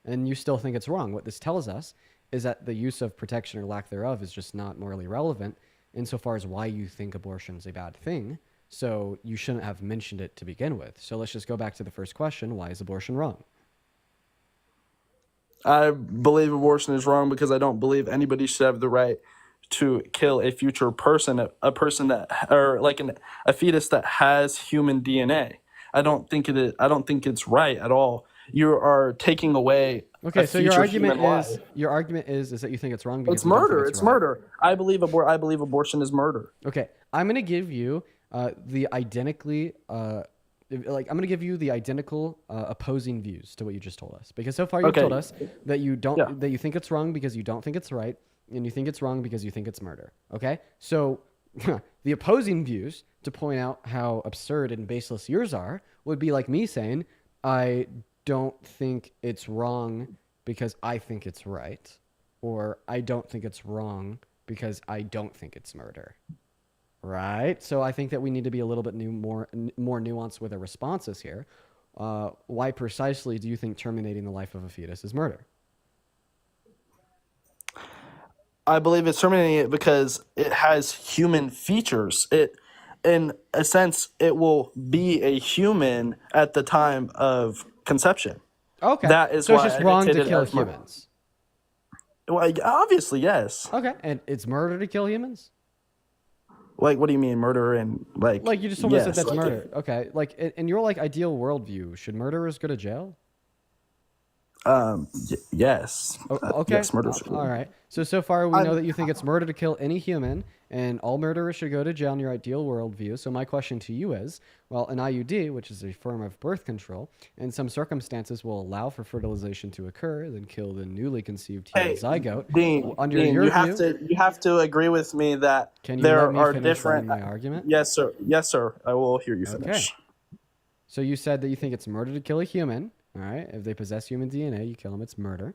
and you still think it's wrong. What this tells us is that the use of protection or lack thereof is just not morally relevant insofar as why you think abortion is a bad thing. So you shouldn't have mentioned it to begin with. So let's just go back to the first question. Why is abortion wrong? I believe abortion is wrong because I don't believe anybody should have the right to kill a future person, a person that, or like a fetus that has human DNA. I don't think it's right at all. You are taking away. Okay, so your argument is that you think it's wrong because it's you don't think murder. It's right. murder. I believe abortion is murder. Okay, I'm gonna give you the identical opposing views to what you just told us, because so far you've told us that that you think it's wrong because you don't think it's right, and you think it's wrong because you think it's murder. Okay, so the opposing views, to point out how absurd and baseless yours are, would be like me saying I don't think it's wrong because I think it's right, or I don't think it's wrong because I don't think it's murder. Right? So I think that we need to be a little bit more nuanced with our responses here. Why precisely do you think terminating the life of a fetus is murder? I believe it's terminating it because it has human features. In a sense, it will be a human at the time of conception. Okay. That is so why it's just I wrong to dictated kill as murder. humans. Well, obviously, yes. Okay. And it's murder to kill humans? Like, what do you mean, murder and like? Like you just told us that that's like murder. Okay. Like in your like ideal worldview, should murderers go to jail? Yes. Okay. Yes, murder. All right. So far we know that you think it's murder to kill any human, and all murderers should go to jail in your ideal worldview. So my question to you is, well, an IUD, which is a form of birth control, in some circumstances will allow for fertilization to occur, then kill the newly conceived human zygote. Dean, Under Dean, your you view, have to agree with me that can you there let me are finish different. my argument? Yes, sir. Yes, sir. I will hear you finish. Okay. So you said that you think it's murder to kill a human. All right. If they possess human DNA, you kill them. It's murder.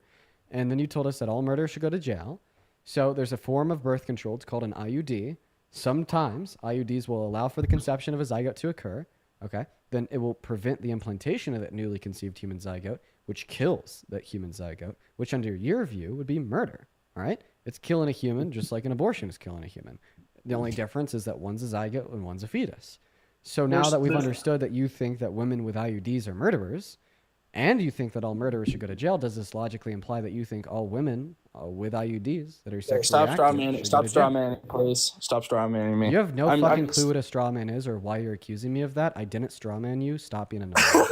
And then you told us that all murderers should go to jail. So there's a form of birth control. It's called an IUD. Sometimes IUDs will allow for the conception of a zygote to occur. Okay. Then it will prevent the implantation of that newly conceived human zygote, which kills that human zygote, which under your view would be murder. All right. It's killing a human just like an abortion is killing a human. The only difference is that one's a zygote and one's a fetus. So now that we've understood that you think that women with IUDs are murderers, and you think that all murderers should go to jail, does this logically imply that you think all women with IUDs that are sexually Stop active straw manning. should go Stop to straw jail? manning, please. Stop straw manning me. You have no I'm fucking just- clue what a straw man is or why you're accusing me of that. I didn't straw man you. Stop being annoying.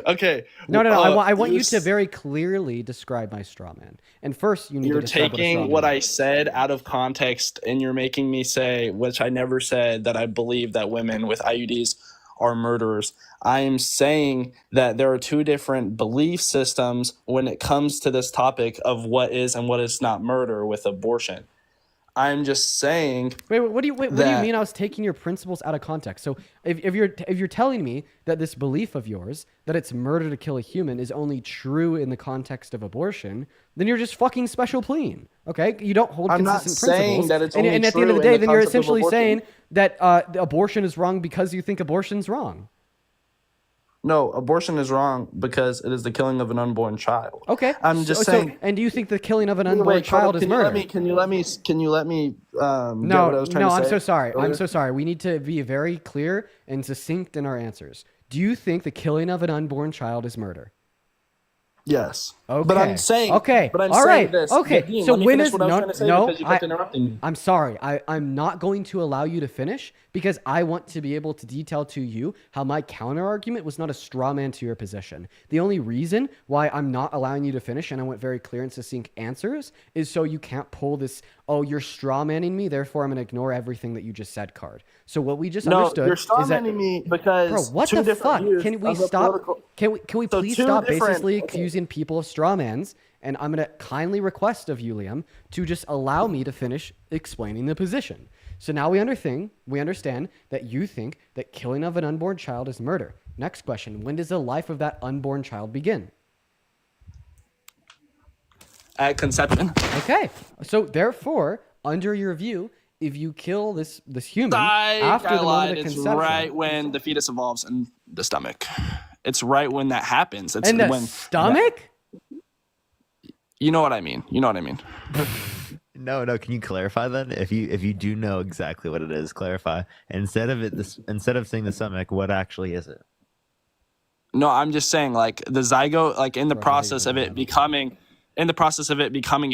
Okay. No. I want you you're to very clearly describe my straw man. And first, you need You're to describe taking what what a I said out of context, and you're making me say, which I never said, that I believe that women with IUDs are murderers. I am saying that there are two different belief systems when it comes to this topic of what is and what is not murder with abortion. I'm just saying. Wait, what do you mean? I was taking your principles out of context. So if you're telling me that this belief of yours that it's murder to kill a human is only true in the context of abortion, then you're just fucking special plein. Okay, you don't hold I'm not consistent saying principles. that it's and only at the end of the true day, in the then you're concept of essentially abortion. saying that the abortion is wrong because you think abortion's wrong. No, abortion is wrong because it is the killing of an unborn child. Okay, I'm just saying. and do you think the killing of an Wait, unborn child is can you murder? Can you let me get what I was trying No, to say? I'm so sorry. I'm earlier? so sorry. We need to be very clear and succinct in our answers. Do you think the killing of an unborn child is murder? Yes. Okay. But I'm saying. Okay. But I'm All saying right. this. Okay. Dean, So let me when finish is what I was trying to say because you kept interrupting me. I'm sorry. I'm not going to allow you to finish because I want to be able to detail to you how my counter argument was not a straw man to your position. The only reason why I'm not allowing you to finish and I want very clear and succinct answers is so you can't pull this, oh, you're straw manning me, therefore I'm going to ignore everything that you just said card. So what we just understood you're straw is that, manning me because bro, what two the different fuck? views Can we of a stop? political- Can we So please two stop different- basically okay. accusing people of straw mans? And I'm going to kindly request of you, Liam, to just allow me to finish explaining the position. So now we understand that you think that killing of an unborn child is murder. Next question. When does the life of that unborn child begin? At conception. Okay. So therefore, under your view, if you kill this human after the moment of It's conception, right when the fetus evolves in the stomach. It's right when that happens. It's in the when stomach? You know what I mean. You know what I mean. No. Can you clarify then? If you do know exactly what it is, clarify. Instead of saying the stomach, what actually is it? No, I'm just saying, like the zygote, like in the process of it becoming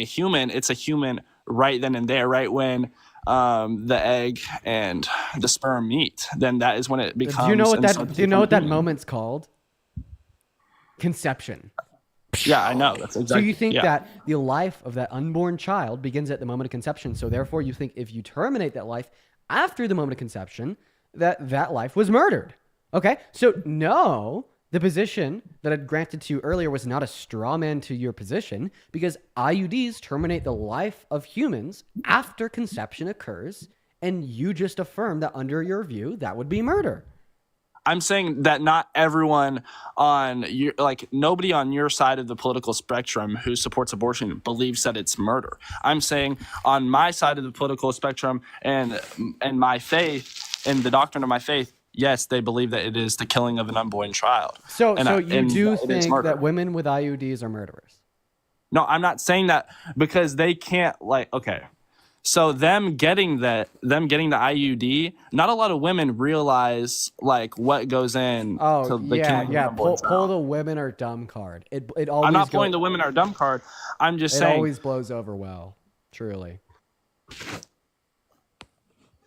a human, it's a human right then and there, right when the egg and the sperm meet. Then that is when it becomes. Do you know what and that? starts Do you know what that becoming- moment's called? Conception. Yeah, I know. That's So exactly. you think yeah. that the life of that unborn child begins at the moment of conception. So therefore, you think if you terminate that life after the moment of conception, that life was murdered. Okay. So no, the position that I granted to you earlier was not a straw man to your position because IUDs terminate the life of humans after conception occurs, and you just affirmed that under your view that would be murder. I'm saying that not everyone on your, like nobody on your side of the political spectrum who supports abortion believes that it's murder. I'm saying on my side of the political spectrum and my faith and the doctrine of my faith, yes, they believe that it is the killing of an unborn child. So And you do it is think murder. that women with IUDs are murderers? No, I'm not saying that because they can't okay. So them getting the IUD, not a lot of women realize like what goes in to the killing of an unborn child. Pull the women are dumb card. It always I'm not pulling the women are dumb card. I'm just saying. It always blows over well. Truly.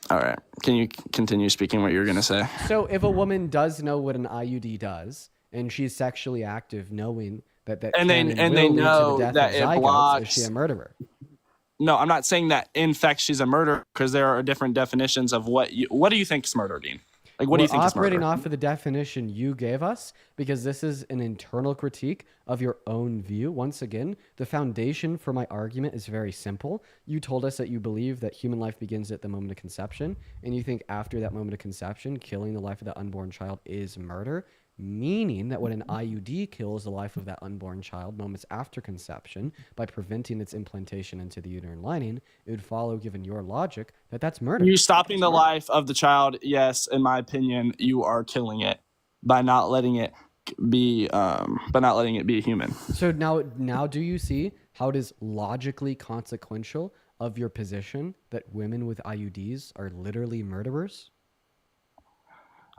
All right. Can you continue speaking what you're gonna say? So if a woman does know what an IUD does, and she's sexually active, knowing that And they- cannon and will they lead to know the death that of it zygotes, blocks- is she a murderer? No, I'm not saying that in fact she's a murderer because there are different definitions of what do you think is murder, Dean? Like what do you think is murder? Operating off of the definition you gave us, because this is an internal critique of your own view. Once again, the foundation for my argument is very simple. You told us that you believe that human life begins at the moment of conception, and you think after that moment of conception, killing the life of that unborn child is murder, meaning that when an IUD kills the life of that unborn child moments after conception by preventing its implantation into the uterine lining, it would follow, given your logic, that that's murder. You stopping the life of the child, yes, in my opinion, you are killing it by not letting it be a human. So now do you see how it is logically consequential of your position that women with IUDs are literally murderers?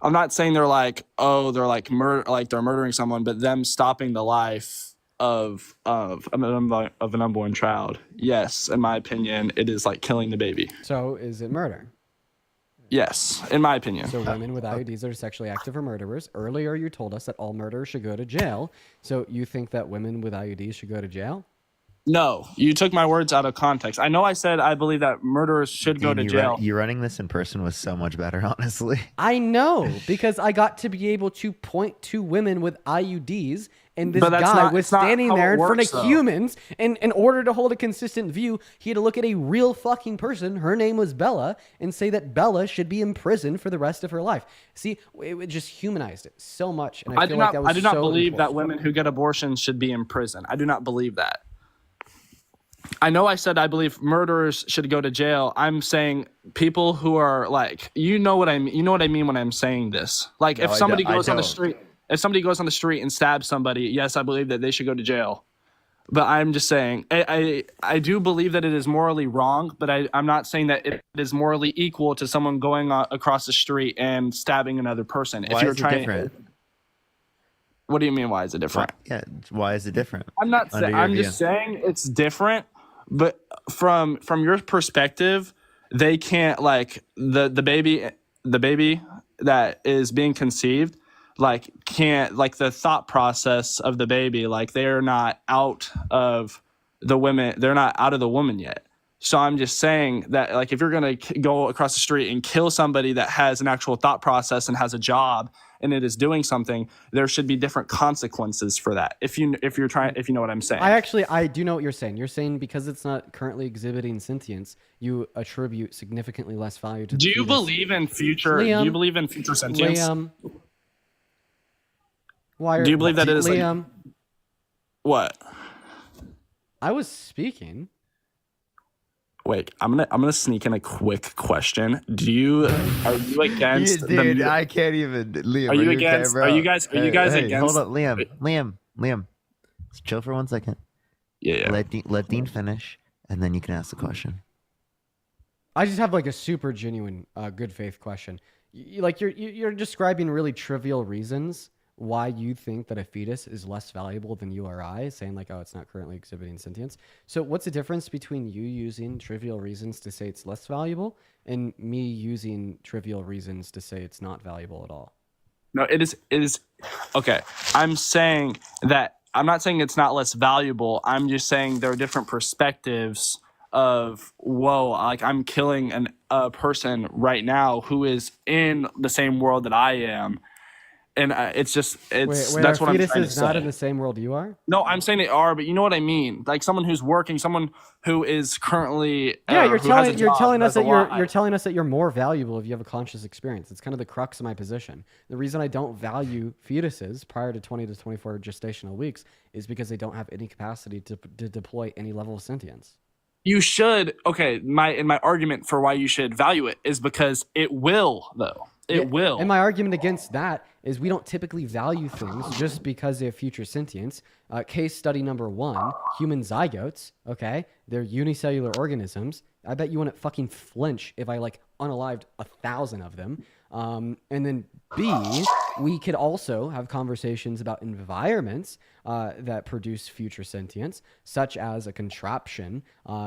I'm not saying they're like, oh, they're like they're murdering someone, but them stopping the life of an unborn child. Yes, in my opinion, it is like killing the baby. So is it murder? Yes, in my opinion. So women with IUDs that are sexually active are murderers. Earlier, you told us that all murderers should go to jail. So you think that women with IUDs should go to jail? No, you took my words out of context. I know I said I believe that murderers should go to jail. You running this in person was so much better, honestly. I know, because I got to be able to point to women with IUDs, and this But that's guy not- was it's not standing how it there in front works, of though. humans, and in order to hold a consistent view, he had to look at a real fucking person, her name was Bella, and say that Bella should be in prison for the rest of her life. See, it just humanized it so much, and I feel like that was I do not so believe that important. women who get abortions should be in prison. I do not believe that. I know I said I believe murderers should go to jail. I'm saying people who are like, you know what I mean. You know what I mean when I'm saying this. Like, No, if I somebody don't. goes on the street, if somebody goes on the street and stabs somebody, yes, I believe that they should go to jail. But I'm just saying, I do believe that it is morally wrong, but I'm not saying that it is morally equal to someone going across the street and stabbing another person. Why if you're is it trying, different? What do you mean? Why is it different? Yeah, why is it different? I'm not Under saying. your I'm view. just saying it's different. But from your perspective, they can't like the baby that is being conceived, like can't like the thought process of the baby, like they're not out of the women. They're not out of the woman yet. So I'm just saying that like if you're gonna go across the street and kill somebody that has an actual thought process and has a job and it is doing something, there should be different consequences for that. If you know what I'm saying. I do know what you're saying. You're saying because it's not currently exhibiting sentience, you attribute significantly less value to the Do you fetus. believe in future? Do Liam, you believe in future sentience? Liam, why Do you believe that it is Liam? like what? I was speaking. Wait, I'm gonna sneak in a quick question. Are you against? Dude, I can't even. Liam, Are you okay, against? bro? Are you guys Hey, against? Hold up, Liam. Let's chill for 1 second. Yeah. Let Dean finish, and then you can ask the question. I just have like a super genuine, good faith question. You're describing really trivial reasons why you think that a fetus is less valuable than you or I, saying like, oh, it's not currently exhibiting sentience. So what's the difference between you using trivial reasons to say it's less valuable and me using trivial reasons to say it's not valuable at all? No, it is okay. I'm saying that I'm not saying it's not less valuable. I'm just saying there are different perspectives of whoa, like I'm killing a person right now who is in the same world that I am. And it's that's what I'm trying to is not say. in the same world you are? No, I'm saying they are, but you know what I mean. Like someone who's working, someone who is currently Yeah, who has a you're job, telling us has a that you're life. telling us that you're more valuable if you have a conscious experience. It's kind of the crux of my position. The reason I don't value fetuses prior to 20 to 24 gestational weeks is because they don't have any capacity to deploy any level of sentience. You should. Okay, my argument for why you should value it is because it will, though. It will. And my argument against that is we don't typically value things just because they have future sentience. Case study number 1, human zygotes, okay? They're unicellular organisms. I bet you wouldn't fucking flinch if I like unalived 1,000 of them. And then B, we could also have conversations about environments that produce future sentience, such as a contraption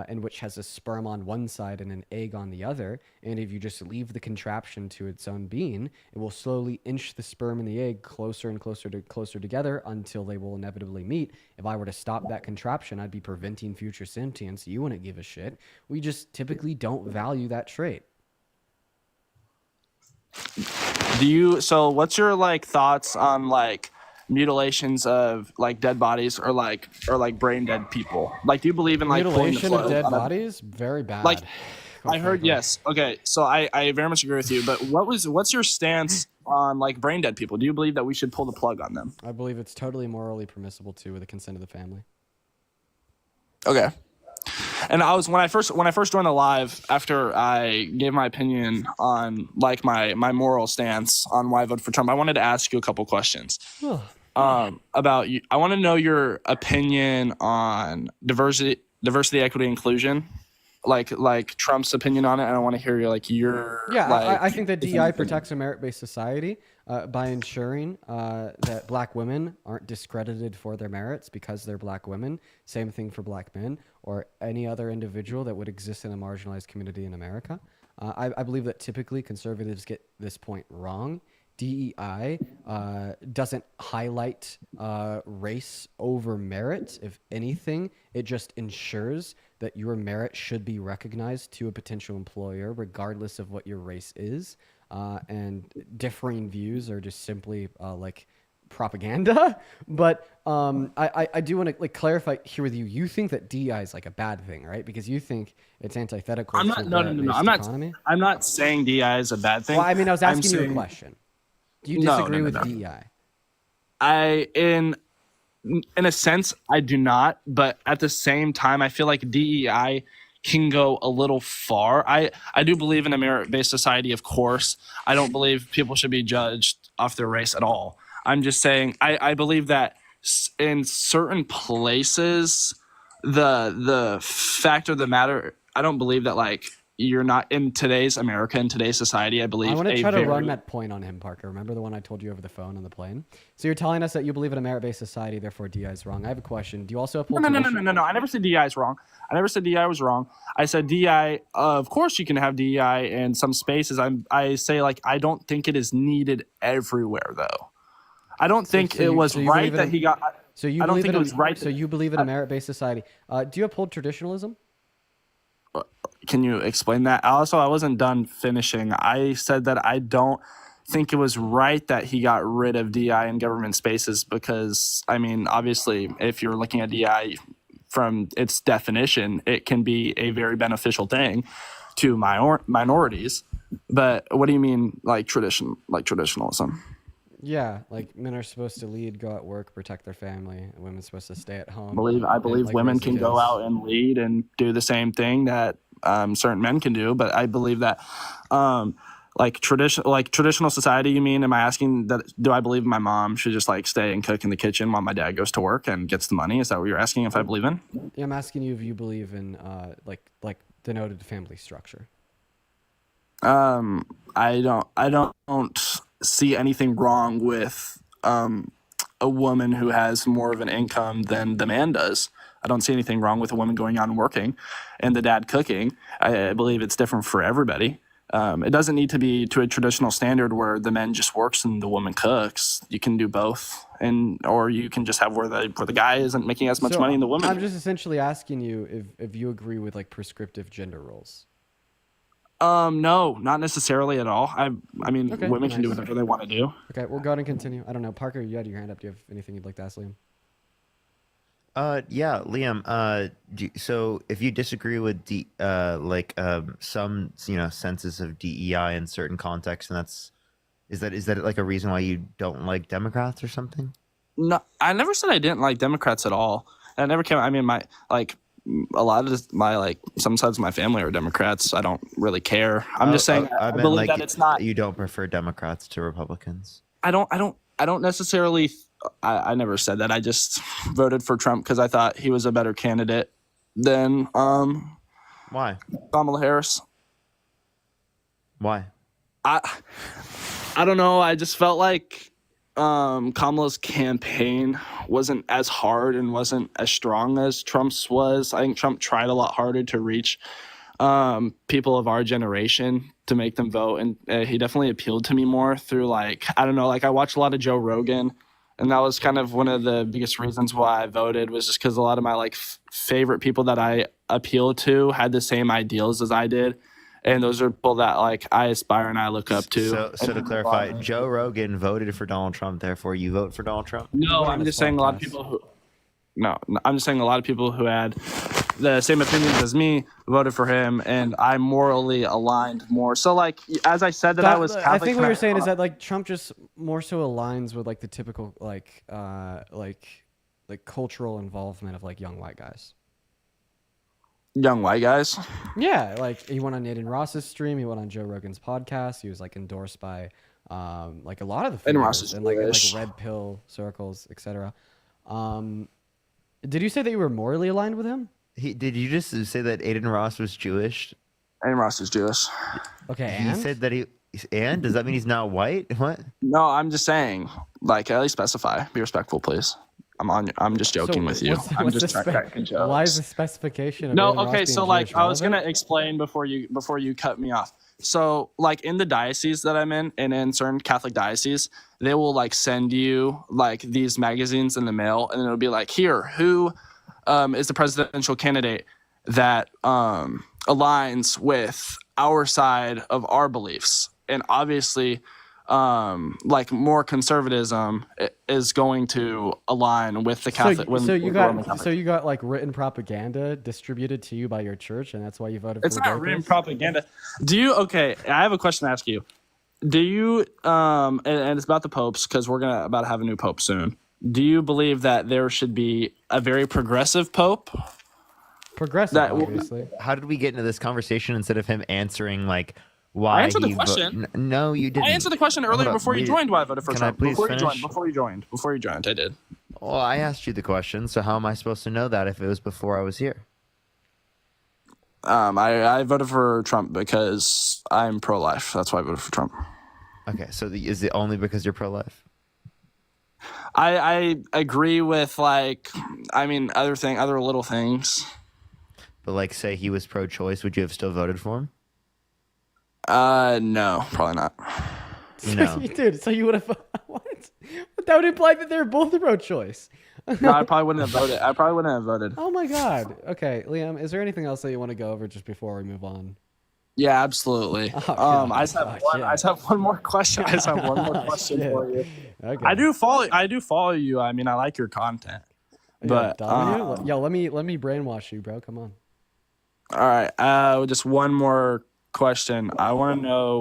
in which has a sperm on one side and an egg on the other. And if you just leave the contraption to its own being, it will slowly inch the sperm and the egg closer and closer together until they will inevitably meet. If I were to stop that contraption, I'd be preventing future sentience. You wouldn't give a shit. We just typically don't value that trait. So what's your like thoughts on like mutilations of like dead bodies or like brain dead people? Like, do you believe in like pulling the Mutilation of plug dead on a- bodies? Very bad. Like, I heard yes. Okay, so I very much agree with you. But what's your stance on like brain dead people? Do you believe that we should pull the plug on them? I believe it's totally morally permissible to, with the consent of the family. Okay. And when I first joined the live, after I gave my opinion on like my moral stance on why I voted for Trump, I wanted to ask you a couple questions about you. I want to know your opinion on diversity, equity, inclusion. like Trump's opinion on it, and I want to hear your Yeah, like I think that different DEI opinion. protects a merit-based society by ensuring that black women aren't discredited for their merits because they're black women. Same thing for black men or any other individual that would exist in a marginalized community in America. I believe that typically conservatives get this point wrong. DEI doesn't highlight race over merit. If anything, it just ensures that your merit should be recognized to a potential employer, regardless of what your race is. And differing views are just simply like propaganda. But I do want to like clarify here with you. You think that DEI is like a bad thing, right? Because you think it's antithetical. I'm to not. No. the I'm not. economy. I'm not saying DEI is a bad thing. Well, I mean, I was I'm asking you a saying- question. Do you No, disagree no, with no. DEI? In a sense, I do not. But at the same time, I feel like DEI can go a little far. I do believe in a merit-based society, of course. I don't believe people should be judged off their race at all. I'm just saying I believe that in certain places, the fact of the matter, I don't believe that like you're not in today's America, in today's society. I believe I want to a try to very- run that point on him, Parker. Remember the one I told you over the phone on the plane? So you're telling us that you believe in a merit-based society, therefore DEI is wrong. I have a question. Do you also uphold No. tradition- I never said DEI is wrong. I never said DEI was wrong. I said DEI. Of course, you can have DEI in some spaces. I say like I don't think it is needed everywhere though. I don't think so it you- was so you right believe in that a- he got. So you I don't believe think in it was right. So you believe in a merit-based society. Do you uphold traditionalism? Can you explain that? Also, I wasn't done finishing. I said that I don't think it was right that he got rid of DI in government spaces because, I mean, obviously, if you're looking at DI from its definition, it can be a very beneficial thing to minorities. But what do you mean, like traditionalism? Yeah, like men are supposed to lead, go at work, protect their family, and women's supposed to stay at home. I believe and, like, women raise the can go kids. out and lead and do the same thing that certain men can do. But I believe that, traditional society. You mean? Am I asking that? Do I believe my mom should just like stay and cook in the kitchen while my dad goes to work and gets the money? Is that what you're asking? If I believe in? Yeah, I'm asking you if you believe in like denoted family structure. I don't see anything wrong with a woman who has more of an income than the man does. I don't see anything wrong with a woman going out and working and the dad cooking. I believe it's different for everybody. It doesn't need to be to a traditional standard where the man just works and the woman cooks. You can do both, or you can just have where the guy isn't making as much So, money and the woman. I'm just essentially asking you if you agree with like prescriptive gender roles. No, not necessarily at all. I mean, Okay, women can do nice. whatever they want to do. Okay, we'll go ahead and continue. I don't know, Parker, you had your hand up. Do you have anything you'd like to ask Liam? Yeah, Liam. So if you disagree with some senses of DEI in certain contexts, and is that like a reason why you don't like Democrats or something? No, I never said I didn't like Democrats at all. I never came. I mean, a lot of some sides of my family are Democrats. I don't really care. I'm just saying. I meant, believe that it's not. You don't prefer Democrats to Republicans. I don't necessarily. I never said that. I just voted for Trump because I thought he was a better candidate than Why? Kamala Harris. Why? I don't know. I just felt like Kamala's campaign wasn't as hard and wasn't as strong as Trump's was. I think Trump tried a lot harder to reach people of our generation to make them vote, and he definitely appealed to me more through I don't know, I watched a lot of Joe Rogan, and that was kind of one of the biggest reasons why I voted, was just because a lot of my favorite people that I appealed to had the same ideals as I did. And those are people that I aspire and I look up to. So to clarify, Joe Rogan voted for Donald Trump, therefore you vote for Donald Trump? No, I'm just saying a lot of people who. No, I'm just saying a lot of people who had the same opinions as me voted for him, and I'm morally aligned more. So, as I said, I was Catholic. I think what you're saying is that Trump just more so aligns with the typical cultural involvement of young white guys. Young white guys. Yeah, he went on Nathan Ross's stream. He went on Joe Rogan's podcast. He was endorsed by a lot of the And figures Ross is in Jewish. red pill circles, etc. Did you say that you were morally aligned with him? Did you just say that Aiden Ross was Jewish? Aiden Ross is Jewish. Okay, He said that and does that mean he's not white? What? No, I'm just saying, like, at least specify. Be respectful, please. I'm just joking with you. I'm just cracking jokes. Why is the specification of No, Aiden Ross okay, being so like Jewish I was relevant? gonna explain before you cut me off. So like in the diocese that I'm in, and in certain Catholic dioceses, they will like send you like these magazines in the mail, and it'll be like, here, who is the presidential candidate that aligns with our side of our beliefs, and obviously like more conservatism is going to align with the Catholic. So you got like written propaganda distributed to you by your church, and that's why you voted It's for not written Revocatus? propaganda. Okay, I have a question to ask you. Do you and it's about the popes, because we're about to have a new pope soon. Do you believe that there should be a very progressive pope? Progressive, obviously. How did we get into this conversation instead of him answering like why I answered the he question. No, you didn't. I answered the question Hold earlier up, before you wait. joined why I voted for Can I Trump. please Before finish? you joined, I did. Well, I asked you the question, so how am I supposed to know that if it was before I was here? I voted for Trump because I'm pro-life. That's why I voted for Trump. Okay, so is it only because you're pro-life? I agree with other little things. But like, say he was pro-choice, would you have still voted for him? No, probably not. No. Dude, so you would have what? That would imply that they're both pro-choice. No, I probably wouldn't have voted. Oh my god. Okay, Liam, is there anything else that you want to go over just before we move on? Yeah, absolutely. God. I just have one more question. I just have one more question Shit. for you. Okay. I do follow you. I mean, I like your content. But yo, let me brainwash you, bro. Come on. all right, just one more question. I want to know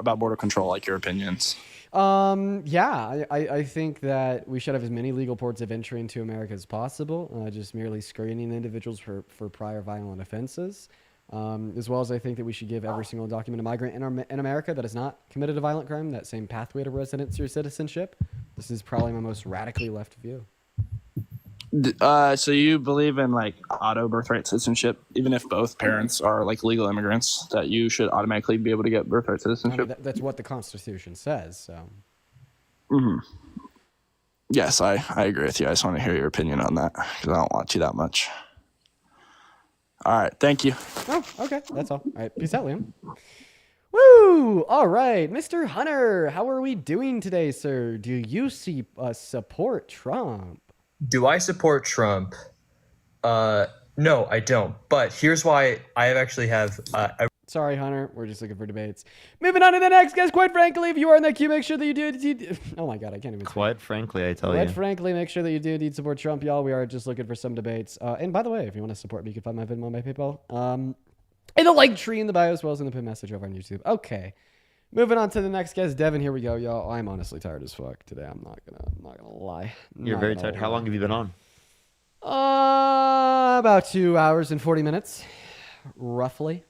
about border control, like your opinions. Yeah, I think that we should have as many legal ports of entry into America as possible, just merely screening individuals for prior violent offenses. As well as I think that we should give every single documented migrant in America that has not committed a violent crime that same pathway to residency or citizenship. This is probably my most radically left view. So you believe in like auto birthright citizenship, even if both parents are like legal immigrants, that you should automatically be able to get birthright I citizenship? mean, that's what the Constitution says. So. Mm-hmm. Yes, I agree with you. I just want to hear your opinion on that because I don't watch you that much. All right, thank you. Oh, okay. That's all. All right. Peace out, Liam. Woo! All right. Mr. Hunter, how are we doing today, sir? Do you support Trump? Do I support Trump? No, I don't. But here's why I actually have. Sorry, Hunter. We're just looking for debates. Moving on to the next, guys. Quite frankly, if you are in that queue, make sure that you do. Oh my God, I can't even. Quite frankly, I tell you. Quite frankly, make sure that you do indeed support Trump, y'all. We are just looking for some debates. And by the way, if you want to support me, you can find my Venmo, my PayPal, in the link tree in the bio, as well as in the pin message over on YouTube. Okay. Moving on to the next guest, Devin. Here we go, y'all. I'm honestly tired as fuck today. I'm not gonna lie. You're very tired. How long have you been on? About 2 hours and 40 minutes, roughly.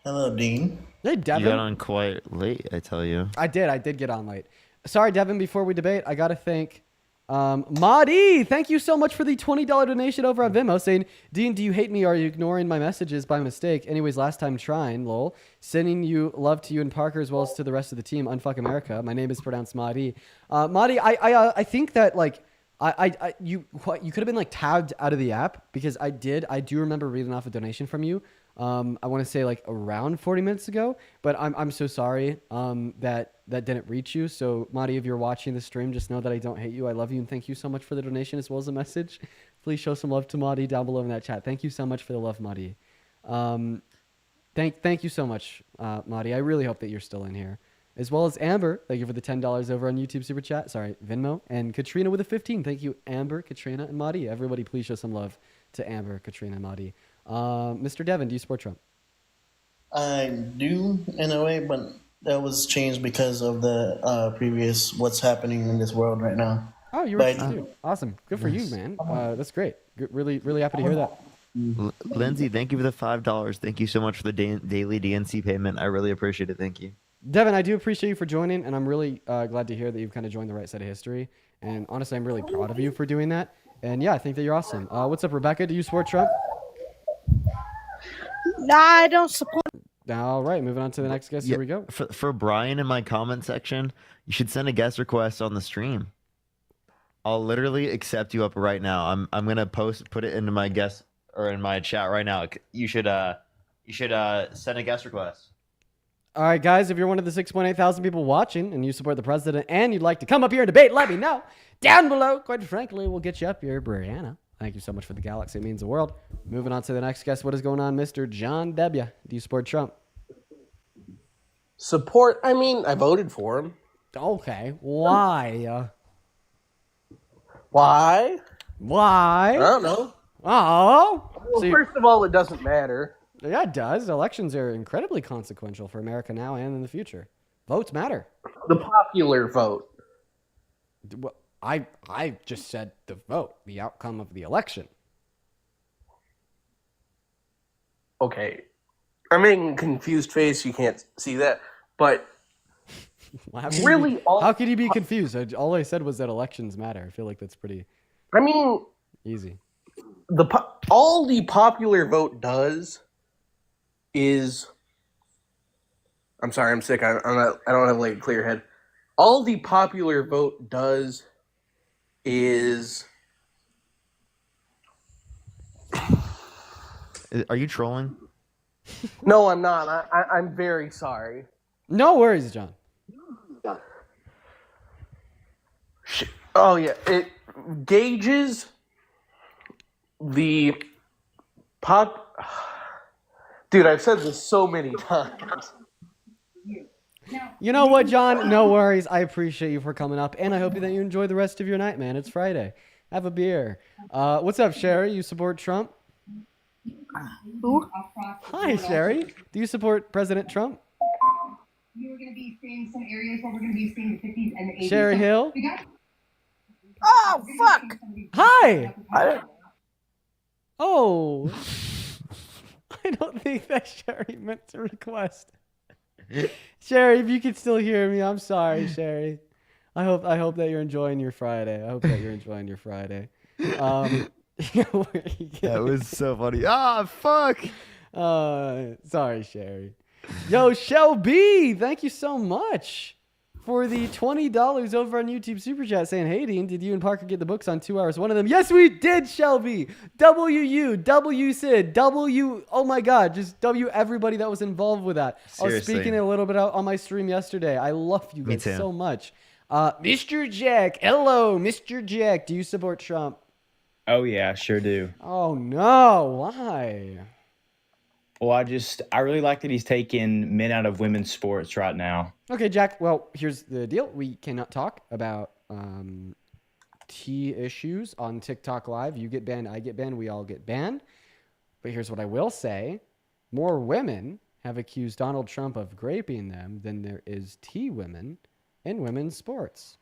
Hello, Dean. Hey, Devin. You got on quite late, I tell you. I did get on late. Sorry, Devin, before we debate, I gotta thank Madi. Thank you so much for the $20 donation over on Venmo, saying, Dean, do you hate me? Are you ignoring my messages by mistake? Anyways, last time trying, lol. Sending you love to you and Parker as well as to the rest of the team. Unfuck America. My name is pronounced Madi. Madi, I think that like you could have been like tagged out of the app because I do remember reading off a donation from you. I want to say like around 40 minutes ago, but I'm so sorry that didn't reach you. So Madi, if you're watching the stream, just know that I don't hate you. I love you and thank you so much for the donation as well as the message. Please show some love to Madi down below in that chat. Thank you so much for the love, Madi. Thank you so much, Madi. I really hope that you're still in here. As well as Amber, thank you for the $10 over on YouTube Super Chat. Sorry, Venmo. And Katrina with a 15. Thank you, Amber, Katrina, and Madi. Everybody, please show some love to Amber, Katrina, and Madi. Mr. Devin, do you support Trump? I do in a way, but that was changed because of the previous what's happening in this world right now. Oh, you were too. Awesome. Good for you, man. That's great. Really, really happy to hear that. Lindsay, thank you for the $5. Thank you so much for the daily DNC payment. I really appreciate it. Thank you. Devin, I do appreciate you for joining, and I'm really glad to hear that you've kind of joined the right side of history. And honestly, I'm really proud of you for doing that. And yeah, I think that you're awesome. What's up, Rebecca? Do you support Trump? Nah, I don't support. All right, moving on to the next guest. Here we go. For Brian in my comment section, you should send a guest request on the stream. I'll literally accept you up right now. I'm gonna put it into my guest or in my chat right now. You should send a guest request. All right, guys, if you're one of the 6.8 thousand people watching and you support the president and you'd like to come up here and debate, let me know down below. Quite frankly, we'll get you up here, Brianna. Thank you so much for the galaxy. It means the world. Moving on to the next guest. What is going on, Mr. John Debia? Do you support Trump? Support? I mean, I voted for him. Okay. Why? Why? Why? I don't know. Oh. Well, first of all, it doesn't matter. Yeah, it does. Elections are incredibly consequential for America now and in the future. Votes matter. The popular vote. Well, I just said the vote, the outcome of the election. Okay. I'm making a confused face. You can't see that. But really, how could you be confused? All I said was that elections matter. I feel like that's pretty I mean, easy. All the popular vote does is... I'm sorry, I'm sick. I don't have like a clear head. All the popular vote does is... Are you trolling? No, I'm not. I'm very sorry. No worries, John. Oh, yeah. It gauges the Dude, I've said this so many times. You know what, John? No worries. I appreciate you for coming up, and I hope that you enjoy the rest of your night, man. It's Friday. Have a beer. What's up, Sherry? You support Trump? Who? Hi, Sherry. Do you support President Trump? You're going to be seeing some areas where we're going to be seeing the 50s and the 80s. Sherry Hill? Oh, fuck! Hi! Oh. I don't think that Sherry meant to request. Sherry, if you can still hear me, I'm sorry, Sherry. I hope that you're enjoying your Friday. That was so funny. Ah, fuck. Sorry, Sherry. Yo, Shelby, thank you so much for the $20 over on YouTube Super Chat saying, hey, Dean, did you and Parker get the books on 2 hours? One of them. Yes, we did, Shelby. W Sid, W, oh my God, just W everybody that was involved with that. Seriously. I was speaking a little bit out on my stream yesterday. I love you Me guys too. so much. Mr. Jack, hello, Mr. Jack. Do you support Trump? Oh yeah, sure do. Oh no, why? Well, I really like that he's taking men out of women's sports right now. Okay, Jack. Well, here's the deal. We cannot talk about tea issues on TikTok Live. You get banned, I get banned, we all get banned. But here's what I will say. More women have accused Donald Trump of raping them than there is tea women in women's sports.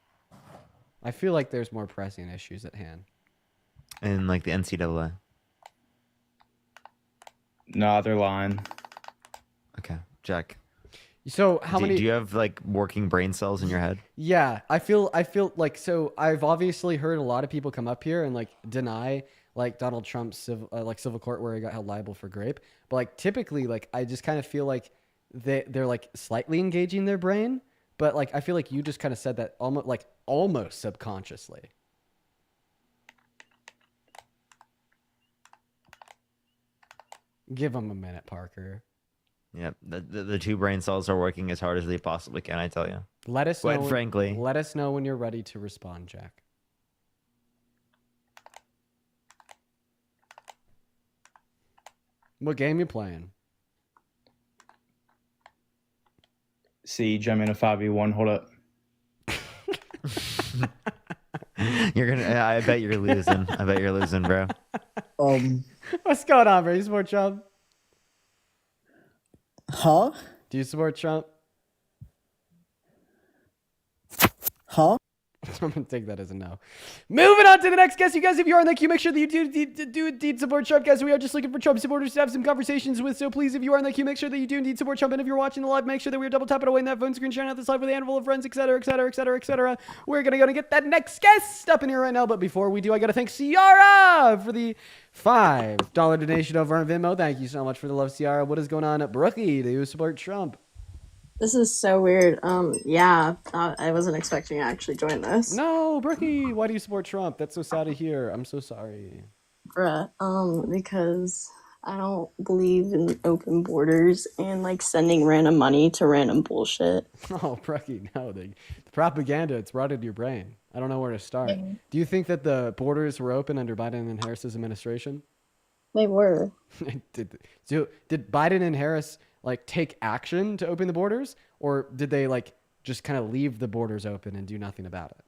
I feel like there's more pressing issues at hand. And like the NCAA. No, they're lying. Okay, Jack. So how many? Do you have like working brain cells in your head? Yeah, I feel like, so I've obviously heard a lot of people come up here and like deny like Donald Trump's civil court where he got held liable for rape. But like typically, like I just kind of feel like they're like slightly engaging their brain. But like I feel like you just kind of said that almost subconsciously. Give him a minute, Parker. Yep, the two brain cells are working as hard as they possibly can, I tell you. Let us Quite know. frankly. Let us know when you're ready to respond, Jack. What game you playing? Siege, I'm in a 5v1. Hold up. I bet you're losing. I bet you're losing, bro. What's going on, bro? You support Trump? Huh? Do you support Trump? Huh? I'm gonna take that as a no. Moving on to the next guest, you guys. If you are in the queue, make sure that you do indeed support Trump, guys. We are just looking for Trump supporters to have some conversations with. So please, if you are in the queue, make sure that you do indeed support Trump. And if you're watching the live, make sure that we are double tapping away in that phone screen, sharing out this live with a handful of friends, etc., etc., etc., etc. We're gonna get that next guest up in here right now. But before we do, I gotta thank Ciara for the $5 donation over on Venmo. Thank you so much for the love, Ciara. What is going on at Brookie? Do you support Trump? This is so weird. Yeah, I wasn't expecting to actually join this. No, Brookie, why do you support Trump? That's so sad to hear. I'm so sorry. Bruh, because I don't believe in open borders and like sending random money to random bullshit. Oh, Brookie, no. The propaganda, it's rotted your brain. I don't know where to start. Do you think that the borders were open under Biden and Harris's administration? They were. Did Biden and Harris like take action to open the borders, or did they like just kind of leave the borders open and do nothing about it?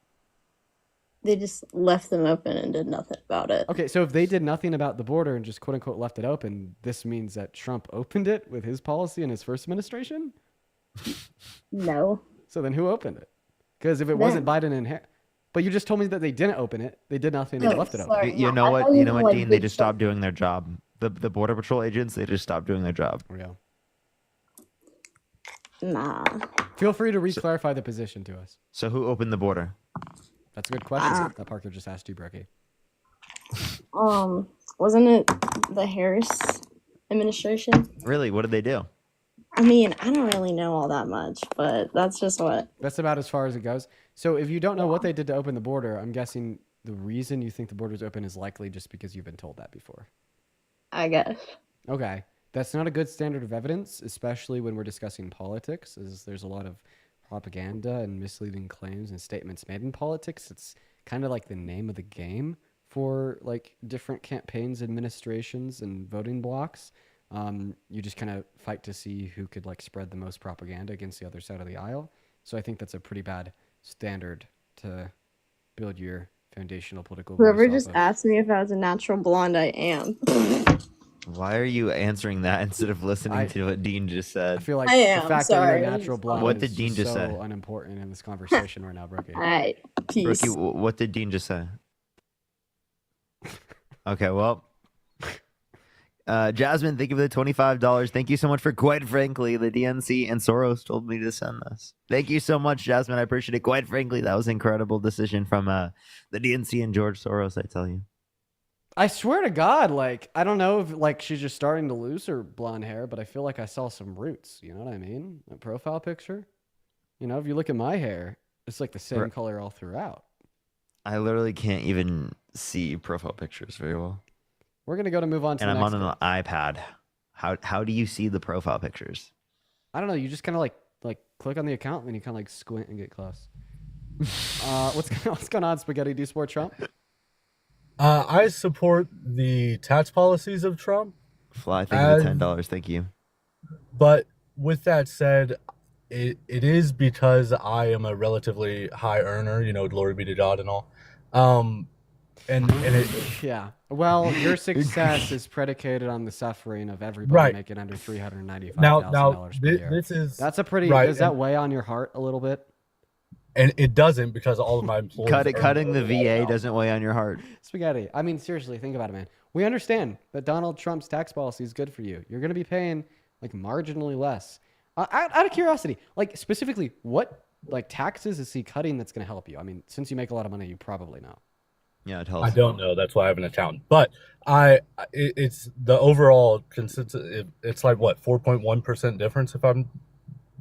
They just left them open and did nothing about it. Okay, so if they did nothing about the border and just quote unquote left it open, this means that Trump opened it with his policy in his first administration? No. So then who opened it? Because if it wasn't Biden and Harris, but you just told me that they didn't open it. They did nothing. They left it open. sorry. You know what? You know what, Dean? They just stopped doing their job. The border patrol agents, they just stopped doing their job. Yeah. Nah. Feel free to re-clarify the position to us. So who opened the border? That's a good question that Parker just asked you, Brookie. Wasn't it the Harris administration? Really? What did they do? I mean, I don't really know all that much, but that's just what. That's about as far as it goes. So if you don't know what they did to open the border, I'm guessing the reason you think the border's open is likely just because you've been told that before. I guess. Okay. That's not a good standard of evidence, especially when we're discussing politics, as there's a lot of propaganda and misleading claims and statements made in politics. It's kind of like the name of the game for like different campaigns, administrations, and voting blocks. You just kind of fight to see who could like spread the most propaganda against the other side of the aisle. So I think that's a pretty bad standard to build your foundational political. Whoever just asked me if I was a natural blonde, I am. Why are you answering that instead of listening to what Dean just said? I feel like I am, the fact sorry. that you're a natural blonde What did is Dean just so say? unimportant in this conversation right now, Brookie. All right, peace. Brookie, what did Dean just say? Okay, well, Jasmine, thank you for the $25. Thank you so much for, quite frankly, the DNC and Soros told me to send this. Thank you so much, Jasmine. I appreciate it. Quite frankly, that was an incredible decision from the DNC and George Soros, I tell you. I swear to God, like, I don't know if like she's just starting to lose her blonde hair, but I feel like I saw some roots. You know what I mean? A profile picture. You know, if you look at my hair, it's like the same color all throughout. I literally can't even see profile pictures very well. We're gonna go to move on to. And the I'm next on one. an iPad. How do you see the profile pictures? I don't know. You just kind of like click on the account and then you kind of like squint and get close. What's going on, Spaghetti? Do you support Trump? I support the tax policies of Trump. Fly, thank you for $10. Thank you. But with that said, it is because I am a relatively high earner, you know, glory be to God and all. And it, Yeah. Well, your success is predicated on the suffering of everybody Right. making under $395,000 Now, per year. this is That's a pretty. right, Does that and- weigh on your heart a little bit? And it doesn't because all of my employees Cutting the VA doesn't weigh on your heart. Spaghetti. I mean, seriously, think about it, man. We understand that Donald Trump's tax policy is good for you. You're going to be paying like marginally less. Out of curiosity, like specifically, what like taxes is he cutting that's going to help you? I mean, since you make a lot of money, you probably know. Yeah, tell I us. don't know. That's why I have an accountant. But it's the overall consensus. It's like what 4.1% difference if I'm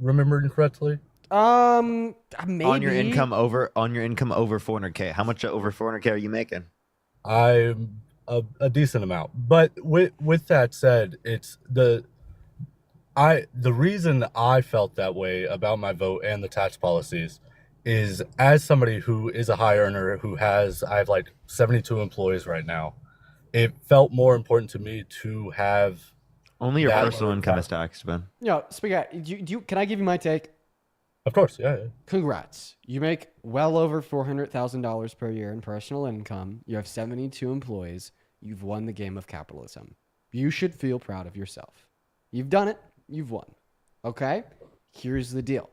remembering correctly. Maybe On your income over 400K. How much over 400K are you making? I'm a decent amount. But with that said, it's the reason I felt that way about my vote and the tax policies is as somebody who is a high earner I have like 72 employees right now. It felt more important to me to have Only your that- personal income is taxed, Ben. Yo, Spaghetti, can I give you my take? Of course, yeah. Congrats. You make well over $400,000 per year in personal income. You have 72 employees. You've won the game of capitalism. You should feel proud of yourself. You've done it. You've won. Okay? Here's the deal.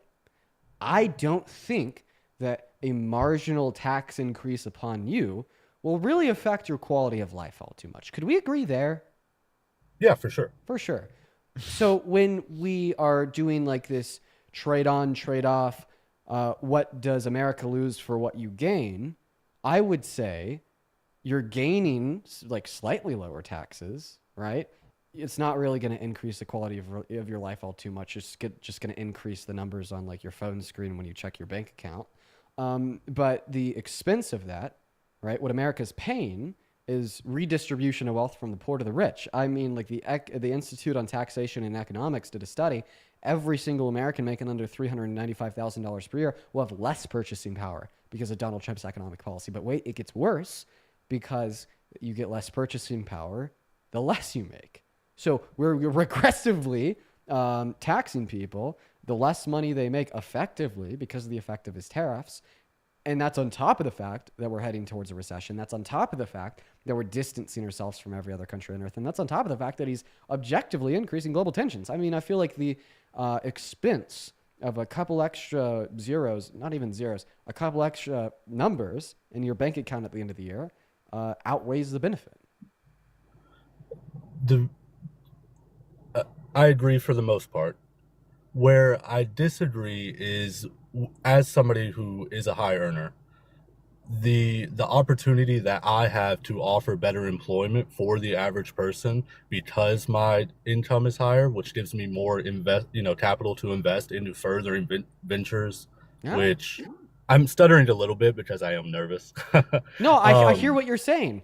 I don't think that a marginal tax increase upon you will really affect your quality of life all too much. Could we agree there? Yeah, for sure. For sure. So when we are doing like this trade on, trade off, what does America lose for what you gain? I would say you're gaining like slightly lower taxes, right? It's not really going to increase the quality of your life all too much. It's just going to increase the numbers on like your phone screen when you check your bank account. But the expense of that, right? What America's paying is redistribution of wealth from the poor to the rich. I mean, like the Institute on Taxation and Economics did a study. Every single American making under $395,000 per year will have less purchasing power because of Donald Trump's economic policy. But wait, it gets worse because you get less purchasing power the less you make. So we're regressively taxing people the less money they make effectively because of the effect of his tariffs. And that's on top of the fact that we're heading towards a recession. That's on top of the fact that we're distancing ourselves from every other country on earth. And that's on top of the fact that he's objectively increasing global tensions. I mean, I feel like the expense of a couple extra zeros, not even zeros, a couple extra numbers in your bank account at the end of the year outweighs the benefit. I agree for the most part. Where I disagree is, as somebody who is a high earner, the opportunity that I have to offer better employment for the average person because my income is higher, which gives me more capital to invest into further ventures, which I'm stuttering a little bit because I am nervous. No, I hear what you're saying.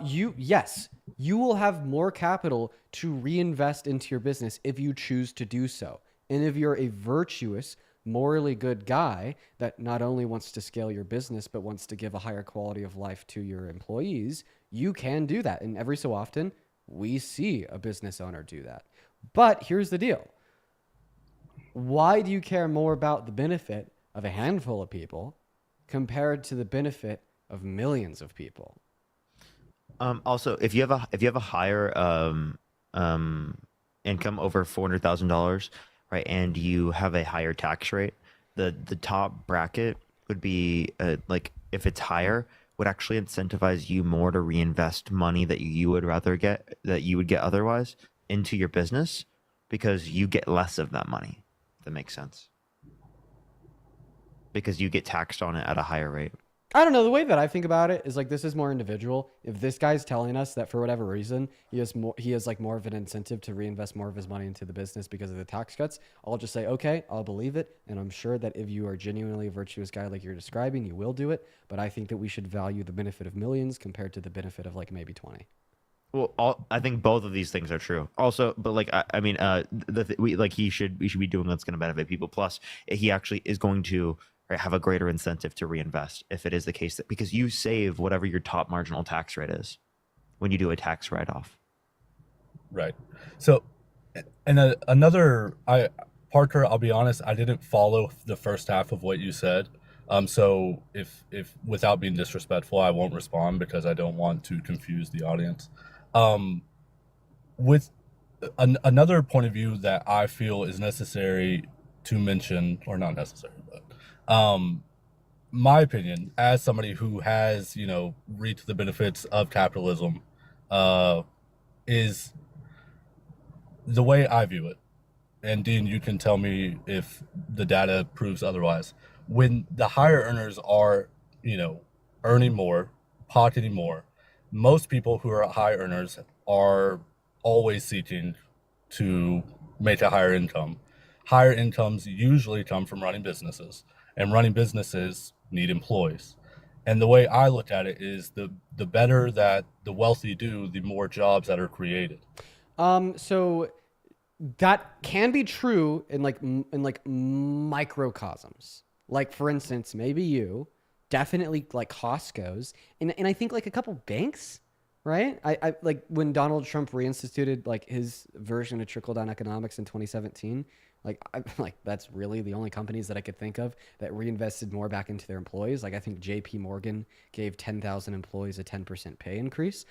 You will have more capital to reinvest into your business if you choose to do so. And if you're a virtuous, morally good guy that not only wants to scale your business, but wants to give a higher quality of life to your employees, you can do that. And every so often, we see a business owner do that. But here's the deal. Why do you care more about the benefit of a handful of people compared to the benefit of millions of people? Also, if you have a higher income over $400,000, right, and you have a higher tax rate, the top bracket would be like, if it's higher, would actually incentivize you more to reinvest money that you would rather get, that you would get otherwise, into your business, because you get less of that money. If that makes sense. Because you get taxed on it at a higher rate. I don't know. The way that I think about it is like, this is more individual. If this guy's telling us that for whatever reason, he has like more of an incentive to reinvest more of his money into the business because of the tax cuts, I'll just say, okay, I'll believe it. And I'm sure that if you are genuinely a virtuous guy like you're describing, you will do it. But I think that we should value the benefit of millions compared to the benefit of like maybe 20. Well, I think both of these things are true. Also, but like he should be doing what's going to benefit people. Plus, he actually is going to have a greater incentive to reinvest if it is the case that, because you save whatever your top marginal tax rate is when you do a tax write-off. Right. So, and Parker, I'll be honest, I didn't follow the first half of what you said. So if without being disrespectful, I won't respond because I don't want to confuse the audience. With another point of view that I feel is necessary to mention, or not necessary, but my opinion as somebody who has, reaped the benefits of capitalism, is the way I view it. And Dean, you can tell me if the data proves otherwise. When the higher earners are, earning more, pocketing more, most people who are high earners are always seeking to make a higher income. Higher incomes usually come from running businesses, and running businesses need employees. And the way I look at it is the better that the wealthy do, the more jobs that are created. So that can be true in microcosms. Like, for instance, maybe you, definitely like Costco's, and I think like a couple banks, right? I like when Donald Trump reinstituted like his version of trickle-down economics in 2017. Like that's really the only companies that I could think of that reinvested more back into their employees. Like I think JP Morgan gave 10,000 employees a 10% pay increase.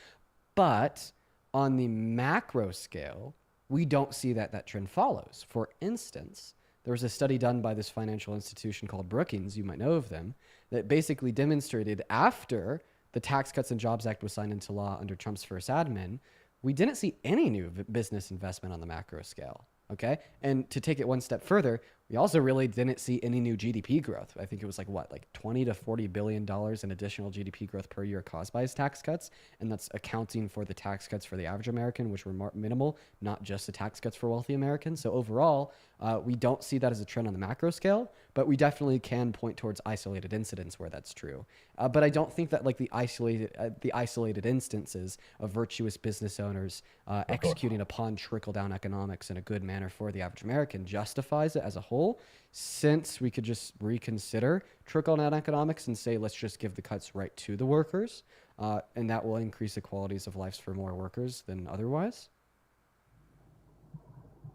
But on the macro scale, we don't see that trend follows. For instance, there was a study done by this financial institution called Brookings, you might know of them, that basically demonstrated after the Tax Cuts and Jobs Act was signed into law under Trump's first admin, we didn't see any new business investment on the macro scale. Okay. And to take it one step further, we also really didn't see any new GDP growth. I think it was like 20 to $40 billion in additional GDP growth per year caused by his tax cuts. And that's accounting for the tax cuts for the average American, which were minimal, not just the tax cuts for wealthy Americans. So overall, we don't see that as a trend on the macro scale, but we definitely can point towards isolated incidents where that's true. But I don't think that like the isolated instances of virtuous business owners executing upon trickle-down economics in a good manner for the average American justifies it as a whole, since we could just reconsider trickle-down economics and say, let's just give the cuts right to the workers, and that will increase the qualities of lives for more workers than otherwise.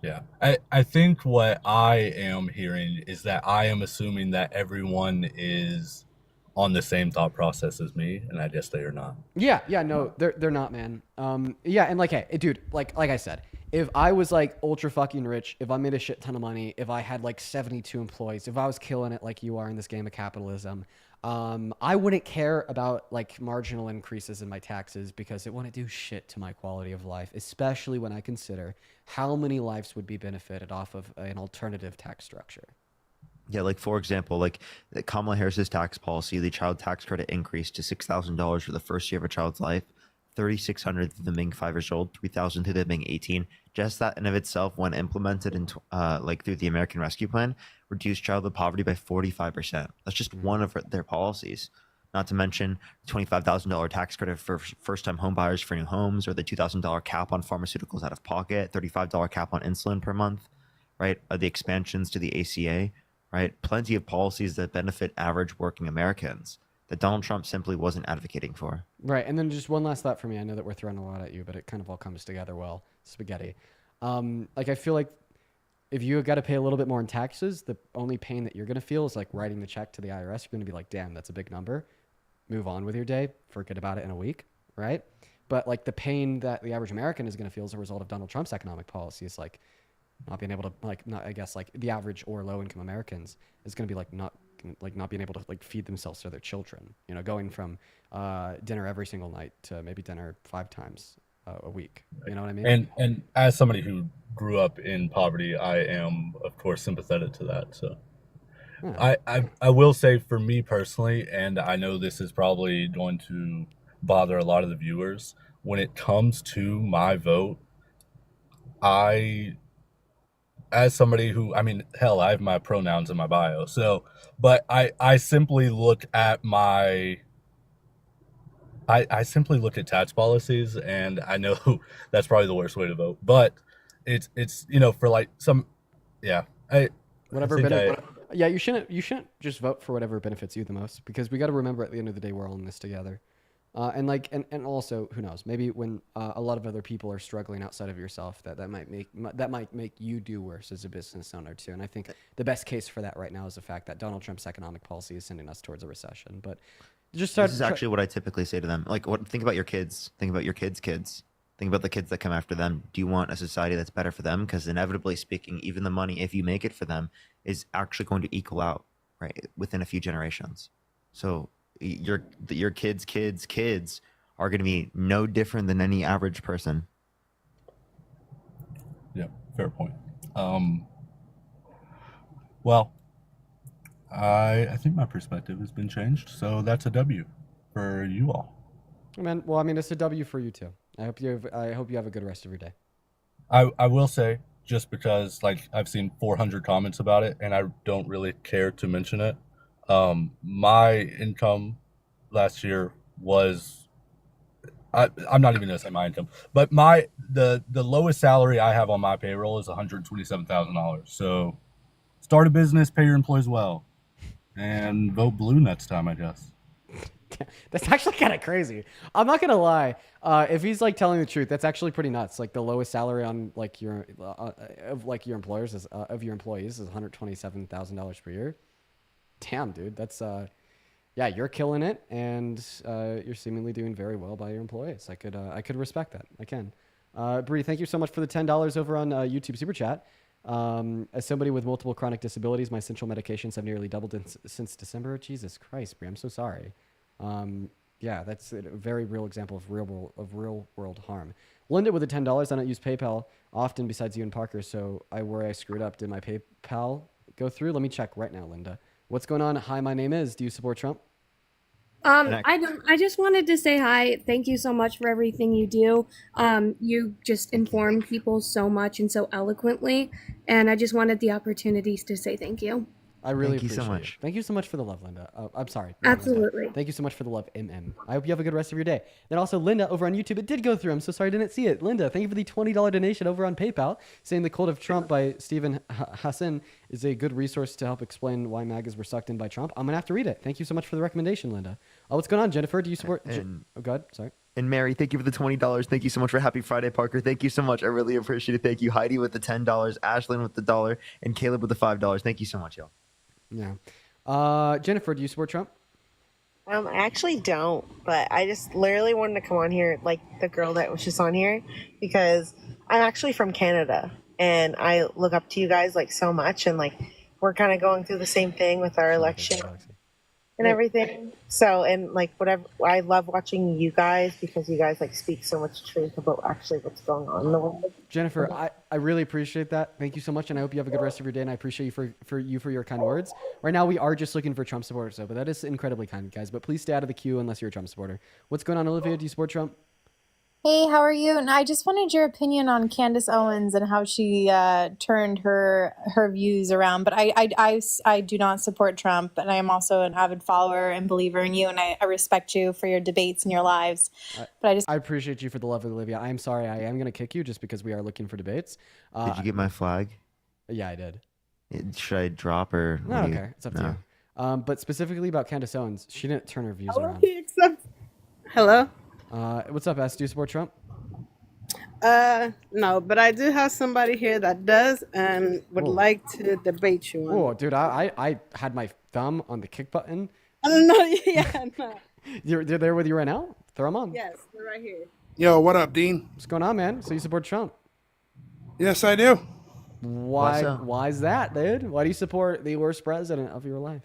Yeah, I think what I am hearing is that I am assuming that everyone is on the same thought process as me, and I guess they are not. Yeah, no, they're not, man. Yeah, and like, hey, dude, like I said, if I was like ultra fucking rich, if I made a shit ton of money, if I had like 72 employees, if I was killing it like you are in this game of capitalism, I wouldn't care about like marginal increases in my taxes because it wouldn't do shit to my quality of life, especially when I consider how many lives would be benefited off of an alternative tax structure. Yeah, like for example, like Kamala Harris's tax policy, the child tax credit increased to $6,000 for the first year of a child's life, $3,600 through them being 5 years old, $3,000 through them being 18. Just that in of itself, when implemented in like through the American Rescue Plan, reduced childhood poverty by 45%. That's just one of their policies. Not to mention $25,000 tax credit for first-time home buyers for new homes, or the $2,000 cap on pharmaceuticals out of pocket, $35 cap on insulin per month, right? The expansions to the ACA, right? Plenty of policies that benefit average working Americans that Donald Trump simply wasn't advocating for. Right. And then just one last thought for me. I know that we're throwing a lot at you, but it kind of all comes together well. Spaghetti. Like, I feel like if you got to pay a little bit more in taxes, the only pain that you're going to feel is like writing the check to the IRS. You're going to be like, damn, that's a big number. Move on with your day. Forget about it in a week. Right. But like the pain that the average American is going to feel as a result of Donald Trump's economic policy is like not being able to I guess like the average or low income Americans is going to be like not being able to like feed themselves to their children, you know, going from dinner every single night to maybe dinner 5 times a week. You know what I mean? And as somebody who grew up in poverty, I am of course sympathetic to that. So Yeah. I will say for me personally, and I know this is probably going to bother a lot of the viewers, when it comes to my vote, as somebody who, I mean, hell, I have my pronouns in my bio. So, but I simply look at I simply look at tax policies, and I know that's probably the worst way to vote, but it's you know, for like some, yeah, yeah, you shouldn't just vote for whatever benefits you the most, because we got to remember at the end of the day, we're all in this together. And also, who knows, maybe when a lot of other people are struggling outside of yourself, that might make you do worse as a business owner too. And I think the best case for that right now is the fact that Donald Trump's economic policy is sending us towards a recession. But This is actually what I typically say to them. Like, think about your kids. Think about your kids' kids. Think about the kids that come after them. Do you want a society that's better for them? Because inevitably speaking, even the money, if you make it for them, is actually going to equal out, right, within a few generations. So your kids' kids are going to be no different than any average person. Yeah, fair point. Well, I think my perspective has been changed, so that's a W for you all. Man, well, I mean, it's a W for you too. I hope you have a good rest of your day. I will say, just because like I've seen 400 comments about it, and I don't really care to mention it. My income last year was, I'm not even gonna say my income, but the lowest salary I have on my payroll is $127,000. So start a business, pay your employees well, and vote blue next time, I guess. That's actually kind of crazy. I'm not gonna lie. If he's like telling the truth, that's actually pretty nuts. Like the lowest salary on like your your employers is $127,000 per year. Damn, dude, that's yeah, you're killing it, and you're seemingly doing very well by your employees. I could respect that. I can. Bree, thank you so much for the $10 over on YouTube Super Chat. As somebody with multiple chronic disabilities, my essential medications have nearly doubled since December. Jesus Christ, Brie, I'm so sorry. Yeah, that's a very real example of real world harm. Linda with the $10. I don't use PayPal often besides you and Parker, so I worry I screwed up. Did my PayPal go through? Let me check right now, Linda. What's going on? Hi, my name is. Do you support Trump? I don't. I just wanted to say hi. Thank you so much for everything you do. You just inform people so much and so eloquently, and I just wanted the opportunities to say thank you. I really Thank you so appreciate much. it. Thank you so much for the love, Linda. I'm sorry. not Linda. Absolutely. Thank you so much for the love, MM. I hope you have a good rest of your day. Then also, Linda over on YouTube, it did go through. I'm so sorry I didn't see it. Linda, thank you for the $20 donation over on PayPal, saying The Cult of Trump by Stephen Hassan is a good resource to help explain why MAGAs were sucked in by Trump. I'm going to have to read it. Thank you so much for the recommendation, Linda. What's going on, Jennifer? Do you support... oh, go ahead. Sorry. And Mary, thank you for the $20. Thank you so much for Happy Friday, Parker. Thank you so much. I really appreciate it. Thank you, Heidi with the $10, Ashlyn with the $1, and Caleb with the $5. Thank you so much, y'all. Yeah. Jennifer, do you support Trump? I actually don't, but I just literally wanted to come on here, like the girl that was just on here, because I'm actually from Canada and I look up to you guys like so much, and like we're kind of going through the same thing with our election and everything. So, and like whatever, I love watching you guys because you guys like speak so much truth about actually what's going on in the world. Jennifer, I really appreciate that. Thank you so much, and I hope you have a good rest of your day, and I appreciate you for your kind words. Right now, we are just looking for Trump supporters, though, but that is incredibly kind, guys. But please stay out of the queue unless you're a Trump supporter. What's going on, Olivia? Do you support Trump? Hey, how are you? And I just wanted your opinion on Candace Owens and how she turned her views around. But I do not support Trump, and I am also an avid follower and believer in you, and I respect you for your debates and your lives. But I appreciate you for the love, Olivia. I'm sorry, I am going to kick you just because we are looking for debates. Did you get my flag? Yeah, I did. Should I drop or? No, okay, it's up to you. But specifically about Candace Owens, she didn't turn her views around. Hello? What's up, S? Do you support Trump? No, but I do have somebody here that does and would like to debate you on. Oh, dude, I had my thumb on the kick button. I don't know. Yeah, no. They're there with you right now? Throw them on. Yes, they're right here. Yo, what up, Dean? What's going on, man? So you support Trump? Yes, I do. Why is that, dude? Why do you support the worst president of your life?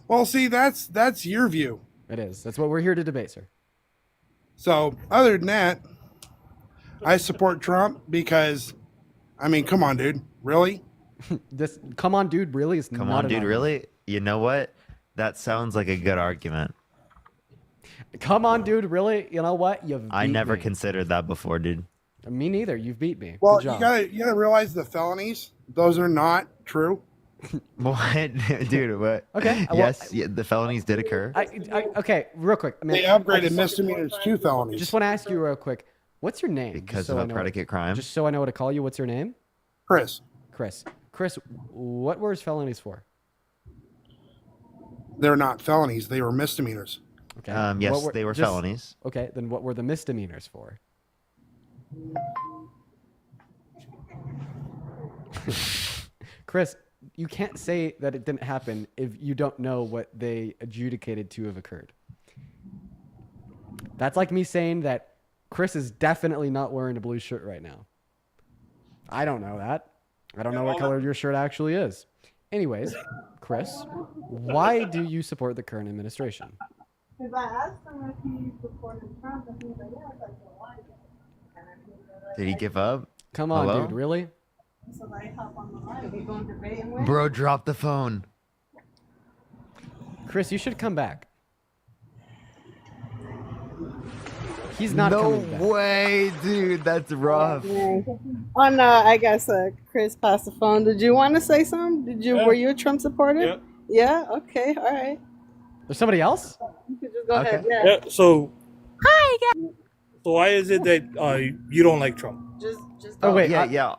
Well, see, that's your view. It is. That's what we're here to debate, sir. So, other than that, I support Trump because, I mean, come on, dude. Really? This come on, dude, really is Come not on, an dude, argument. really? You know what? That sounds like a good argument. Come on, dude, really? You know what? You've I beat never me. considered that before, dude. Me neither. You've beat me. Well, Good you job. gotta realize the felonies; those are not true. What, dude? What? Okay. Yes, yeah, the felonies did occur. Okay, real quick. I mean, They upgraded misdemeanors to felonies. Just want to ask you real quick. What's your name? Because Just so of I a know predicate crime. Just so I know what to call you. What's your name? Chris. Chris, what were his felonies for? They're not felonies; they were misdemeanors. Okay. Yes, they were felonies. Okay, then what were the misdemeanors for? Chris, you can't say that it didn't happen if you don't know what they adjudicated to have occurred. That's like me saying that Chris is definitely not wearing a blue shirt right now. I don't know that. I don't know what color your shirt actually is. Anyways, Chris, why do you support the current administration? Because I asked him if he supported Trump, and he was like, yeah, I thought Did he give up? Come on, Hello? dude, really? so I hop on the line. We going to debate and win. Bro, drop the phone. Chris, you should come back. He's not no coming back. way, dude. That's rough. Oh no, I guess Chris passed the phone. Did you want to say something? Were you a Trump supporter? Yeah. Yeah. Okay. All right. There's somebody else? You could just go Okay. ahead. Yeah. Yeah. So Hi again. so why is it that you don't like Trump? Just. Oh, wait, yeah, I- yeah.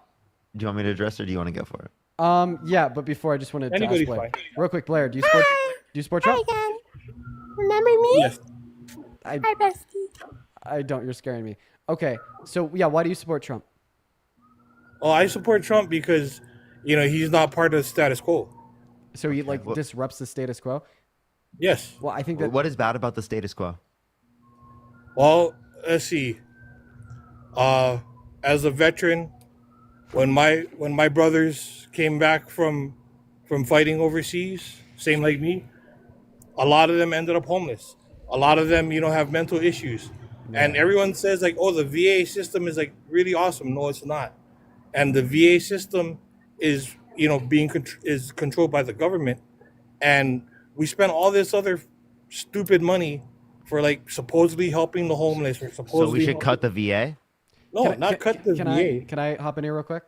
Do you want me to address or do you want to go for it? Yeah, but before I just wanted to ask Anybody's Blair. fine. Real quick, Blair, do you support Trump? again. Remember me? Yes. I Hi, bestie. I don't, you're scaring me. Okay, so yeah, why do you support Trump? Oh, I support Trump because he's not part of the status quo. So he like disrupts the status quo? Yes. Well, I think that What is bad about the status quo? Well, let's see. As a veteran, When my brothers came back from fighting overseas, same like me, a lot of them ended up homeless. A lot of them, have mental issues. And everyone says like, oh, the VA system is like really awesome. No, it's not. And the VA system is, is controlled by the government. And we spend all this other stupid money for like supposedly helping the homeless or supposedly. So we should cut the VA? No, not cut the VA. Can I hop in here real quick?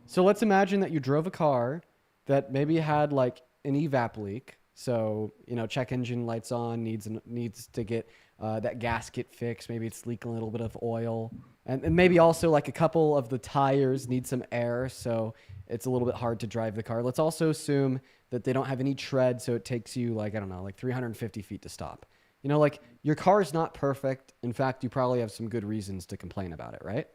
So let's imagine that you drove a car that maybe had like an evap leak. So, check engine lights on, needs to get that gasket fixed. Maybe it's leaking a little bit of oil. And maybe also like a couple of the tires need some air. So it's a little bit hard to drive the car. Let's also assume that they don't have any tread. So it takes you like 350 feet to stop. Like your car is not perfect. In fact, you probably have some good reasons to complain about it, right?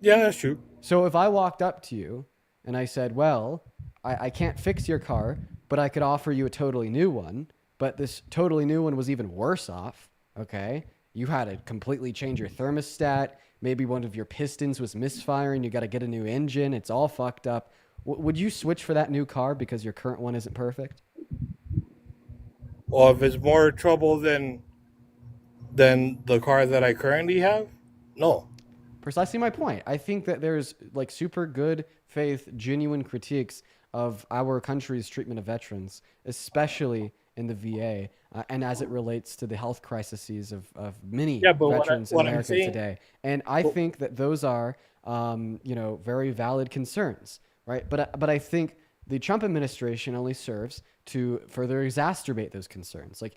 Yeah, that's true. So if I walked up to you and I said, well, I can't fix your car, but I could offer you a totally new one, but this totally new one was even worse off, okay? You had to completely change your thermostat. Maybe one of your pistons was misfiring. You got to get a new engine. It's all fucked up. Would you switch for that new car because your current one isn't perfect? Well, if it's more trouble than the car that I currently have, no. Precisely my point. I think that there's like super good faith, genuine critiques of our country's treatment of veterans, especially in the VA, and as it relates to the health crises of many veterans in America today. And I think that those are, very valid concerns, right? But I think the Trump administration only serves to further exacerbate those concerns. Like,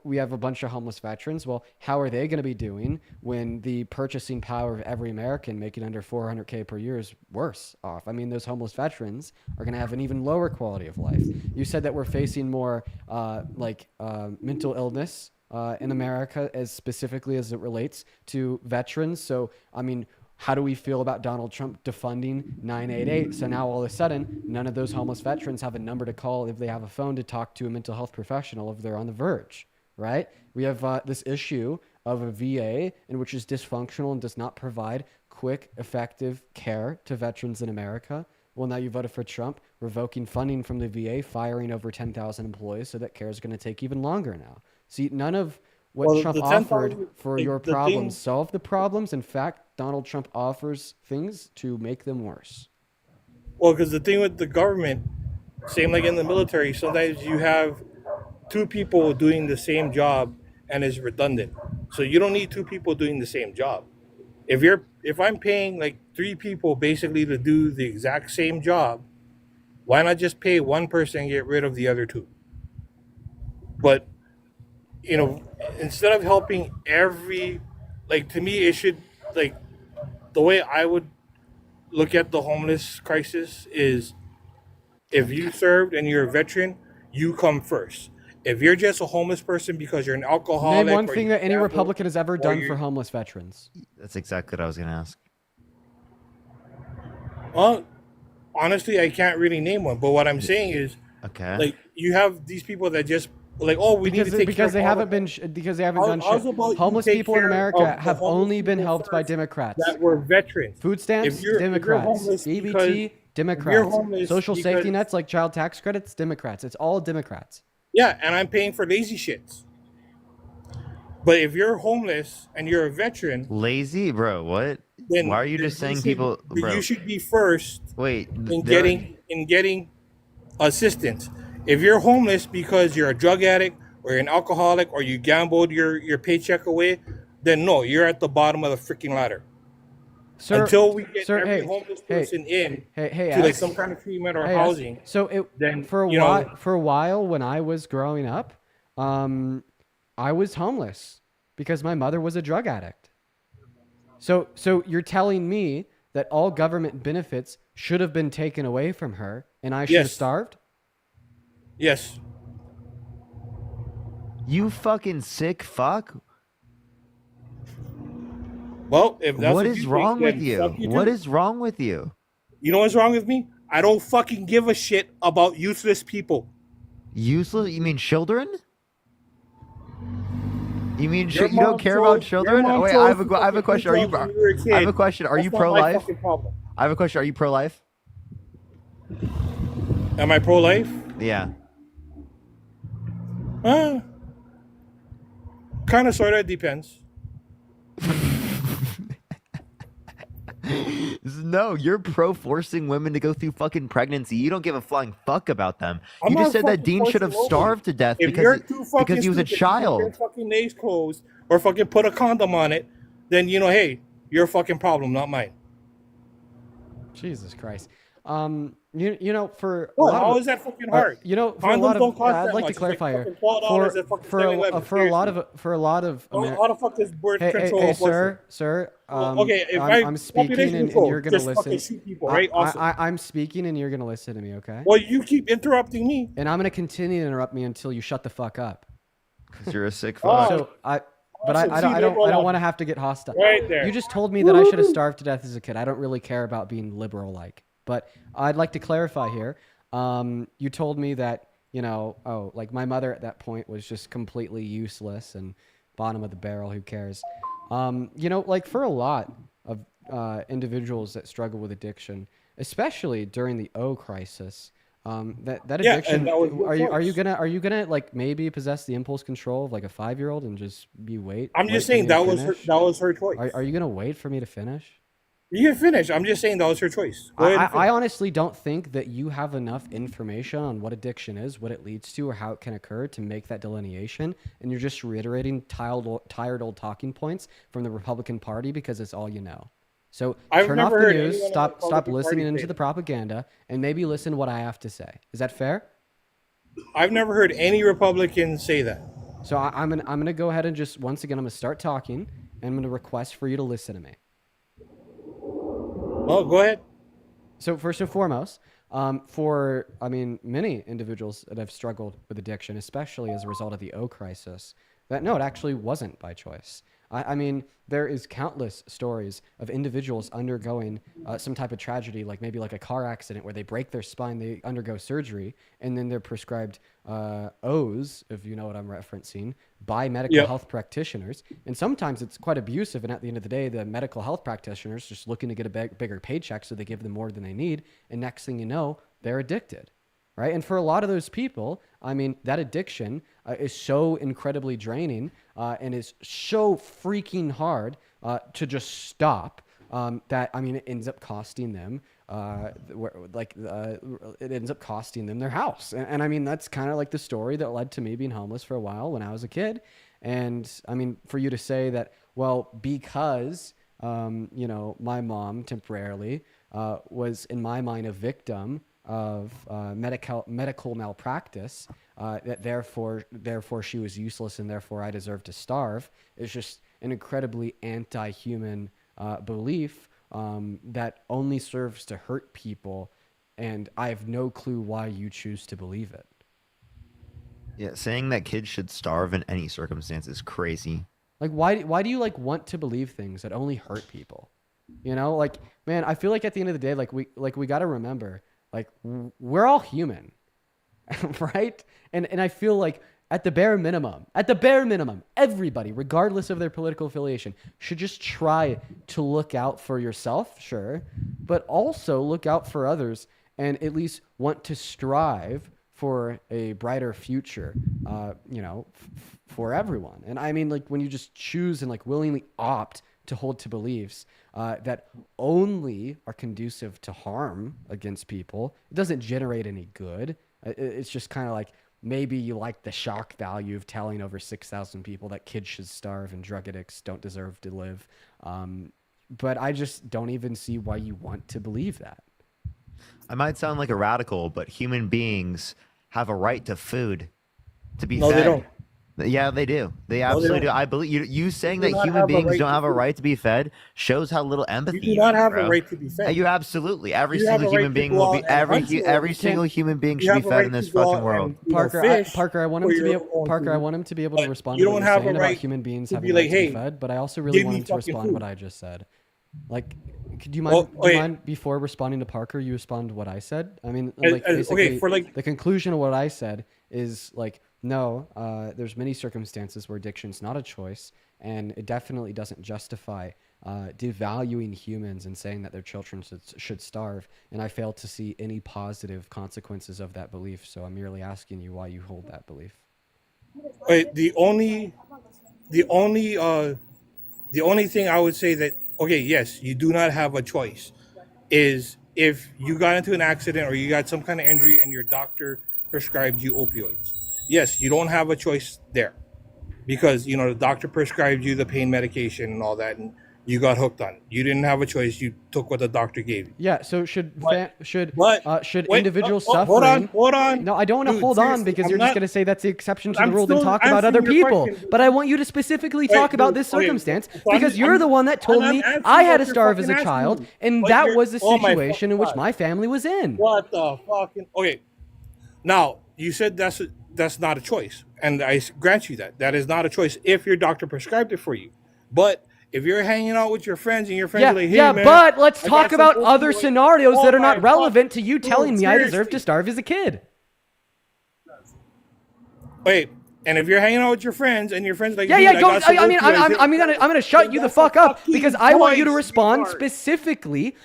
we have a bunch of homeless veterans. Well, how are they going to be doing when the purchasing power of every American making under $400K per year is worse off? I mean, those homeless veterans are going to have an even lower quality of life. You said that we're facing more mental illness in America, as specifically as it relates to veterans. So, I mean, how do we feel about Donald Trump defunding 988? So now all of a sudden, none of those homeless veterans have a number to call if they have a phone to talk to a mental health professional if they're on the verge, right? We have this issue of a VA in which is dysfunctional and does not provide quick, effective care to veterans in America. Well, now you voted for Trump, revoking funding from the VA, firing over 10,000 employees, so that care is going to take even longer now. See, none of what Trump offered for your problems solve the problems. In fact, Donald Trump offers things to make them worse. Well, because the thing with the government, same like in the military, sometimes you have two people doing the same job and it's redundant. So you don't need two people doing the same job. If I'm paying like three people basically to do the exact same job, why not just pay one person and get rid of the other two? But instead of helping to me, it should, the way I would look at the homeless crisis is if you served and you're a veteran, you come first. If you're just a homeless person because you're an alcoholic. Name one thing that any Republican has ever done for homeless veterans. That's exactly what I was going to ask. Well, honestly, I can't really name one. But what I'm saying is, you have these people that just we need to take because they haven't done shit. Homeless people in America have only been helped by Democrats that were veterans. Food stamps, Democrats. EBT, Democrats. Social safety nets like child tax credits, Democrats. It's all Democrats. Yeah, and I'm paying for lazy shits. But if you're homeless and you're a veteran, lazy, bro, what? Why are you just saying people? Bro, you should be first. Wait, in getting assistance. If you're homeless because you're a drug addict or you're an alcoholic or you gambled your paycheck away, then no, you're at the bottom of the freaking ladder. Sir, until we get every homeless person to like some kind of treatment or housing. So for a while when I was growing up, I was homeless because my mother was a drug addict. So you're telling me that all government benefits should have been taken away from her and I should have starved? Yes. You fucking sick fuck. Well, if that's what is wrong with you? What is wrong with you? You know what's wrong with me? I don't fucking give a shit about useless people. Useless? You mean children? You mean Your you don't mom care chose- about children? your mom Wait, chose I have a to I have a fucking question. Are you? control when you were a I have a kid. question. Are you That's not my pro-life? fucking problem. I have a question. Are you pro-life? Am I pro-life? Yeah. Kind of, sort of, depends. No, you're pro forcing women to go through fucking pregnancy. You don't give a flying fuck about them. I'm You just not said that fucking Dean should have forcing nobody. starved to death If you're because too fucking he was a stupid to keep child. your fucking nails closed or fucking put a condom on it, then hey, you're a fucking problem, not mine. Jesus Christ. You know, for a What? lot How of, is that fucking hard? You know, for a Condoms lot don't of, cost I'd that like to much. It's clarify here. fucking $12 at fucking For a 7-Eleven. lot of How the fuck is birth Hey, control hey, work? sir. Okay, if I'm speaking population and control, you're gonna just fucking listen. shoot people, right? Awesome. I'm speaking and you're gonna listen to me, okay? Well, you keep interrupting me. And I'm gonna continue to interrupt me until you shut the fuck up. Because you're a sick Oh, fuck. So but awesome. I See, don't liberal want to have to get hostile. Right there. You just told me that I should have starved to death as a kid. I don't really care about being liberal like. But I'd like to clarify here. You told me that, like my mother at that point was just completely useless and bottom of the barrel, who cares? Like for a lot of individuals that struggle with addiction, especially during the O crisis, that addiction, and that was your are you choice. gonna like maybe possess the impulse control of like a 5-year-old and just wait? I'm wait just for saying me to that was her choice. Are you gonna wait for me to finish? You can finish. I'm just saying that was her choice. Go ahead and I honestly don't think that you have enough information on what addiction is, what it leads to, or how it can occur to make that delineation. And you're just reiterating tired old talking points from the Republican Party because it's all you know. So I've turn off never the heard news, anyone on the stop Republican listening Party into say the propaganda, and maybe listen to what I have to say. Is that fair? I've never heard any Republican say that. So I'm gonna go ahead and just once again I'm gonna start talking, and I'm gonna request for you to listen to me. Oh, go ahead. So first and foremost, for many individuals that have struggled with addiction, especially as a result of the O crisis, that no, it actually wasn't by choice. I mean, there is countless stories of individuals undergoing some type of tragedy, like maybe like a car accident where they break their spine, they undergo surgery, and then they're prescribed O's, if you know what I'm referencing, by medical health practitioners. And sometimes it's quite abusive. And at the end of the day, the medical health practitioners just looking to get a bigger paycheck, so they give them more than they need. And next thing you know, they're addicted. Right. And for a lot of those people, I mean, that addiction is so incredibly draining and is so freaking hard to just stop that, I mean, it ends up costing them it ends up costing them their house. And I mean, that's kind of like the story that led to me being homeless for a while when I was a kid. And I mean, for you to say that, well, because, my mom temporarily was in my mind a victim of medical malpractice, that therefore she was useless and therefore I deserve to starve. It's just an incredibly anti-human belief that only serves to hurt people, and I have no clue why you choose to believe it. Yeah, saying that kids should starve in any circumstance is crazy. Like, why do you like want to believe things that only hurt people? Like, man, I feel like at the end of the day, we got to remember, like, we're all human, right? And I feel like at the bare minimum, everybody, regardless of their political affiliation, should just try to look out for yourself, sure, but also look out for others and at least want to strive for a brighter future, for everyone. And I mean, like, when you just choose and like willingly opt to hold to beliefs that only are conducive to harm against people, it doesn't generate any good. It's just kind of like, maybe you like the shock value of telling over 6,000 people that kids should starve and drug addicts don't deserve to live. But I just don't even see why you want to believe that. I might sound like a radical, but human beings have a right to food, to be No, fed. they don't. Yeah, they do. They No, absolutely they do. don't. I believe you saying You that do not human have a beings right don't to have a be right to be fed shows how little empathy You do not have bro. a right to be fed. You absolutely. Every You have single a right human to being go will out be and every hunt you. every You single can't- human being you should be have a fed right in this to go fucking out world. and, fish Parker, I want him for to be your able, own Parker, I food. want him to be able to But respond you to what don't you're have a saying about right human beings to having be right like, to be hey, fed, but I also really give want me him to fucking respond to food. what I just said. Like, could you mind, Well, do you wait. mind before responding to Parker, you respond to what I said? I mean, And- like, and, basically, okay, for like the conclusion of what I said is like, No, there's many circumstances where addiction's not a choice, and it definitely doesn't justify devaluing humans and saying that their children should starve. And I fail to see any positive consequences of that belief. So I'm merely asking you why you hold that belief. Wait, the only thing I would say that, okay, yes, you do not have a choice, is if you got into an accident or you got some kind of injury and your doctor prescribed you opioids. Yes, you don't have a choice there, because the doctor prescribed you the pain medication and all that, and you got hooked on it. You didn't have a choice. You took what the doctor gave you. Yeah. So should Wait, individuals hold suffering? on. No, I don't want to Dude, hold on seriously, because I'm you're just not- going to say that's the exception to the I'm rule, then still talk about answering other your people. question. But I want you to specifically Wait, talk about dude, this okay, circumstance so because you're the one that told me answering I had to what you're starve as a fucking child, asking me. and But that you're- was the oh my situation in which God. my family was in. What the fucking? Okay, now you said that's not a choice, and I grant you that is not a choice if your doctor prescribed it for you. But if you're hanging out with your friends and your friends are like, hey, man, but let's I talk got about some other opioids. scenarios Oh that are my not relevant to you fucking- telling dude, me I deserve seriously. to starve as a kid. Wait, and if you're hanging out with your friends and your friends like, Yeah, dude, yeah. I Go. got some I mean, opioids, I'm gonna shut you the that's a fuck up fucking because I want you to choice, respond retard. specifically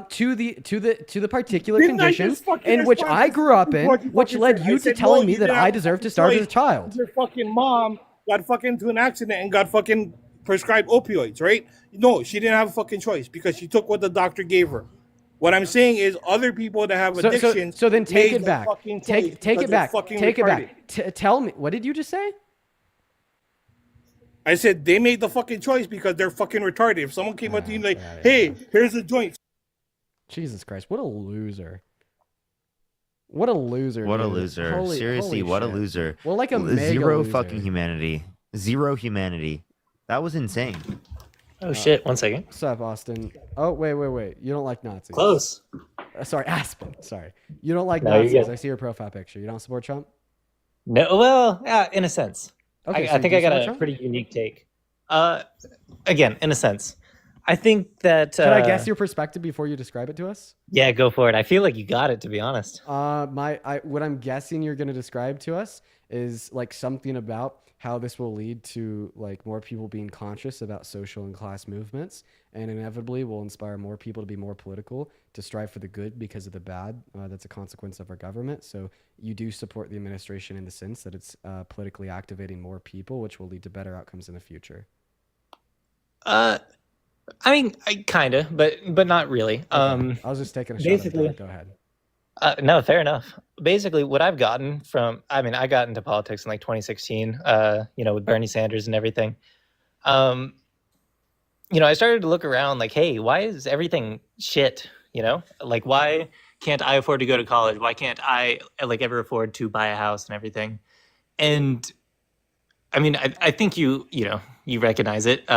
to the particular Didn't I conditions just fucking in which respond I grew up to in, what you which fucking led said? you I to said, telling no, me you that didn't I have a deserve to fucking starve as a choice. child. Your fucking mom got fucking into an accident and got fucking prescribed opioids, right? No, she didn't have a fucking choice because she took what the doctor gave her. What I'm saying is, other people that have addictions, So then take made it the back. fucking choice Take because it they're back. fucking Take it retarded. back. Tell me, what did you just say? I said they made the fucking choice because they're fucking retarded. If someone came up to you like, hey, here's a joint. Jesus Christ, what a loser. What a loser. What a dude. loser. Holy- Seriously, holy what a shit. loser. Well, like a mega Zero loser. fucking humanity. Zero humanity. That was insane. Oh shit! 1 second. What's up, Austin? Oh, wait. You don't like Nazis. Close. Sorry, Aspen. Sorry. You don't like No, you're Nazis. good. I see your profile picture. You don't support Trump? No, well, yeah, in a sense. Okay, so I you think do I got support a Trump? pretty unique take. Again, in a sense, I think that. Can I guess your perspective before you describe it to us? Yeah, go for it. I feel like you got it, to be honest. What I'm guessing you're going to describe to us is like something about how this will lead to like more people being conscious about social and class movements, and inevitably will inspire more people to be more political, to strive for the good because of the bad that's a consequence of our government. So you do support the administration in the sense that it's politically activating more people, which will lead to better outcomes in the future. I mean, kinda, but not really. I was just taking a shot at basically. that. Go ahead. No, fair enough. Basically, what I've gotten from, I mean, I got into politics in like 2016, with Bernie Sanders and everything. I started to look around like, hey, why is everything shit? Like, why can't I afford to go to college? Why can't I ever afford to buy a house and everything? And I mean, I think you recognize it.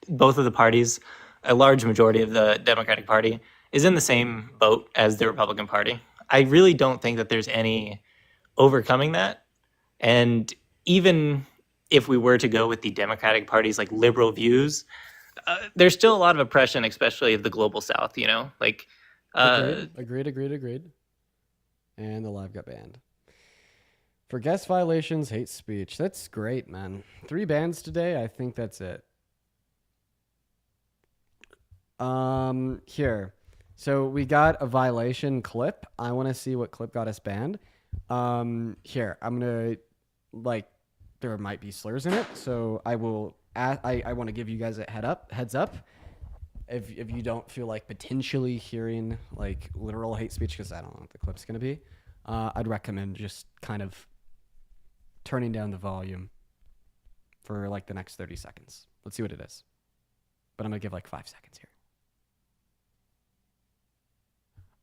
Both of the parties, a large majority of the Democratic Party, is in the same boat as the Republican Party. I really don't think that there's any overcoming that. And even if we were to go with the Democratic Party's like liberal views, there's still a lot of oppression, especially of the global South. Agreed. And the live got banned. For guest violations, hate speech. That's great, man. 3 bans today. I think that's it. Here. So we got a violation clip. I want to see what clip got us banned. Here. I'm going to, there might be slurs in it. So I will, I want to give you guys a heads up. If you don't feel like potentially hearing like literal hate speech, because I don't know what the clip's going to be, I'd recommend just kind of turning down the volume for like the next 30 seconds. Let's see what it is. But I'm going to give like 5 seconds here.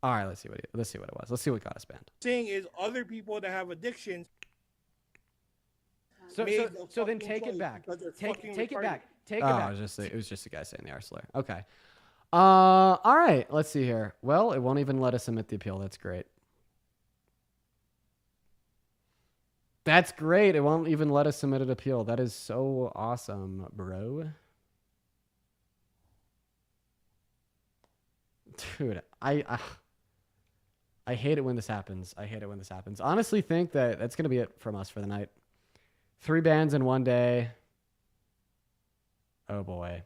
All right, let's see what it was. Let's see what got us banned. Saying is, other people that have addictions. So made the then fucking take it choice back. because they're Take fucking it retarded. back. Take it back. It was just a guy saying the R slur. Okay. All right. Let's see here. Well, it won't even let us submit the appeal. That's great. That's great. It won't even let us submit an appeal. That is so awesome, bro. Dude, I hate it when this happens. I hate it when this happens. Honestly, think that that's going to be it from us for the night. 3 bans in one day. Oh boy.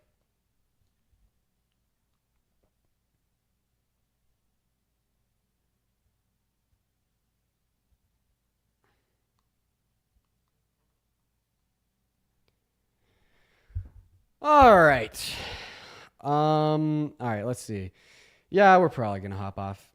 All right. All right, let's see. Yeah, we're probably going to hop off.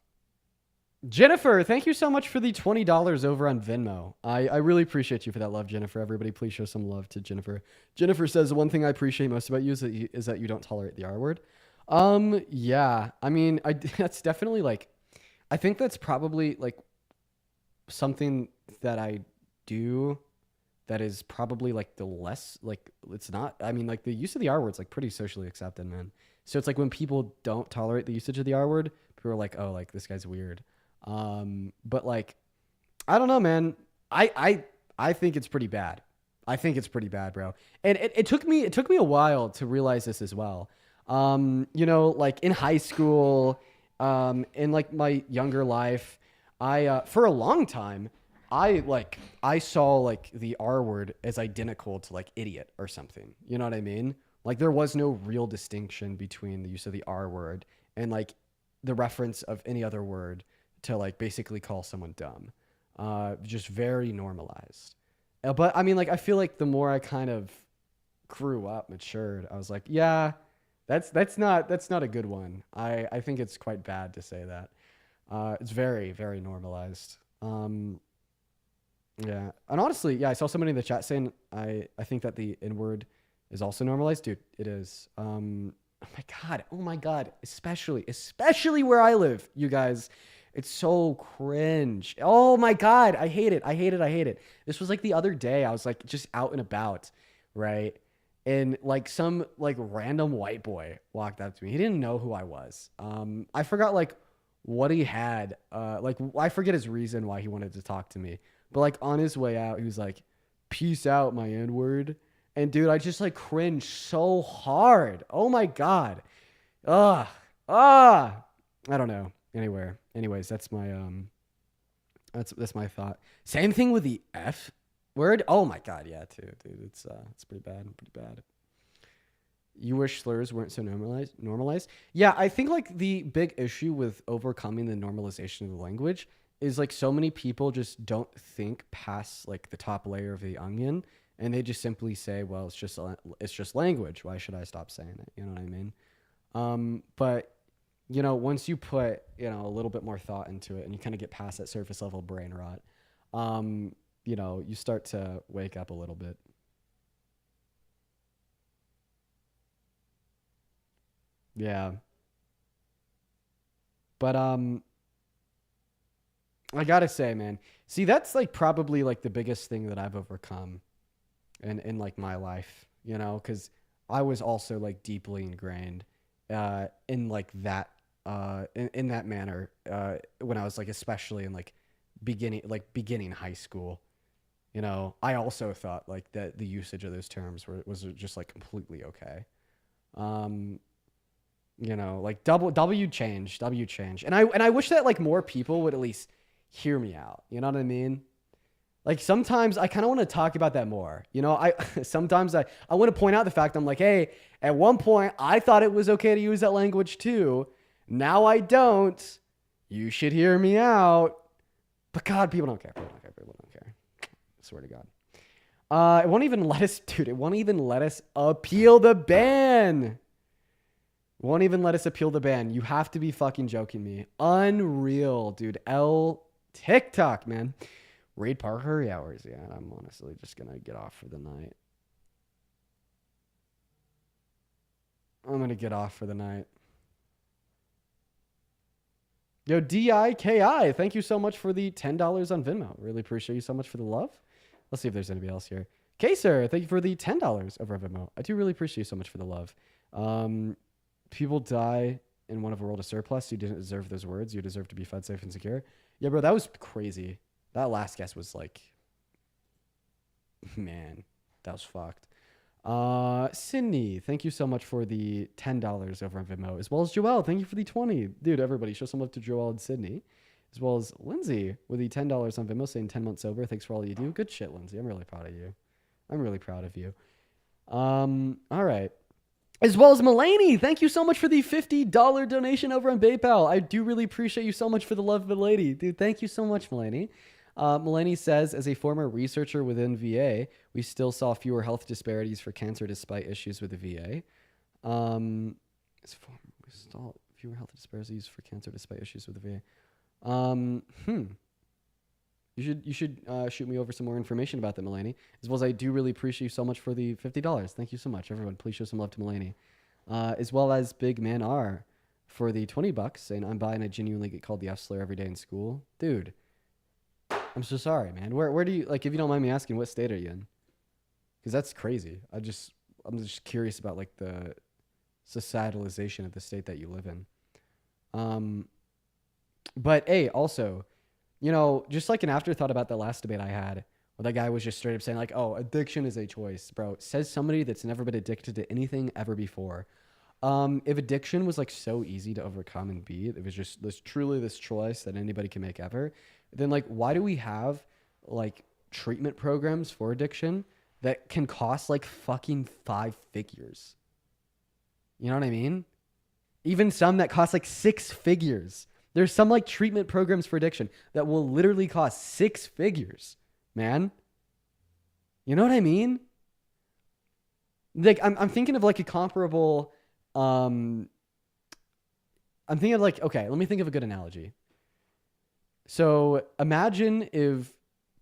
Jennifer, thank you so much for the $20 over on Venmo. I really appreciate you for that love, Jennifer. Everybody, please show some love to Jennifer. Jennifer says, the one thing I appreciate most about you is that you don't tolerate the R word. Yeah, I mean, that's definitely like, I think that's probably like something that I do that is probably like the less, like, it's not, I mean, like the use of the R word's like pretty socially accepted, man. So it's like when people don't tolerate the usage of the R word, people are like, oh, like this guy's weird. But like, I don't know, man. I think it's pretty bad. I think it's pretty bad, bro. And it took me a while to realize this as well. You know, like in high school, in like my younger life, for a long time, I saw like the R word as identical to like idiot or something. You know what I mean? Like there was no real distinction between the use of the R word and like the reference of any other word to like basically call someone dumb. Just very normalized. But I mean, like, I feel like the more I kind of grew up, matured, I was like, yeah, that's not a good one. I think it's quite bad to say that. It's very, very normalized. Yeah. And honestly, yeah, I saw somebody in the chat saying, I think that the N-word is also normalized. Dude, it is. Oh my God. Especially where I live, you guys. It's so cringe. Oh my God. I hate it. This was like the other day. I was like just out and about, right? And like some like random white boy walked up to me. He didn't know who I was. I forgot like what he had. Like I forget his reason why he wanted to talk to me. But like on his way out, he was like, "Peace out, my N-word." And dude, I just like cringed so hard. Oh my God. I don't know. Anyways, that's my that's my thought. Same thing with the F word. Oh my God, yeah, too, dude. It's pretty bad. You wish slurs weren't so normalized. Yeah, I think like the big issue with overcoming the normalization of the language is like so many people just don't think past like the top layer of the onion, and they just simply say, well, it's just language. Why should I stop saying it? You know what I mean? But you know, once you put, you know, a little bit more thought into it and you kind of get past that surface level brain rot, you know, you start to wake up a little bit. Yeah. But, I gotta say, man, see, that's like probably like the biggest thing that I've overcome in like my life, you know, because I was also like deeply ingrained in like that in that manner when I was like especially in like beginning high school. You know, I also thought like that the usage of those terms was just like completely okay. You know, like W change, and I wish that like more people would at least hear me out. You know what I mean? Like sometimes I kind of want to talk about that more. You know, sometimes I want to point out the fact I'm like, hey, at one point I thought it was okay to use that language too. Now I don't. You should hear me out. But God, people don't care. People don't care. I swear to God. It won't even let us, dude. It won't even let us appeal the ban. Won't even let us appeal the ban. You have to be fucking joking me. Unreal, dude. TikTok, man. Raid park hurry hours. Yeah, I'm honestly just gonna get off for the night. I'm gonna get off for the night. Yo, DIKI, thank you so much for the $10 on Venmo. Really appreciate you so much for the love. Let's see if there's anybody else here. Kaser, thank you for the $10 over on Venmo. I do really appreciate you so much for the love. People die in one of a world of surplus. You didn't deserve those words. You deserve to be fed safe and secure. Yeah, bro, that was crazy. That last guess was like, man, that was fucked. Sydney, thank you so much for the $10 over on Venmo, as well as Joelle. Thank you for the 20. Dude, everybody show some love to Joelle and Sydney, as well as Lindsay with the $10 on Venmo saying 10 months sober. Thanks for all you do. Good shit, Lindsay. I'm really proud of you. I'm really proud of you. All right. As well as Mulaney, thank you so much for the $50 donation over on PayPal. I do really appreciate you so much for the love of the lady. Dude, thank you so much, Mulaney. Mulaney says, as a former researcher within VA, we still saw fewer health disparities for cancer despite issues with the VA. We saw fewer health disparities for cancer despite issues with the VA. You should shoot me over some more information about that, Mulaney. As well as I do really appreciate you so much for the $50. Thank you so much, everyone. Please show some love to Mulaney. As well as Big Man R for the $20, saying I'm buying. I genuinely get called the F slur every day in school, dude. I'm so sorry, man. Where do you like? If you don't mind me asking, what state are you in? Because that's crazy. I'm just curious about like the societalization of the state that you live in. But hey, also, you know, just like an afterthought about the last debate I had, where that guy was just straight up saying like, oh, addiction is a choice, bro. Says somebody that's never been addicted to anything ever before. If addiction was like so easy to overcome and beat, it was just truly this choice that anybody can make ever, then like, why do we have like treatment programs for addiction that can cost like fucking 5 figures? You know what I mean? Even some that cost like 6 figures. There's some like treatment programs for addiction that will literally cost 6 figures, man. You know what I mean? Like I'm thinking of like a comparable, I'm thinking of like, okay, let me think of a good analogy. So imagine if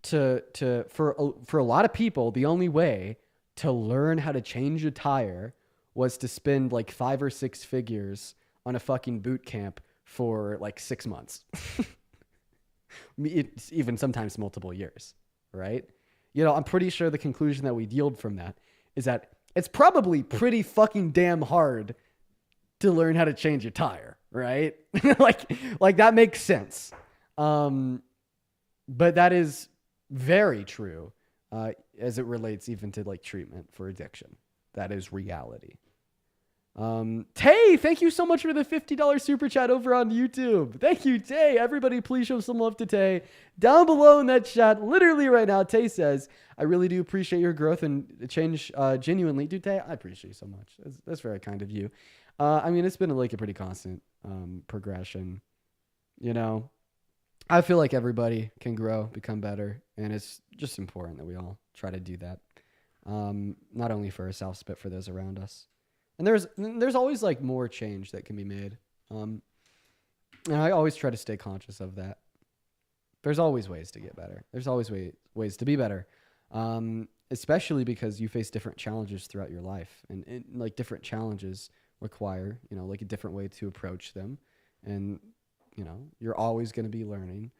for a lot of people, the only way to learn how to change a tire was to spend like 5 or 6 figures on a fucking boot camp for like 6 months. It's even sometimes multiple years, right? You know, I'm pretty sure the conclusion that we yield from that is that it's probably pretty fucking damn hard to learn how to change a tire, right? like that makes sense. But that is very true as it relates even to like treatment for addiction. That is reality. Tay, thank you so much for the $50 super chat over on YouTube. Thank you, Tay. Everybody, please show some love to Tay. Down below in that chat, literally right now, Tay says, I really do appreciate your growth and change genuinely. Dude, Tay, I appreciate you so much. That's very kind of you. I mean, it's been like a pretty constant progression. You know, I feel like everybody can grow, become better, and it's just important that we all try to do that. Not only for ourselves, but for those around us. And there's always like more change that can be made. And I always try to stay conscious of that. There's always ways to get better. There's always ways to be better. Especially because you face different challenges throughout your life, and like different challenges require, you know, like a different way to approach them. And, you know, you're always going to be learning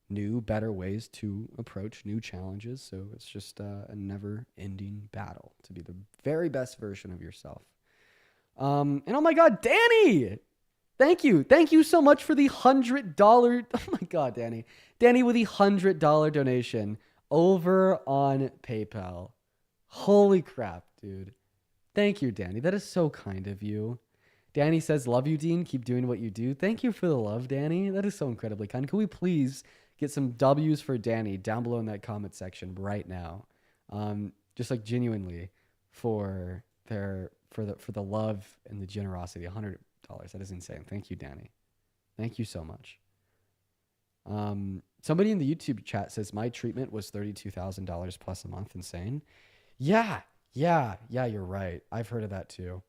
new, better ways to approach new challenges. So it's just a never ending battle to be the very best version of yourself. And oh my God, Danny, thank you. Thank you so much for the $100. Oh my God, Danny with the $100 donation over on PayPal. Holy crap, dude. Thank you, Danny. That is so kind of you. Danny says, love you, Dean. Keep doing what you do. Thank you for the love, Danny. That is so incredibly kind. Can we please get some W's for Danny down below in that comment section right now? Just like genuinely for the love and the generosity. $100. That is insane. Thank you, Danny. Thank you so much. Somebody in the YouTube chat says my treatment was $32,000 plus a month. Insane. Yeah, you're right. I've heard of that too.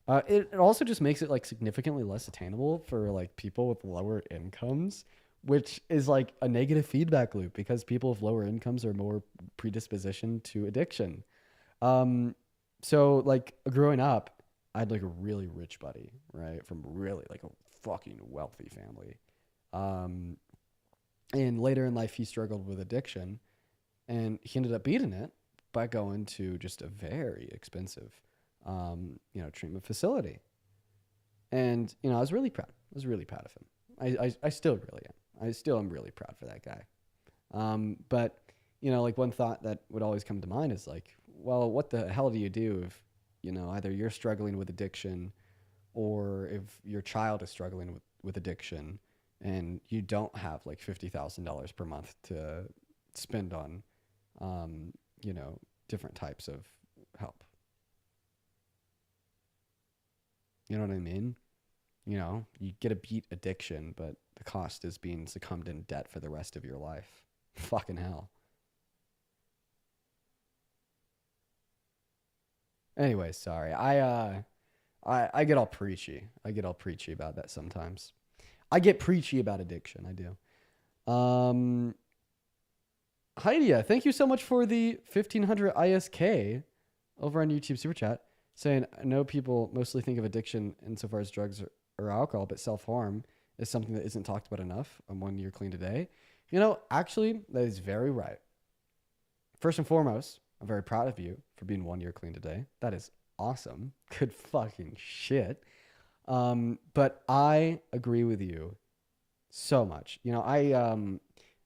It also just makes it like significantly less attainable for like people with lower incomes, which is like a negative feedback loop because people with lower incomes are more predispositioned to addiction. So like growing up, I had like a really rich buddy, right? From really like a fucking wealthy family. And later in life, he struggled with addiction and he ended up beating it by going to just a very expensive, treatment facility. And, you know, I was really proud. I was really proud of him. I still really am. I still am really proud for that guy. But, you know, like one thought that would always come to mind is like, well, what the hell do you do if, you know, either you're struggling with addiction or if your child is struggling with addiction and you don't have like $50,000 per month to spend on, different types of help. You know what I mean? You know, you get to beat addiction, but the cost is being succumbed in debt for the rest of your life. Fucking hell. Anyway, sorry. I get all preachy. I get all preachy about that sometimes. I get preachy about addiction. I do. Heidia, thank you so much for the 1500 ISK over on YouTube Super Chat, saying, I know people mostly think of addiction insofar as drugs or alcohol, but self-harm is something that isn't talked about enough on 1 Year Clean Today. You know, actually, that is very right. First and foremost, I'm very proud of you for being 1 year clean today. That is awesome. Good fucking shit. But I agree with you so much. You know,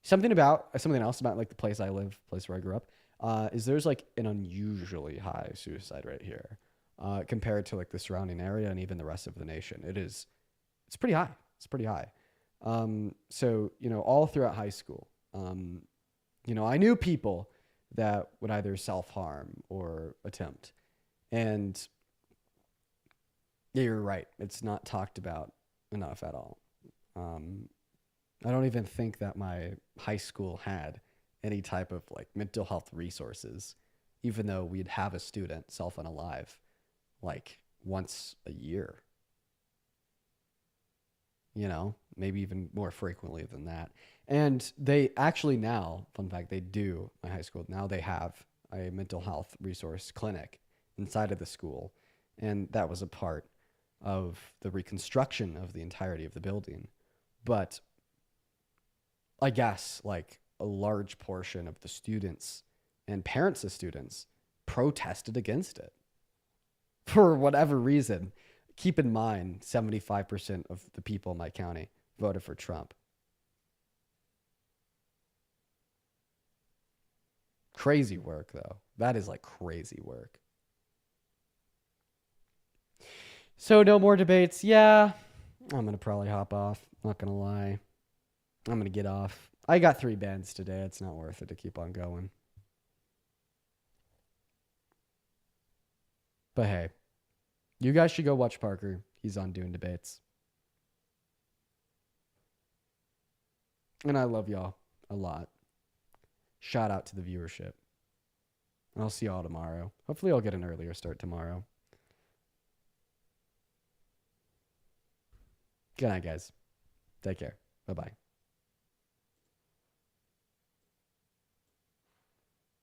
something else about like the place I live, place where I grew up, is there's like an unusually high suicide rate here, compared to like the surrounding area and even the rest of the nation. It's pretty high. It's pretty high. So, you know, all throughout high school, you know, I knew people that would either self-harm or attempt. And yeah, you're right. It's not talked about enough at all. I don't even think that my high school had any type of like mental health resources, even though we'd have a student self-unalive like once a year. You know, maybe even more frequently than that. And they actually now, fun fact, they do, my high school, now they have a mental health resource clinic inside of the school. And that was a part of the reconstruction of the entirety of the building. But I guess like a large portion of the students and parents of students protested against it for whatever reason. Keep in mind, 75% of the people in my county voted for Trump. Crazy work, though. That is like crazy work. So no more debates. Yeah, I'm going to probably hop off. Not going to lie. I'm going to get off. I got 3 bans today. It's not worth it to keep on going. But hey, you guys should go watch Parker. He's on doing debates. And I love y'all a lot. Shout out to the viewership. And I'll see y'all tomorrow. Hopefully I'll get an earlier start tomorrow. Good night, guys. Take care. Bye-bye.